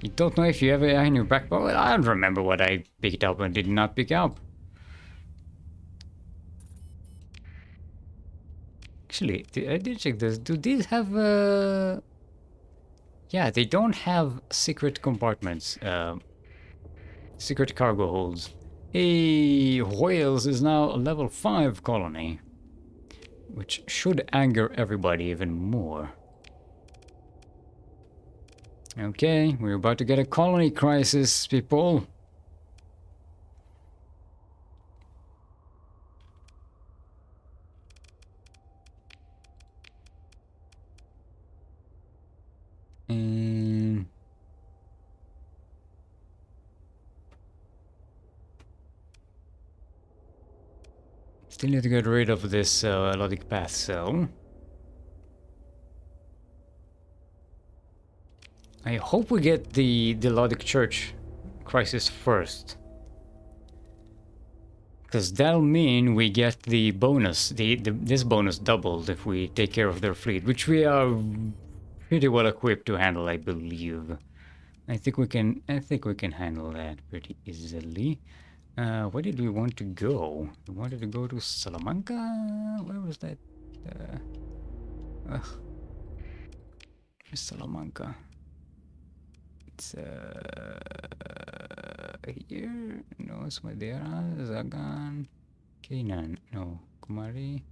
You don't know if you have AI in your back pocket? I don't remember what I picked up and did not pick up. Actually, I did check this. Do these have Yeah, they don't have secret compartments. Secret cargo holds. Hey, Wales is now a level 5 colony. Which should anger everybody even more. Okay, we're about to get a colony crisis, people. And still need to get rid of this Lodic Path cell. I hope we get the Lodic Church crisis first. Because that'll mean we get the bonus, this bonus doubled if we take care of their fleet, which we are pretty well equipped to handle, I believe. I think we can handle that pretty easily. Where did we want to go? We wanted to go to Salamanca? Where was that? Where's Salamanca? It's here? No, it's Madeira, Zagan, Canaan, no, Kumari.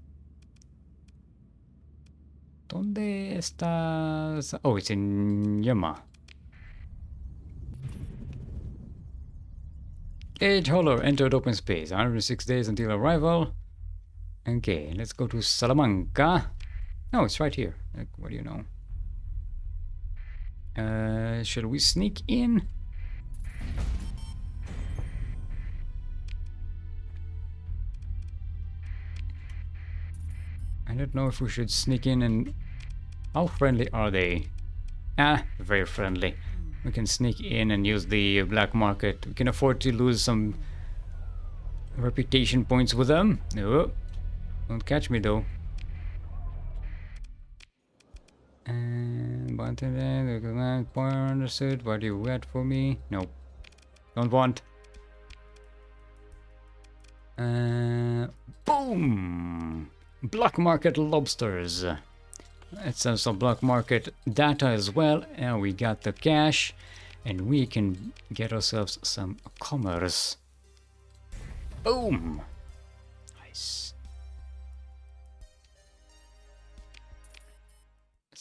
¿Dónde estás? Oh, it's in Yama. Age Holler entered open space. 106 days until arrival. Okay, let's go to Salamanca. No, it's right here. Like, what do you know? Shall we sneak in? I don't know if we should sneak in and... How friendly are they? Ah, very friendly. We can sneak in and use the black market. We can afford to lose some reputation points with them. No, don't catch me though. And point understood. What do you got for me? No, don't want. Boom! Black market lobsters. Let's have some black market data as well. And we got the cash, and we can get ourselves some commerce. Boom! Nice.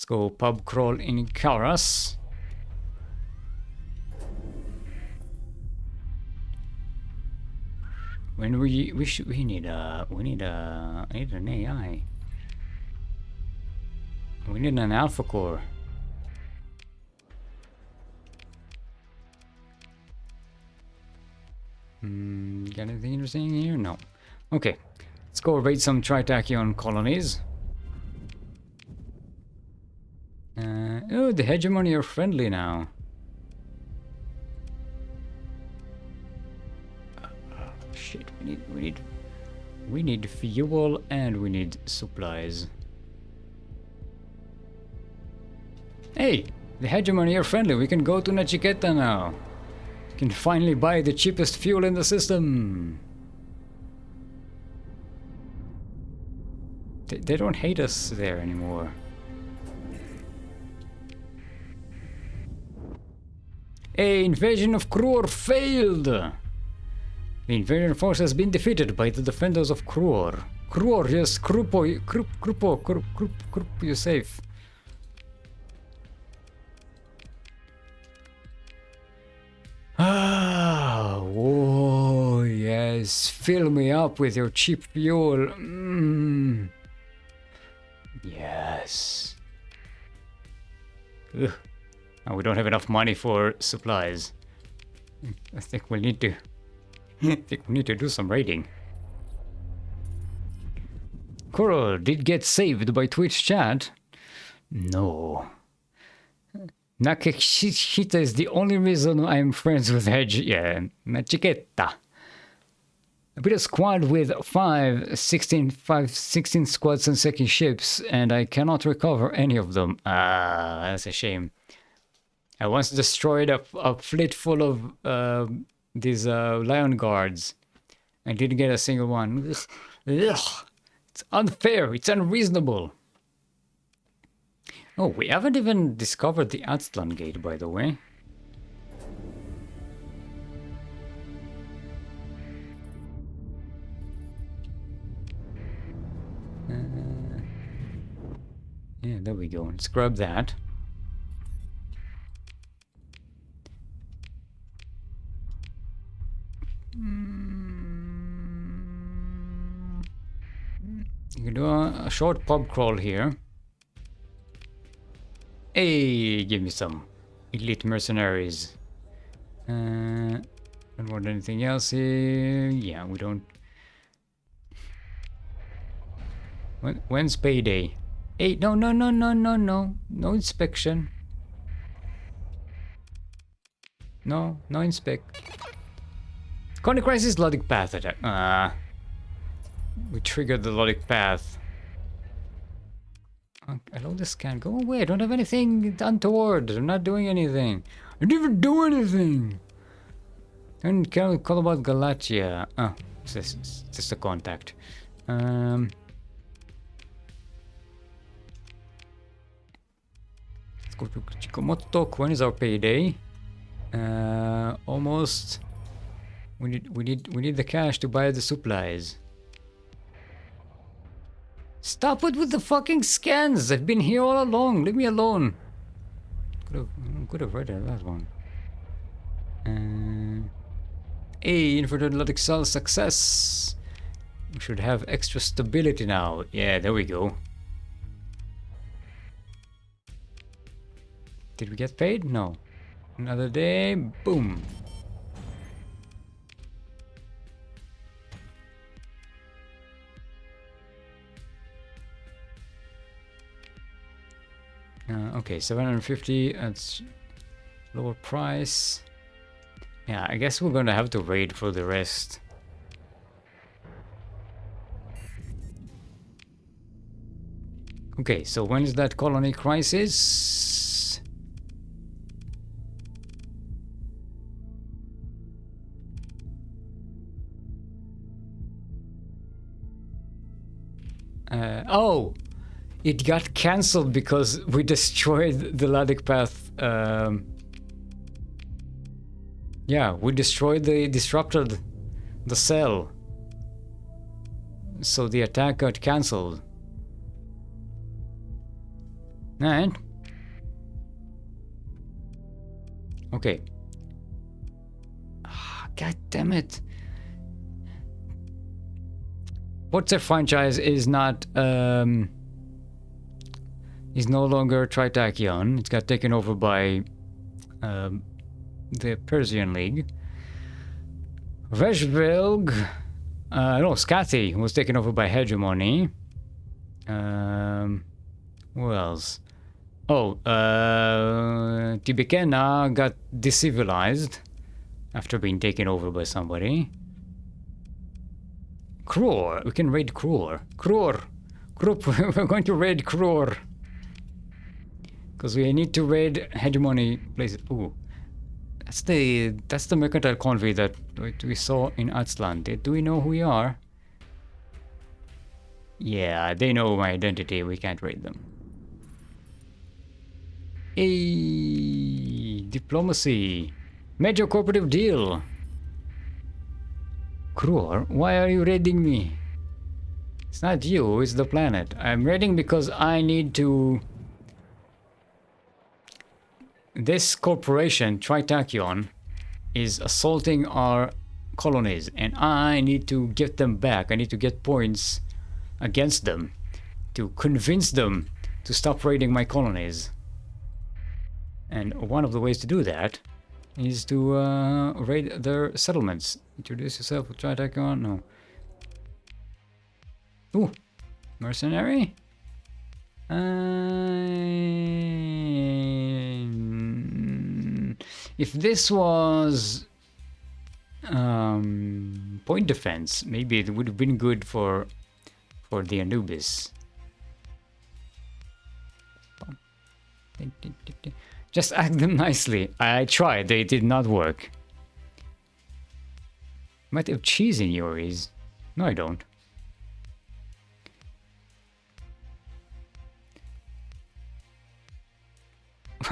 go pub crawl in Karas. When we need an AI. We need an alpha core. Got anything interesting here? No. Okay. Let's go raid some Tritachyon colonies. Oh, the hegemony are friendly now. Shit, we need fuel and we need supplies. Hey, the hegemony are friendly. We can go to Nachiketa now. We can finally buy the cheapest fuel in the system. They don't hate us there anymore. A invasion of Kruor failed! The invasion force has been defeated by the defenders of Kruor. Kruor, yes, Krupo, you're safe. Ah, whoa, yes, fill me up with your cheap fuel. Yes. Ugh. Oh, we don't have enough money for supplies. I think we need to. Do some raiding. Coral did get saved by Twitch chat. No. Nakeshita is the only reason I'm friends with Hedge. Yeah, Nachiketa. I built a squad with 16 squads and second ships, and I cannot recover any of them. Ah, that's a shame. I once destroyed a fleet full of these lion guards. I didn't get a single one. Ugh. It's unfair. It's unreasonable. Oh, we haven't even discovered the Aztlan Gate, by the way. Yeah, there we go. Let's grab that. You can do a short pub crawl here. Hey, give me some elite mercenaries. Don't want anything else here. Yeah, we don't. When's payday? Hey, no inspection. No inspect. Conic Crisis Logic Path attack. We triggered the Logic Path. Allow the scan. Go away. I don't have anything untoward. I'm not doing anything. I didn't even do anything. And can we call about Galatia? Oh, it's just a contact. Let's go to Chikomoto. When is our payday? Almost. We need the cash to buy the supplies. Stop it with the fucking scans! I've been here all along. Leave me alone. Could have read that one. Hey, inverted logic cell success. We should have extra stability now. Yeah, there we go. Did we get paid? No. Another day. Boom. Okay, 750, that's lower price. Yeah, I guess we're gonna have to raid for the rest. Okay, so when is that colony crisis? Oh! It got cancelled because we destroyed the Logic Path. Yeah, we disrupted the cell. So the attack got cancelled. And okay. God damn it. Forza franchise is not is no longer Tritachyon. It got taken over by the Persian League. Reshvilg, no, Skathi was taken over by Hegemony. Who else? Oh, Tibikena got decivilized after being taken over by somebody. Kror, we can raid Kror. Kror, we're going to raid Kror. Because we need to raid Hegemony places. Ooh. That's the mercantile convoy that we saw in Atsland. Do we know who we are? Yeah, they know my identity. We can't raid them. Hey, diplomacy. Major cooperative deal. Kror, why are you raiding me? It's not you, it's the planet. I'm raiding because I need to... This corporation, Tritachyon, is assaulting our colonies, and I need to get them back. I need to get points against them to convince them to stop raiding my colonies. And one of the ways to do that is to raid their settlements. Introduce yourself with Tritachyon? No. Ooh, mercenary? If this was point defense, maybe it would have been good for the Anubis. Just act them nicely. I tried, they did not work. Might have cheese in yours. No, I don't.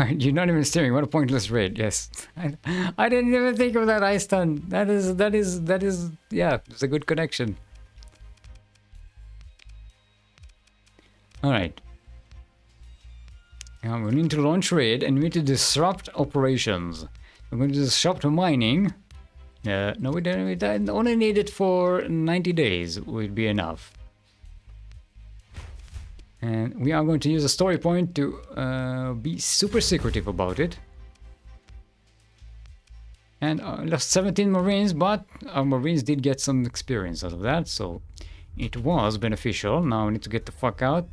You're not even steering. What a pointless raid. Yes, I didn't even think of that ice stun. That is. Yeah, it's a good connection. All right. Now we need to launch raid and we need to disrupt operations. We're going to disrupt mining. No, we don't. We only need it for 90 days. Would be enough. And we are going to use a story point to be super secretive about it. And lost 17 Marines, but our Marines did get some experience out of that, so it was beneficial. Now we need to get the fuck out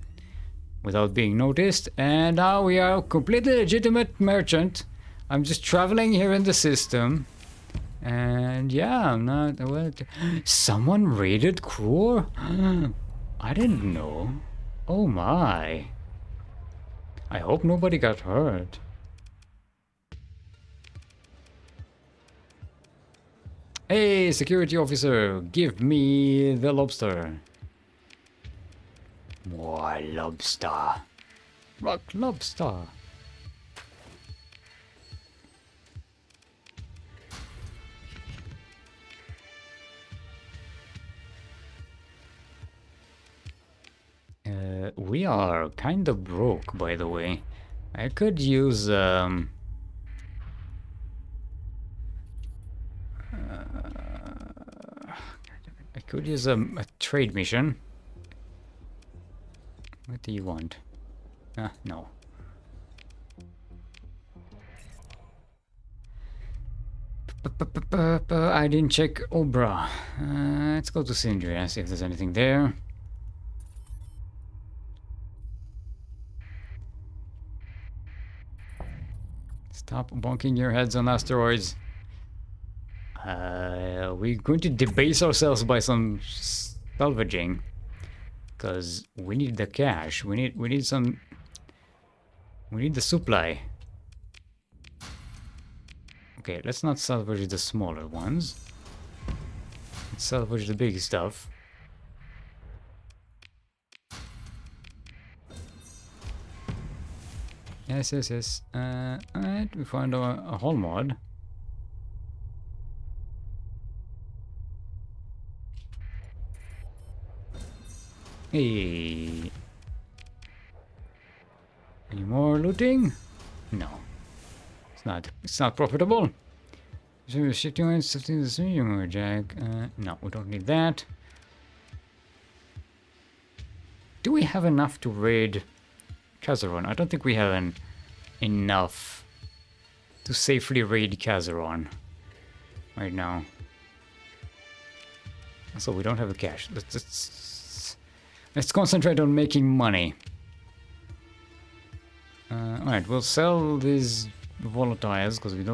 without being noticed. And now we are a completely legitimate merchant. I'm just traveling here in the system. And yeah, I'm not... Well, someone raided Kror? I didn't know. Oh my. I hope nobody got hurt. Hey, security officer, give me the lobster. More lobster. Rock lobster. We are kind of broke, by the way. I could use I could use a trade mission. What do you want? No. I didn't check Obra. Let's go to Sindria, see if there's anything there. Stop bonking your heads on asteroids. We're going to debase ourselves by some salvaging, because we need the cash. We need some. We need the supply. Okay, let's not salvage the smaller ones. Let's salvage the big stuff. Yes. Alright, we found a hull mod. Hey. Any more looting? No. It's not. It's not profitable. So we're shifting on something the same jack. No, we don't need that. Do we have enough to raid Kazaron? I don't think we have enough to safely raid Kazaron right now. So we don't have the cash. Let's concentrate on making money. Alright, we'll sell these volatiles because we're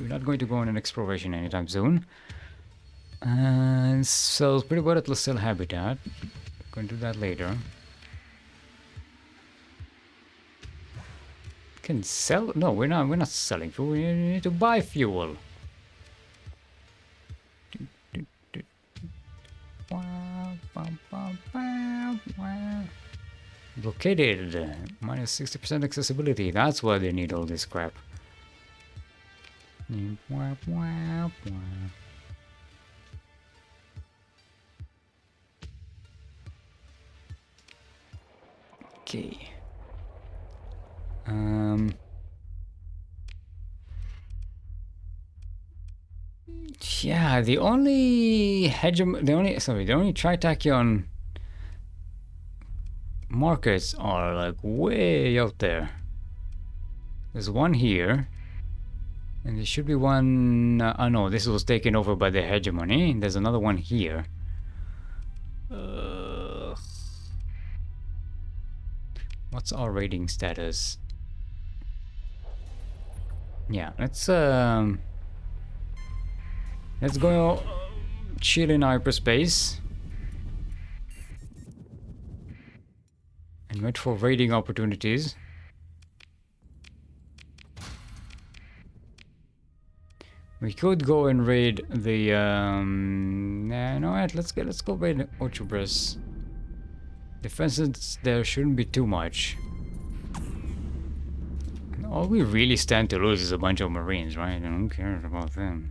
not going to go on an exploration anytime soon. And sells pretty well at Cell Habitat. Going to do that later. Can sell? No, we're not selling fuel. We need to buy fuel. Located. Minus 60% accessibility. That's why they need all this crap. Okay. Yeah, the only Tritachyon markets are like way out there. There's one here, and there should be one. Oh no, this was taken over by the hegemony. There's another one here. What's our rating status? Yeah, let's go chill in hyperspace and wait for raiding opportunities. We could go and raid the no, wait, let's go raid Ochubris. Defenses there shouldn't be too much. All we really stand to lose is a bunch of Marines, right? Who cares about them?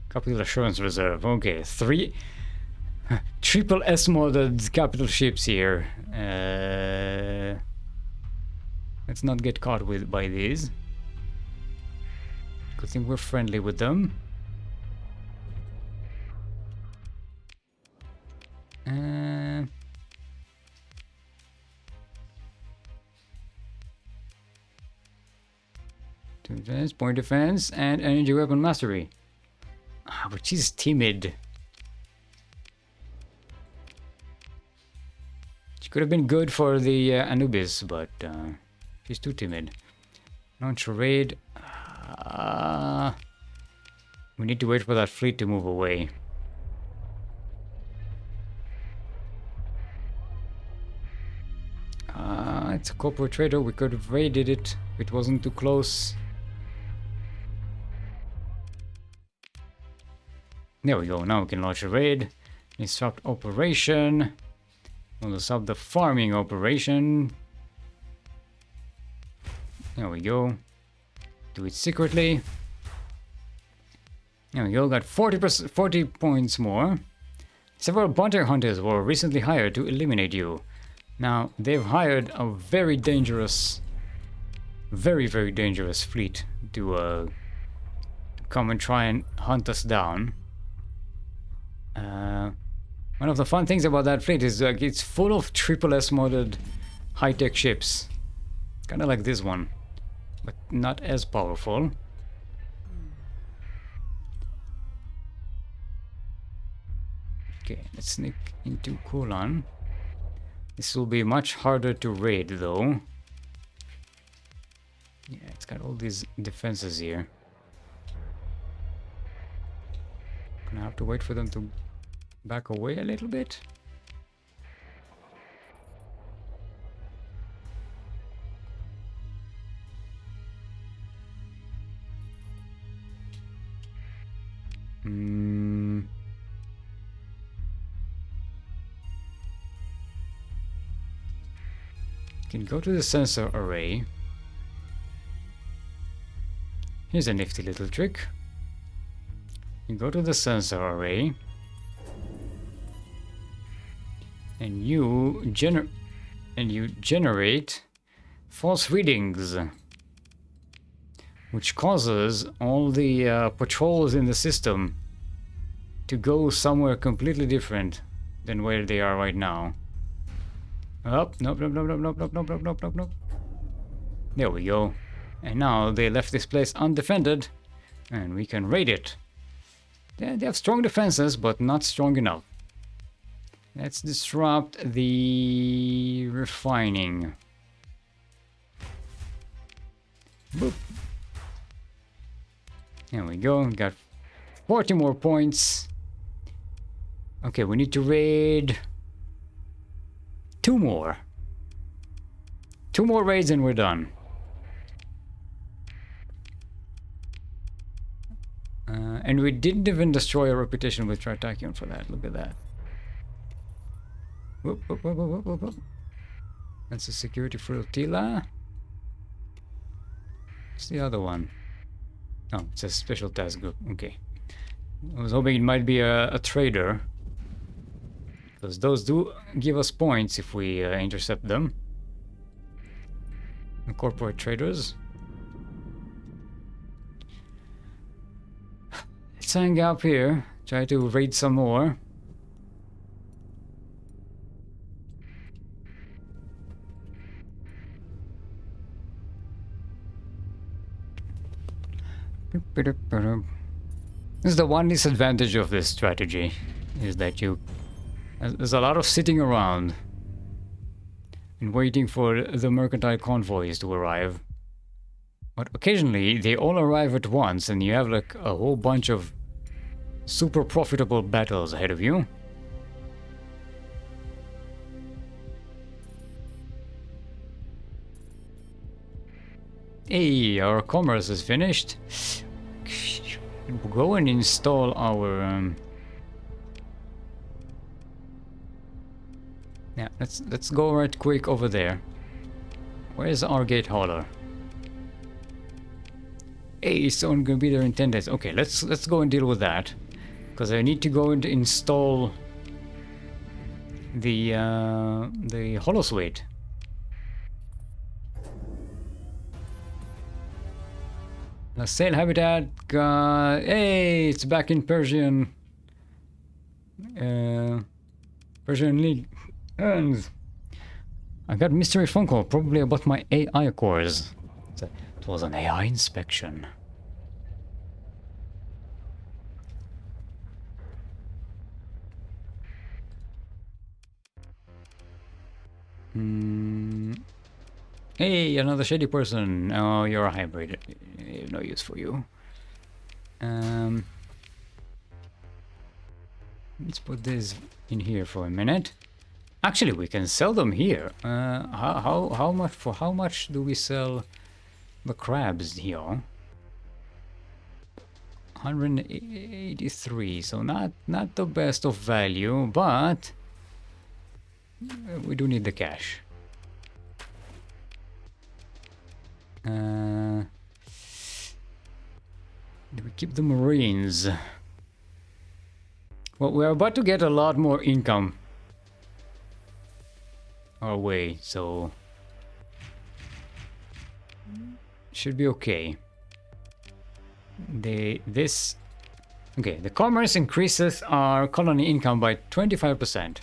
Capital Assurance Reserve. Okay, triple S modded capital ships here. Let's not get caught by these. Good thing we're friendly with them. Defense, point defense, and energy weapon mastery. But she's timid. She could have been good for the Anubis, but she's too timid. Launch a raid. We need to wait for that fleet to move away. It's a corporate trader. We could have raided it if it wasn't too close. There we go. Now we can launch a raid. Disrupt operation. We'll disrupt the farming operation. There we go. Do it secretly. There we go. Got 40 points more. Several bounty hunters were recently hired to eliminate you. Now they've hired a very dangerous fleet to come and try and hunt us down. One of the fun things about that fleet is it's full of triple S modded high-tech ships. Kind of like this one, but not as powerful. Okay, let's sneak into Kulan. This will be much harder to raid though. Yeah, it's got all these defenses here. Gonna have to wait for them to back away a little bit. Can go to the sensor array. Here's a nifty little trick. You go to the sensor array, and you generate false readings, which causes all the patrols in the system to go somewhere completely different than where they are right now. Oh, nope, nope, nope, nope, nope, nope, nope, nope, nope, nope. There we go. And now they left this place undefended, and we can raid it. They have strong defenses, but not strong enough. Let's disrupt the refining. Boop. There we go. Got 40 more points. Okay, we need to raid 2 more. 2 more raids and we're done. And we didn't even destroy our reputation with Tritachyon for that. Look at that. Whoop, whoop, whoop, whoop, whoop, whoop. That's a security flotilla. What's the other one? Oh, it's a special task group. Okay. I was hoping it might be a trader, because those do give us points if we intercept them. The corporate traders. Let's hang up here. Try to raid some more. This is the one disadvantage of this strategy, is that there's a lot of sitting around and waiting for the mercantile convoys to arrive. But occasionally they all arrive at once and you have like a whole bunch of super profitable battles ahead of you. Hey, our commerce is finished. Go and install our yeah, let's go right quick over there. Where's our gate hauler? Hey, it's on gonna be there in 10 days. Okay, let's go and deal with that, because I need to go and install the holosuite. The sail habitat, hey, it's back in Persian League. And I got a mystery phone call, probably about my AI cores. It was an AI inspection. Hey, another shady person. Oh, you're a hybrid. No use for you. Let's put this in here for a minute. Actually, we can sell them here. How much do we sell the crabs here? 183. So not the best of value, but we do need the cash. Do we keep the Marines? Well, we're about to get a lot more income our way, so should be okay. The commerce increases our colony income by 25%.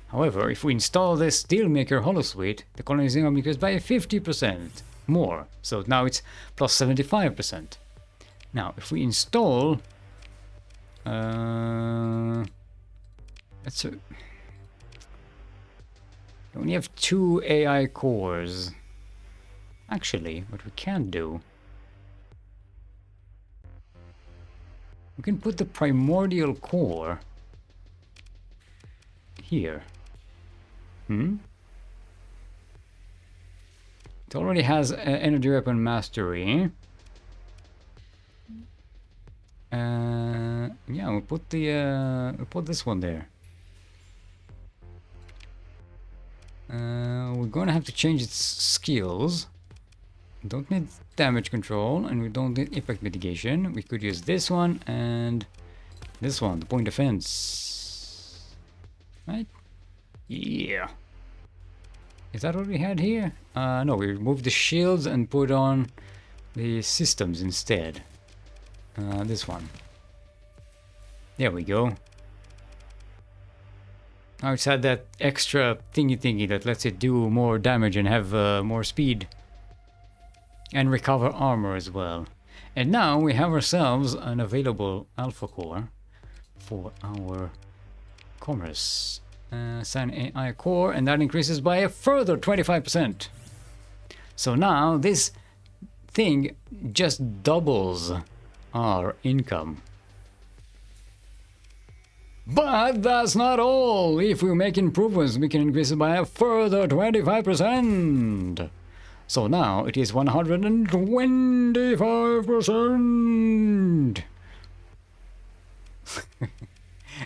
However, if we install this Steelmaker holosuite, the colony's income increases by 50% more. So now it's plus 75%. Now, if we install we only have 2 AI cores. Actually, what we can do, we can put the primordial core here. It already has energy weapon mastery. Yeah, we'll put this one there. We're gonna have to change its skills. Don't need damage control, and we don't need impact mitigation. We could use this one and this one, the point defense. Right? Yeah. Is that what we had here? No, we removed the shields and put on the systems instead. This one. There we go. Now it's had that extra thingy that lets it do more damage and have more speed. And recover armor as well. And now we have ourselves an available alpha core for our commerce. Sign AI core, and that increases by a further 25%. So now this thing just doubles our income. But that's not all. If we make improvements, we can increase it by a further 25%. So now it is 125%.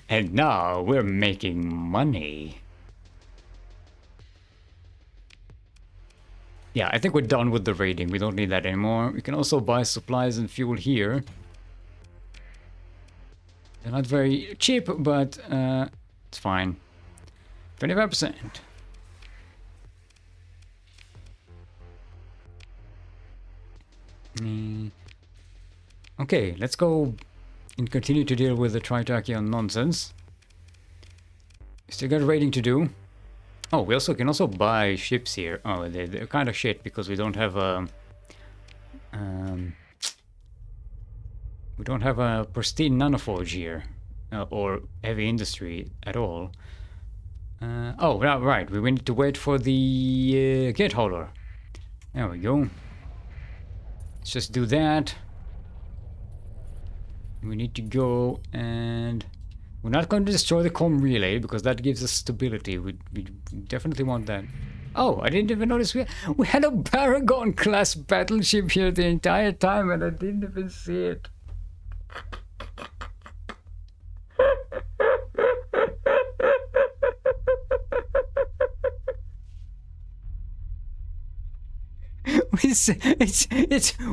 And now we're making money. Yeah, I think we're done with the raiding. We don't need that anymore. We can also buy supplies and fuel here. They're not very cheap, but it's fine. 25%. Okay, let's go and continue to deal with the Tritachian nonsense. Still got raiding to do. Oh, we also can also buy ships here. Oh, they're kind of shit because we don't have a pristine nanoforge here, or heavy industry at all. Oh, right. We need to wait for the gate hauler. There we go. Let's just do that. We need to go, and we're not going to destroy the comm relay because that gives us stability. We definitely want that. Oh, I didn't even notice we had a Paragon class battleship here the entire time, and I didn't even see it.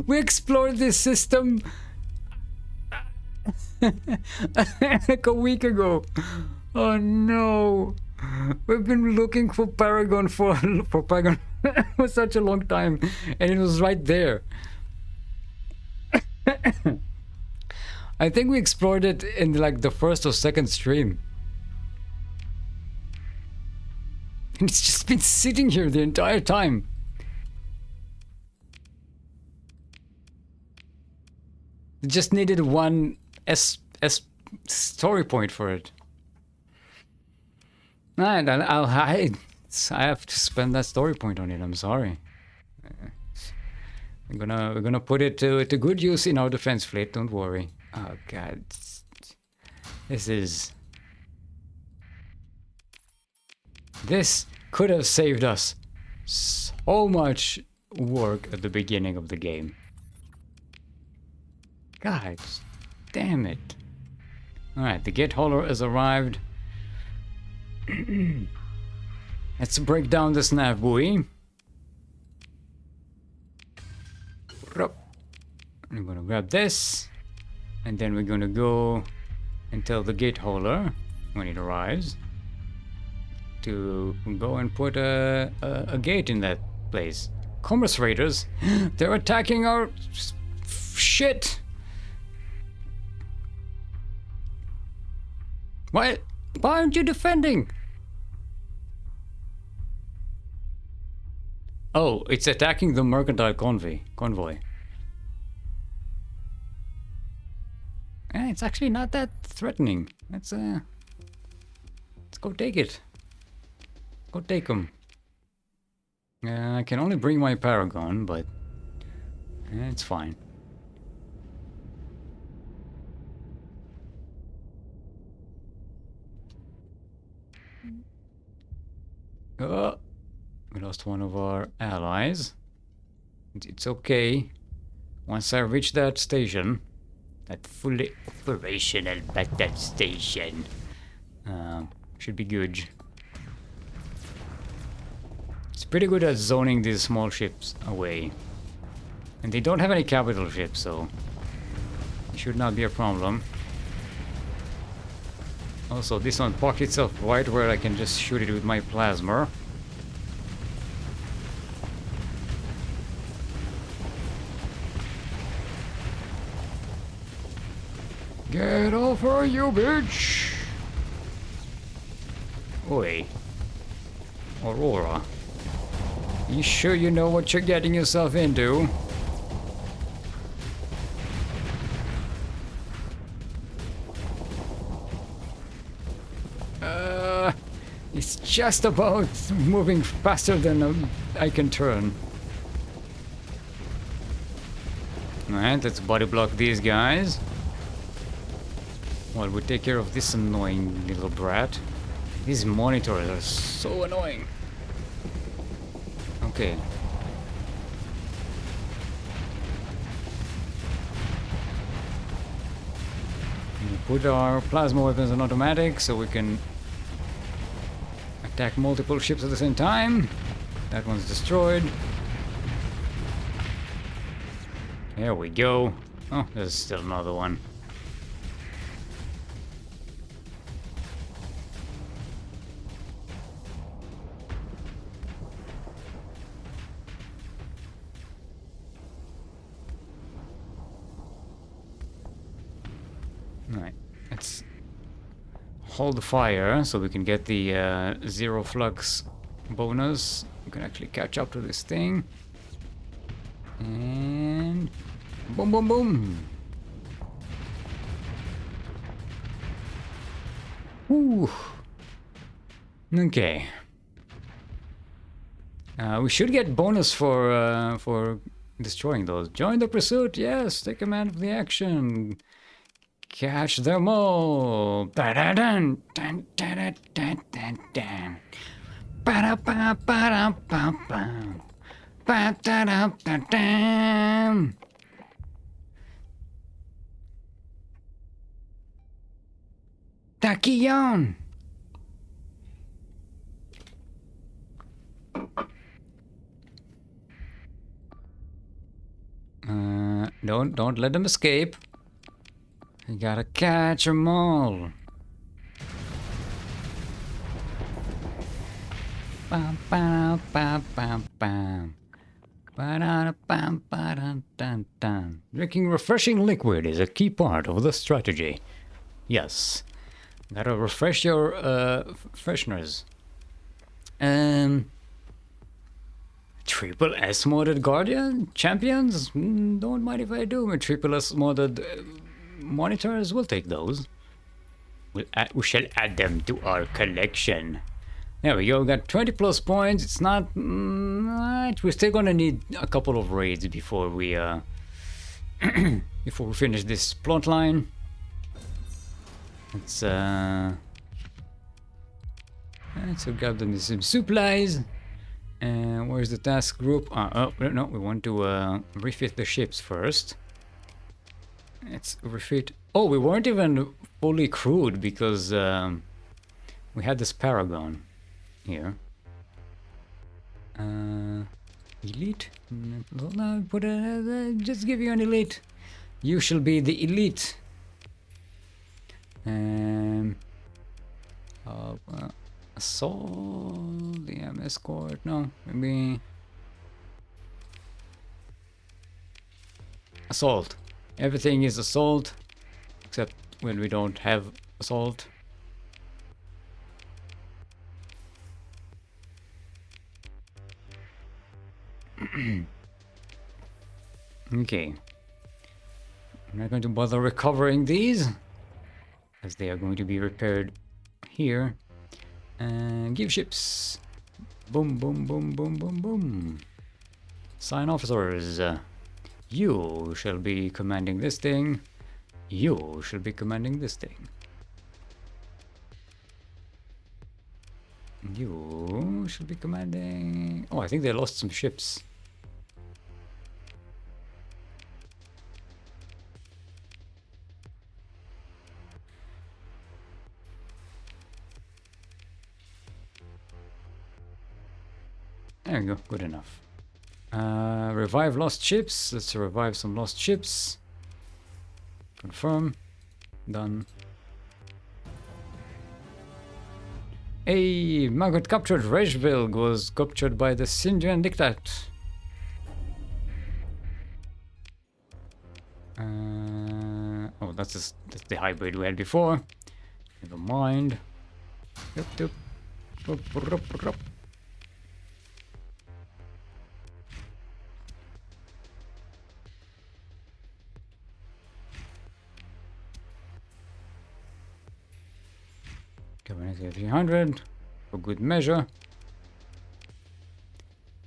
We explored this system like a week ago. Oh no, we've been looking for Paragon for Paragon for such a long time, and it was right there. I think we explored it in like the first or second stream. And it's just been sitting here the entire time. It just needed one S story point for it. And I have to spend that story point on it. I'm sorry. We're gonna put it to good use in our defense fleet. Don't worry. Oh god, this could have saved us so much work at the beginning of the game. Guys, damn it. Alright, the gate hauler has arrived. Let's break down this nav buoy. I'm gonna grab this, and then we're gonna go and tell the gate hauler when it arrives to go and put a gate in that place. Commerce raiders, they're attacking our shit. Why aren't you defending? Oh, it's attacking the mercantile convoy. It's actually not that threatening. Let's go take it. Go take them. I can only bring my Paragon, but it's fine. Oh, we lost one of our allies. It's okay. Once I reach that station, that fully operational battle station, should be good. It's pretty good at zoning these small ships away. And they don't have any capital ships, so it should not be a problem. Also, this one parked itself right where I can just shoot it with my plasma. Get over, you bitch! Oi. Aurora. You sure you know what you're getting yourself into? It's just about moving faster than I can turn. Alright, let's body block these guys. While we take care of this annoying little brat. These monitors are so annoying. Okay. We put our plasma weapons on automatic so we can attack multiple ships at the same time. That one's destroyed. There we go. Oh, there's still another one. Alright, let's hold the fire so we can get the zero flux bonus. We can actually catch up to this thing. And boom, boom, boom. Woo. Okay. We should get bonus for destroying those. Join the pursuit. Yes, take command of the action. Catch them all. Ba-da-dun, dun, dun, dun, dun, dun. Ba-da-ba-ba-da-ba-ba. Ba-da-da-da-dum. Taquillon. Don't let them escape. You gotta catch them all. Bam, bam, bam, bam, bam. Ba-da-da-bam, ba-da-dun-dun. Drinking refreshing liquid is a key part of the strategy. Yes. Gotta refresh your fresheners. Triple S modded Guardian champions? Don't mind if I do. My triple S modded monitors, we'll take those. We shall add them to our collection. There we go, we got 20 plus points. It's not... we're still gonna need a couple of raids before we before we finish this plot line. Let's grab them some supplies. Where's the task group? Oh, no, we want to refit the ships first. Let's refit. Oh, we weren't even fully crewed because we had this Paragon here. Elite? No, put just give you an elite. You shall be the elite. Assault, DM escort. No, maybe assault. Everything is assault, except when we don't have assault. Okay. I'm not going to bother recovering these, as they are going to be repaired here. And give ships. Boom, boom, boom, boom, boom, boom. Sign officers. You shall be commanding this thing. You shall be commanding this thing. You shall be commanding... Oh, I think they lost some ships. There we go, good enough. Revive lost ships. Let's revive some lost ships. Confirm. Done. Hey, Margaret captured Rejvilg was captured by the Sindian Dictat. Oh, that's the hybrid we had before. Never mind. Yep, yep. Up. Cabernet 300 for good measure.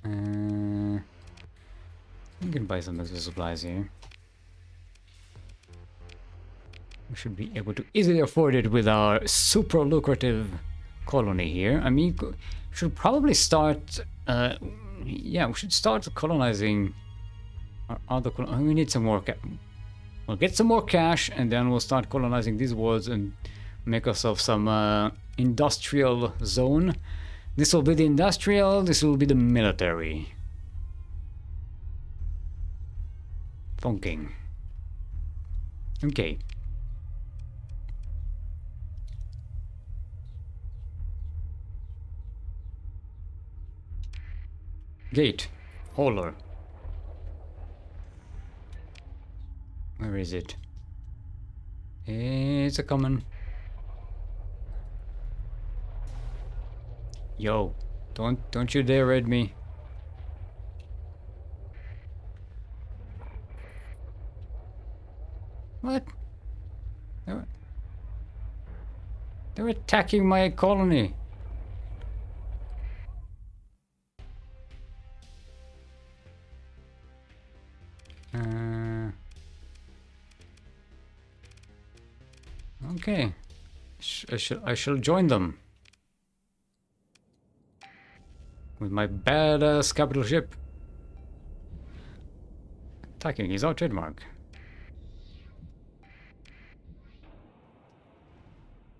You can buy some extra supplies here. We should be able to easily afford it with our super lucrative colony here. I mean, we should probably start. Yeah, we should start colonizing our other. We need some more. We'll get some more cash, and then we'll start colonizing these worlds and make ourselves some industrial zone. This will be the industrial. This will be the military. Thonking. Okay. Gate. Hauler. Where is it? It's a common. Yo, don't you dare raid me. What? They're attacking my colony. Okay. I shall join them. With my badass capital ship. Attacking is our trademark.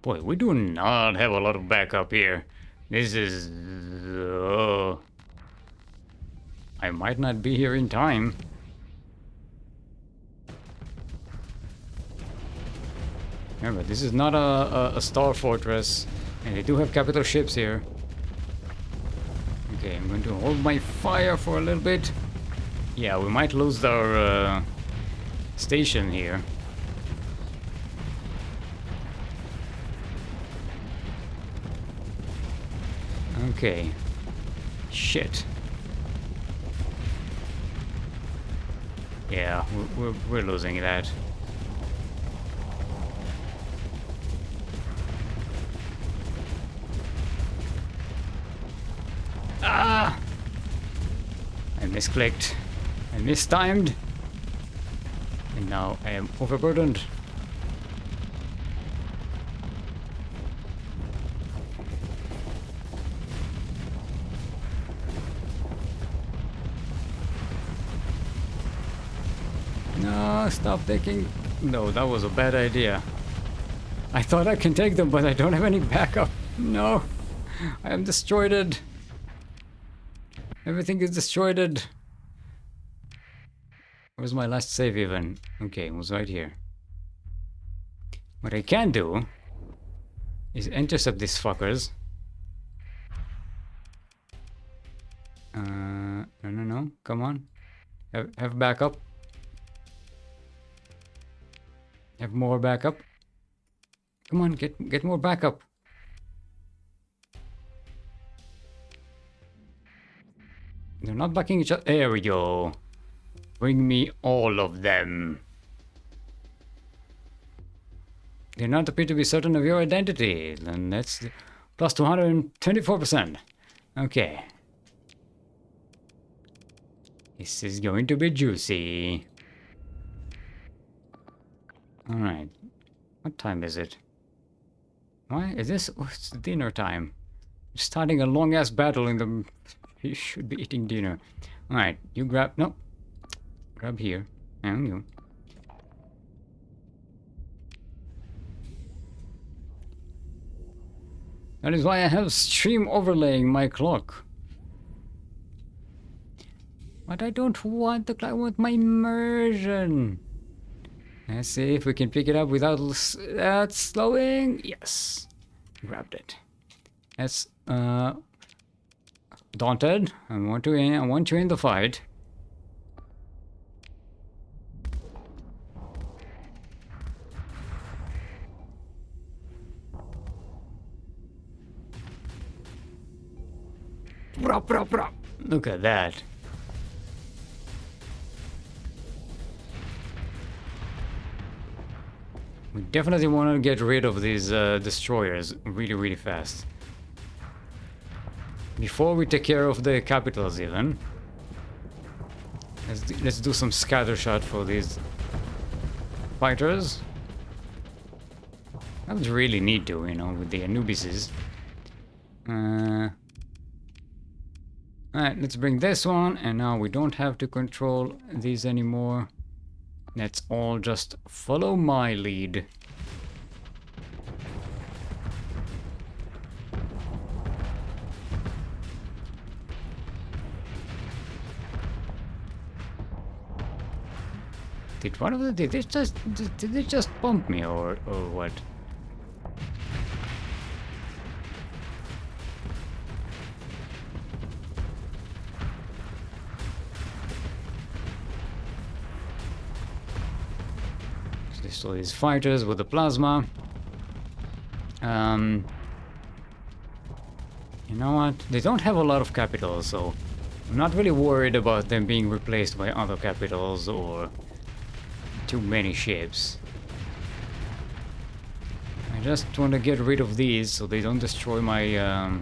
Boy, we do not have a lot of backup here. This is... I might not be here in time. Remember, this is not a star fortress. And they do have capital ships here. Okay, I'm going to hold my fire for a little bit. Yeah, we might lose our station here. Okay. Shit. Yeah, we're losing that. Ah! I misclicked. I mistimed. And now I am overburdened. No, stop taking... No, that was a bad idea. I thought I can take them, but I don't have any backup. No. I am destroyed. Everything is destroyed. Where's my last save even? Okay, it was right here. What I can do is intercept these fuckers. No. Come on. Have backup. Have more backup. Come on, get more backup. They're not backing each other. There we go. Bring me all of them. They not appear to be certain of your identity. Then that's plus 224%. Okay. This is going to be juicy. Alright. What time is it? Why is this? Oh, it's dinner time. Starting a long ass battle in the... You should be eating dinner. Alright, you grab... No. Grab here. And you. That is why I have stream overlaying my clock. But I don't want the cloud. I want my immersion. Let's see if we can pick it up without slowing. Yes. Grabbed it. That's daunted. I want you in the fight. Look at that. We definitely want to get rid of these destroyers really, really fast. Before we take care of the capitals even. Let's do some scatter shot for these fighters. I would really need to, you know, with the Anubises. Alright, let's bring this one, and now we don't have to control these anymore. Let's all just follow my lead. Did one of them, did they just bump me or what? So these fighters with the plasma. You know what? They don't have a lot of capitals, so I'm not really worried about them being replaced by other capitals or too many ships. I just want to get rid of these so they don't destroy my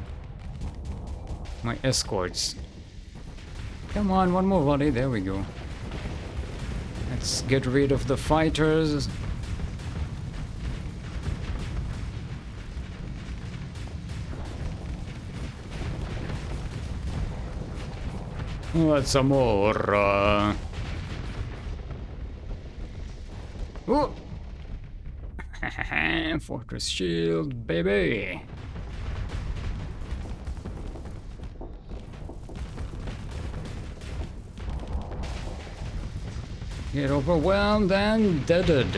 my escorts. Come on, one more volley. There we go. Let's get rid of the fighters. What's some more? Oh! Fortress shield, baby! Get overwhelmed and deaded.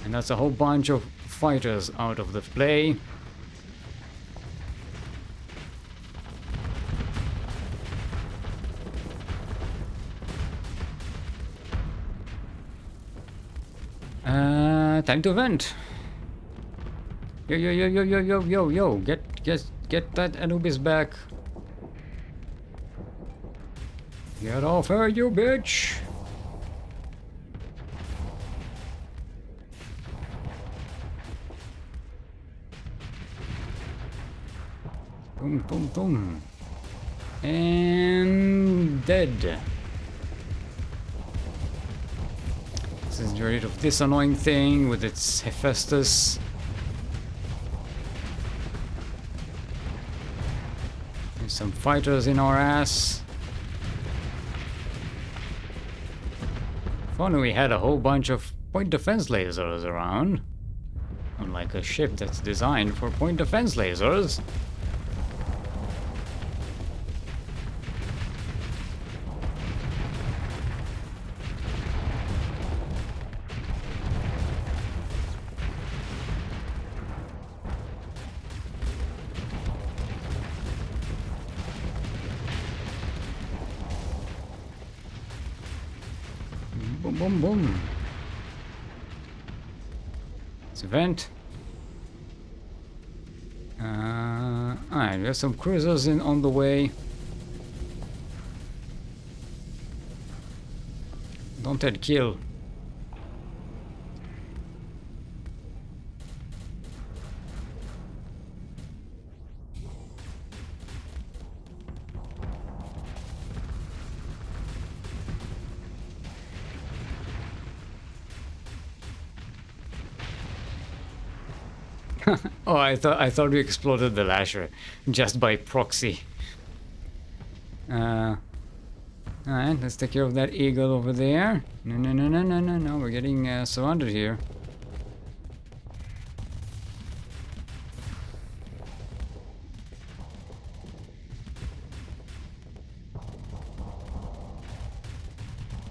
And that's a whole bunch of fighters out of the play. Time to vent. Yo. Get that Anubis back. Get off her, you bitch. Boom. And dead. Let's get rid of this annoying thing with its Hephaestus. There's some fighters in our ass. If only we had a whole bunch of point defense lasers around. Unlike a ship that's designed for point defense lasers. Boom. It's a vent. Alright, we have some cruisers on the way. Don't let kill. Oh, I thought we exploded the lasher just by proxy. Alright, let's take care of that eagle over there. No, we're getting surrounded here.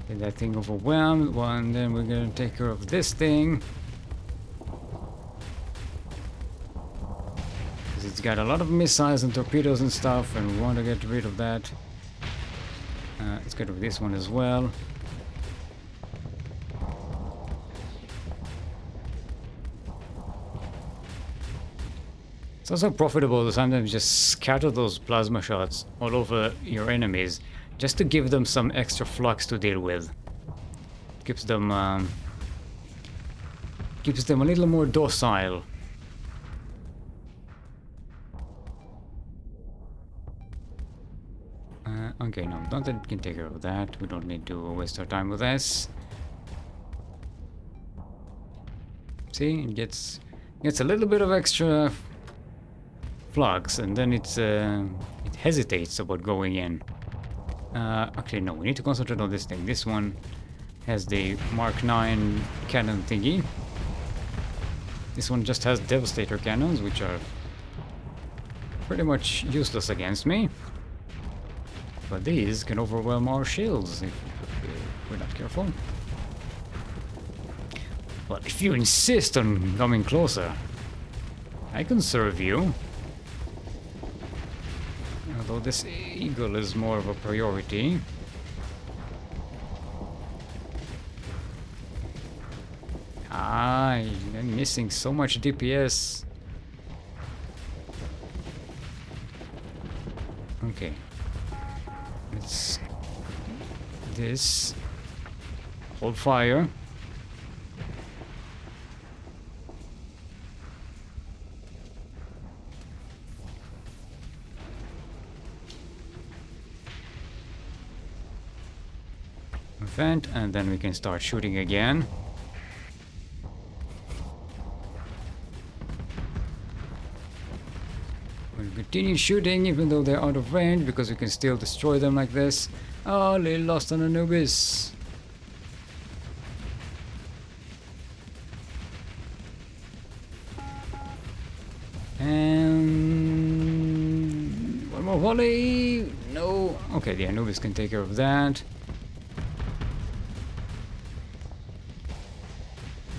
Get that thing overwhelmed. One, then we're gonna take care of this thing. Because it's got a lot of missiles and torpedoes and stuff, and we want to get rid of that. Let's get rid of this one as well. It's also profitable to sometimes just scatter those plasma shots all over your enemies, just to give them some extra flux to deal with. Keeps them a little more docile. Okay, no, Dante can take care of that. We don't need to waste our time with this. See, it gets a little bit of extra flux, and then it hesitates about going in. Actually, no, we need to concentrate on this thing. This one has the Mark 9 cannon thingy. This one just has Devastator cannons, which are pretty much useless against me. But these can overwhelm our shields if we're not careful. Well, if you insist on coming closer, I can serve you. Although this eagle is more of a priority. I'm missing so much DPS. Okay. Let's... this. Hold fire. Vent, and then we can start shooting again. We'll continue shooting even though they're out of range, because we can still destroy them like this. Oh, they lost an Anubis. And one more volley. No. Okay, the Anubis can take care of that.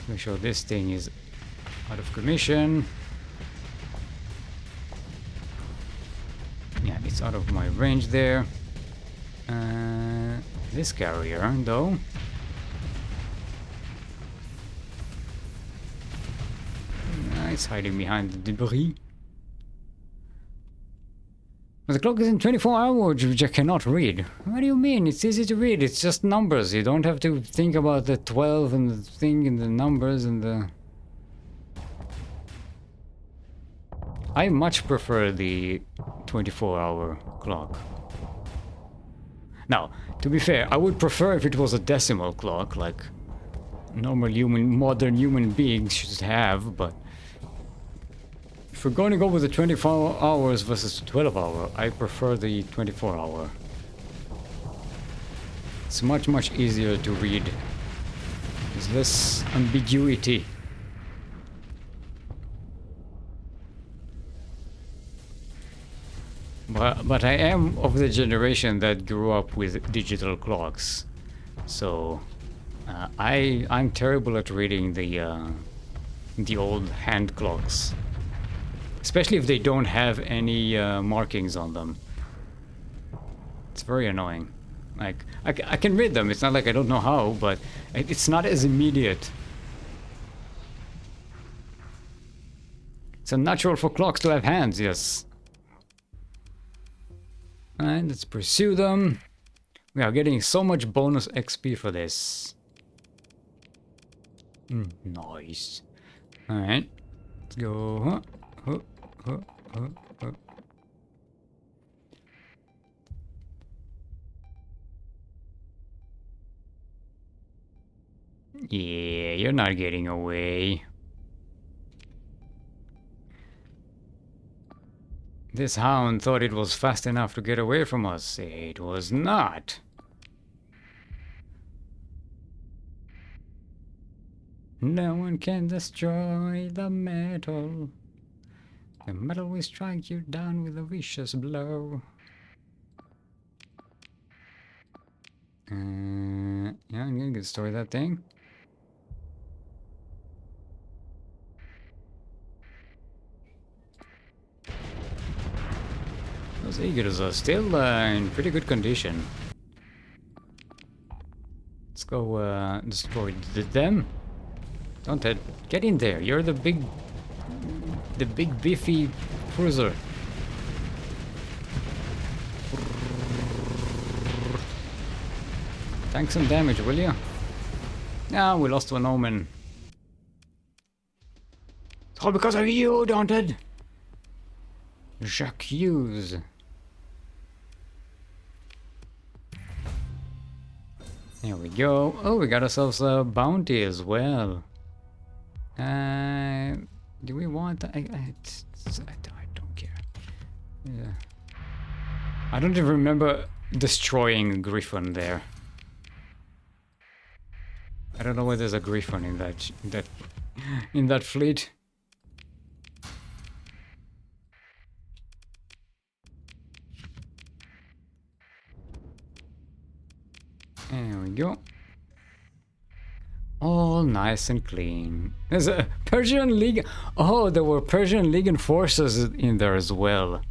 Make sure this thing is out of commission. Yeah, it's out of my range there. This carrier, though. It's hiding behind the debris. But the clock is in 24 hours, which I cannot read. What do you mean? It's easy to read. It's just numbers. You don't have to think about the 12 and the thing and the numbers and the... I much prefer the 24-hour clock. Now, to be fair, I would prefer if it was a decimal clock, like normal modern human beings should have, but if we're going to go with the 24 hours versus the 12 hour, I prefer the 24 hour. It's much easier to read. There's less ambiguity. But I am of the generation that grew up with digital clocks, so I'm terrible at reading the old hand clocks, especially if they don't have any markings on them. It's very annoying. Like I can read them. It's not like I don't know how, but it's not as immediate. It's unnatural for clocks to have hands. Yes. Alright, let's pursue them. We are getting so much bonus XP for this. Nice. Alright, let's go. Yeah, you're not getting away. This hound thought it was fast enough to get away from us. It was not. No one can destroy the metal. The metal will strike you down with a vicious blow. Yeah, I'm gonna destroy that thing. Those eagles are still in pretty good condition. Let's go destroy them. Don't get in there. You're the big beefy cruiser. Tank some damage, will you? Ah, we lost one omen. It's all because of you, Daunted. J'accuse. There we go. Oh, we got ourselves a bounty as well. Do we want that? I don't care. Yeah. I don't even remember destroying Griffon there. I don't know why there's a Griffon in that fleet. There we go. All nice and clean. There's a Persian Legion. Oh, there were Persian Legion forces in there as well.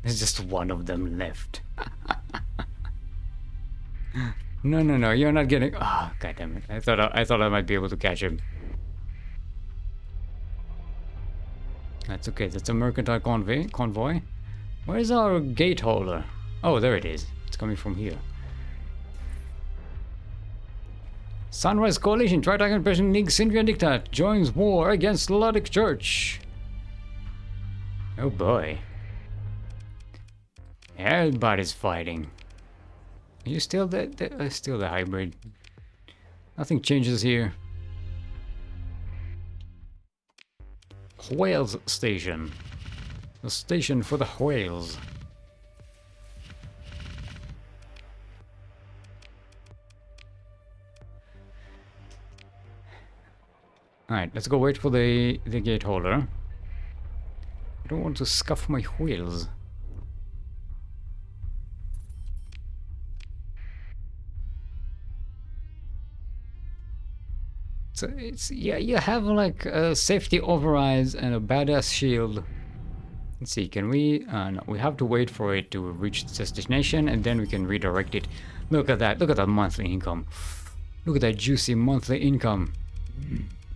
There's just one of them left. No, you're not getting. Oh, god damn it! I thought I might be able to catch him. That's okay. That's a mercantile convoy. Where's our gate holder? Oh, there it is. It's coming from here. Sunrise Coalition, Tritagon Persian League, Sylvia Dictat joins war against Lodic Church. Oh boy. Everybody's fighting. Are you still still the hybrid? Nothing changes here. Whales Station. The station for the whales. Alright, let's go wait for the gate holder. I don't want to scuff my wheels. So it's yeah, you have like a safety overrides and a badass shield. Let's see, can we? No, we have to wait for it to reach the destination and then we can redirect it. Look at that! Look at that monthly income. Look at that juicy monthly income.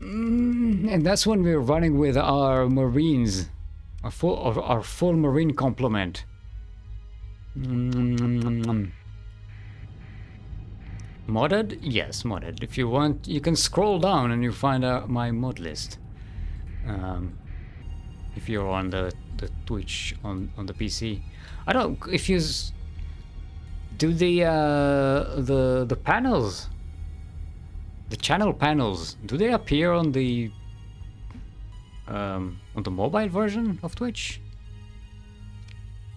And that's when we're running with our Marines, our full Marine complement. Modded? Yes, modded. If you want, you can scroll down and you find out my mod list. If you're on the Twitch on the PC, I don't. If you do the panels, the channel panels, do they appear on the mobile version of Twitch?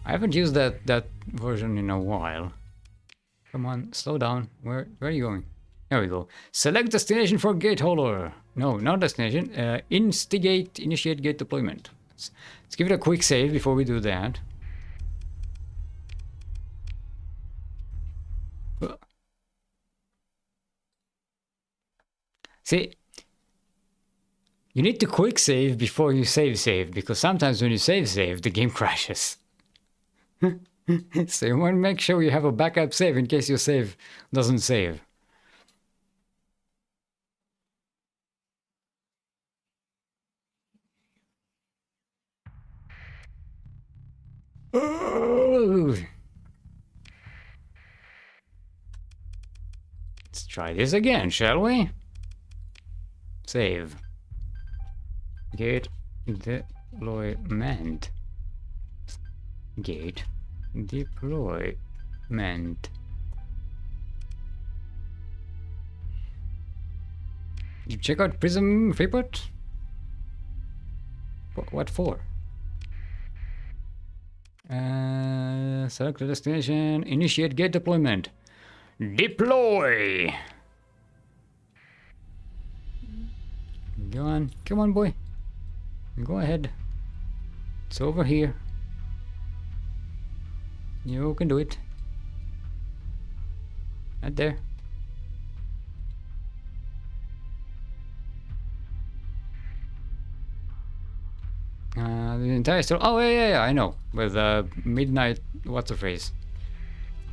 I haven't used that version in a while. Come on, slow down. Where are you going? There we go. Select destination for gate holder. No, not destination. Initiate gate deployment. Let's give it a quick save before we do that. See, you need to quick save before you save, because sometimes when you save, the game crashes. So you want to make sure you have a backup save in case your save doesn't save. Let's try this again, shall we? Save. Gate deployment. Gate deployment. You check out Prism Freeport? What for? Select the destination. Initiate gate deployment. Deploy! Go on. Come on, boy. Go ahead. It's over here. You can do it. Right there. The entire story. Oh yeah, I know. With midnight, what's the phrase?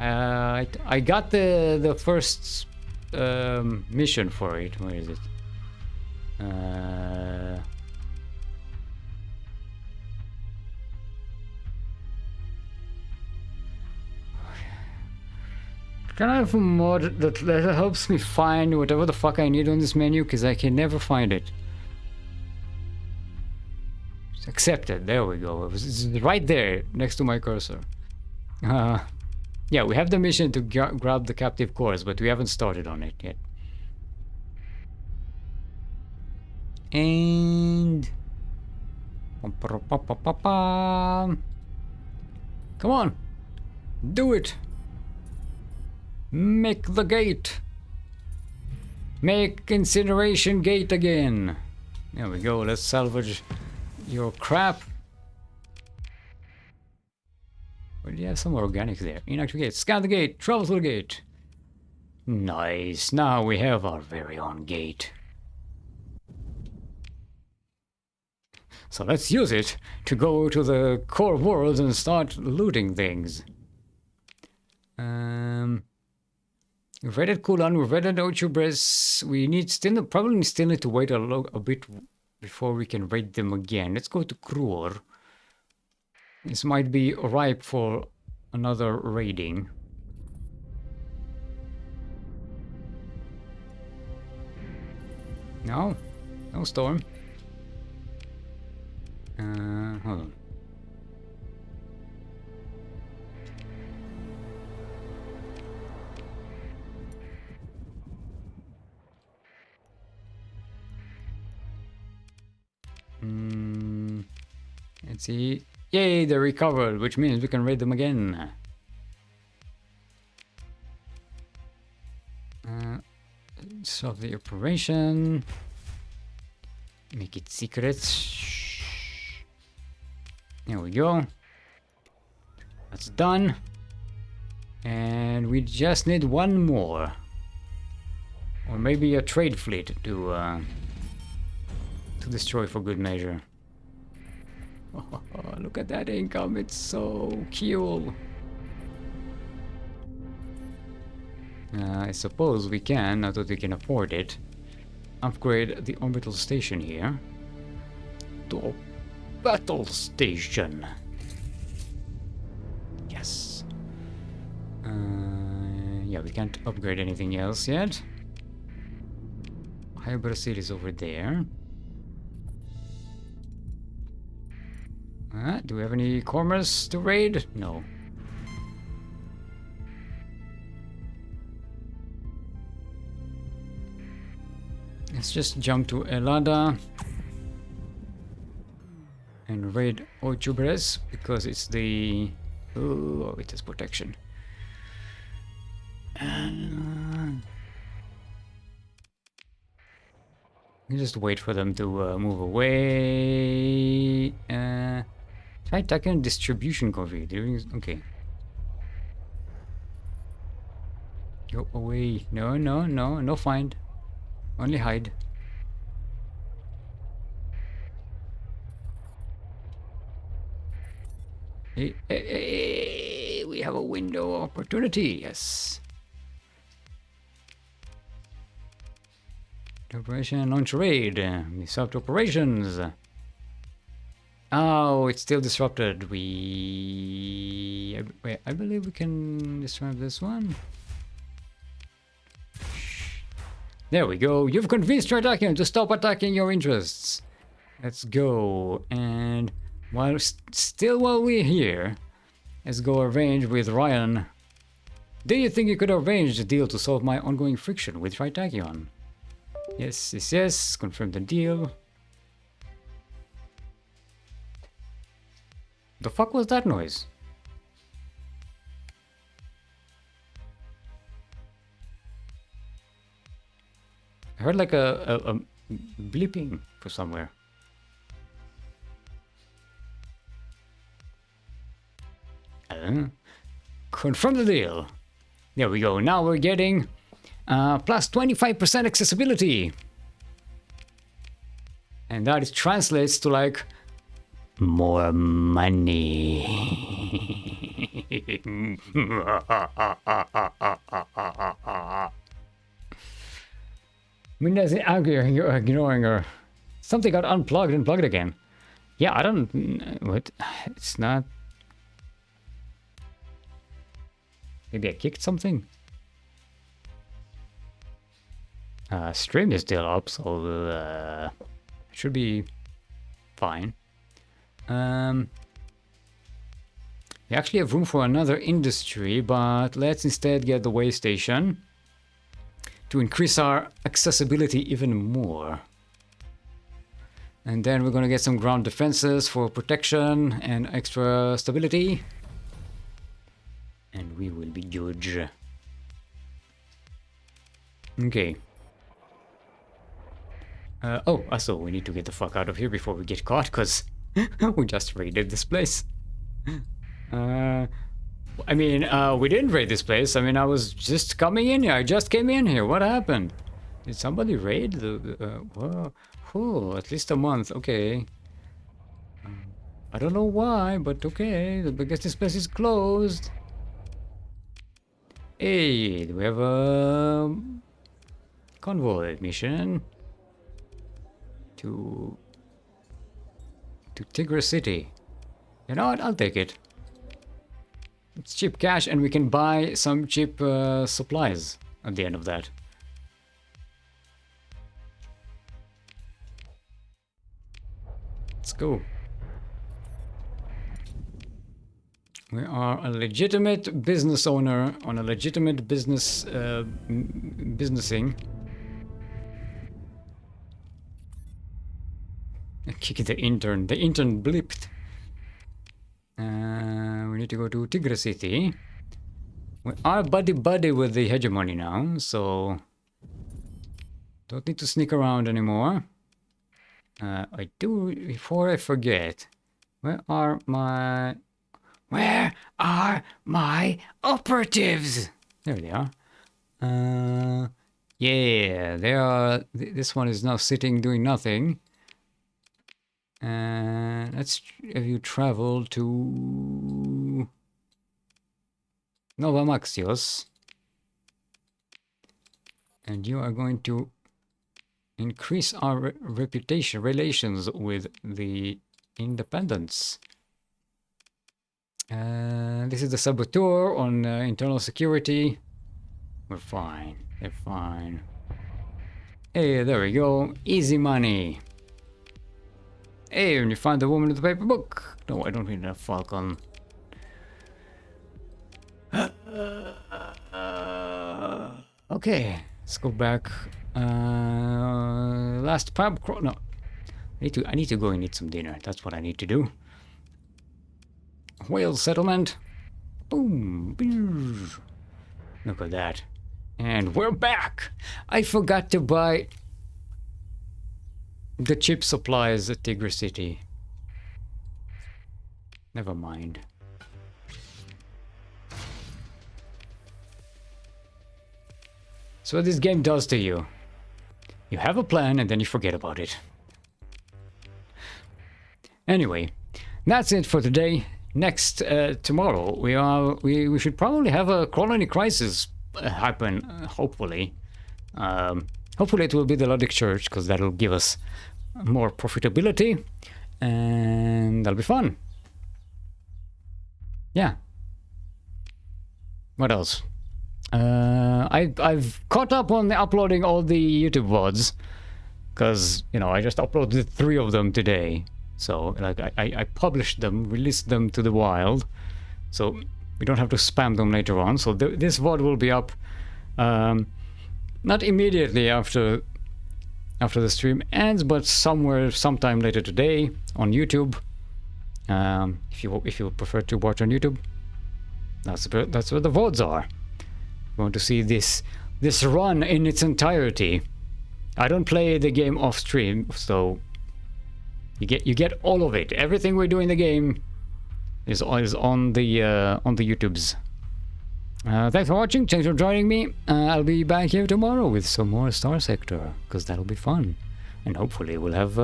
I got the first mission for it. Where is it? Can I have a mod that helps me find whatever the fuck I need on this menu? Because I can never find it. It's accepted. There we go. It's right there next to my cursor. Yeah, we have the mission to grab the captive cores, but we haven't started on it yet. And... Come on! Do it! Make the gate! Make incineration gate again! There we go, let's salvage your crap. Well, you have some organics there. Inactive gate. Scan the gate. Travel to the gate. Nice. Now we have our very own gate. So let's use it to go to the core world and start looting things. We've read Kulan, we've read Ochubres. We need probably still need to wait a bit before we can raid them again. Let's go to Kruor. This might be ripe for another raiding. No storm. Hold on. Let's see. Yay, they recovered, which means we can raid them again. Solve the operation. Make it secret. There we go. That's done. And we just need one more. Or maybe a trade fleet to destroy for good measure. Oh, look at that income, it's so cool. I suppose we can, not that we can afford it, upgrade the orbital station here to a battle station. Yes. Yeah, we can't upgrade anything else yet. Hybrid City is over there. Do we have any cormers to raid? No. Let's just jump to Elada and raid Ochubres because it's the... Oh, it has protection. You just wait for them to move away. Try attacking distribution config. Okay. Go away. No find. Only hide. Hey, we have a window of opportunity. Yes. Operation launch raid. Disrupt operations. Oh, it's still disrupted. I believe we can disrupt this one. There we go. You've convinced Tridakian to stop attacking your interests. Let's go. And while we're here, let's go arrange with Ryan. Do you think you could arrange a deal to solve my ongoing friction with Tritakion? Yes. Confirm the deal. The fuck was that noise? I heard like a bleeping for somewhere. Confirm the deal. There we go. Now we're getting plus 25% accessibility. And that translates to like more money. Minna's ignoring her. Something got unplugged and plugged again. Yeah, I don't... What? It's not... Maybe I kicked something? Stream is still up, so... should be fine. We actually have room for another industry, but let's instead get the way station to increase our accessibility even more. And then we're gonna get some ground defenses for protection and extra stability. And we will be good. Okay. Also, we need to get the fuck out of here before we get caught, because we just raided this place. I mean, we didn't raid this place. I mean, I was just coming in here. I just came in here. What happened? Did somebody raid the... Whoa, at least a month. Okay. I don't know why, but okay. I guess this place is closed. Hey, do we have a convoy mission to Tigris City? You know what? I'll take it. It's cheap cash, and we can buy some cheap supplies at the end of that. Let's go. We are a legitimate business owner on a legitimate business businessing. Kick the intern. The intern blipped. We need to go to Tigris City. We are buddy with the hegemony now, so don't need to sneak around anymore. I do, before I forget, where are my operatives? There they are. Yeah, they are. This one is now sitting doing nothing. And let's have you travel to Nova Maxios. And you are going to increase our relations with the independents. This is the saboteur on internal security. We're fine. They're fine. Hey, there we go. Easy money. Hey, when you find the woman with the paper book. No, I don't need a falcon. Okay, let's go back. Last pub. No, I need to go and eat some dinner. That's what I need to do. Whale settlement. Boom. Look at that. And we're back. I forgot to buy the chip supplies at Tigris City. Never mind. So what this game does to you. You have a plan and then you forget about it. Anyway, that's it for today. Next, tomorrow, we should probably have a colony crisis happen, hopefully. Hopefully it will be the Ludic Church, because that'll give us more profitability, and that'll be fun. Yeah. What else? I've caught up on uploading all the YouTube VODs, because, you know, I just uploaded 3 of them today. So, like, I published them, released them to the wild, so we don't have to spam them later on. So this VOD will be up, not immediately after the stream ends, but sometime later today on YouTube. If you prefer to watch on YouTube, that's where the VODs are. If you want to see this run in its entirety. I don't play the game off stream, so you get all of it. Everything we do in the game is on the YouTubes. Thanks for watching. Thanks for joining me. I'll be back here tomorrow with some more Starsector, because that'll be fun. And hopefully we'll have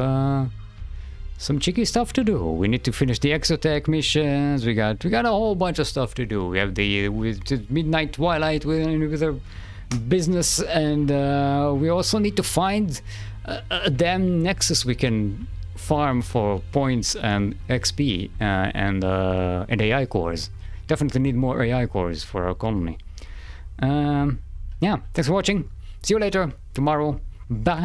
some cheeky stuff to do. We need to finish the exotech missions. We got a whole bunch of stuff to do. We have the Midnight Twilight with our business, and we also need to find a damn nexus we can farm for points and XP and AI cores. Definitely need more AI cores for our colony. Yeah, thanks for watching. See you later tomorrow. Bye.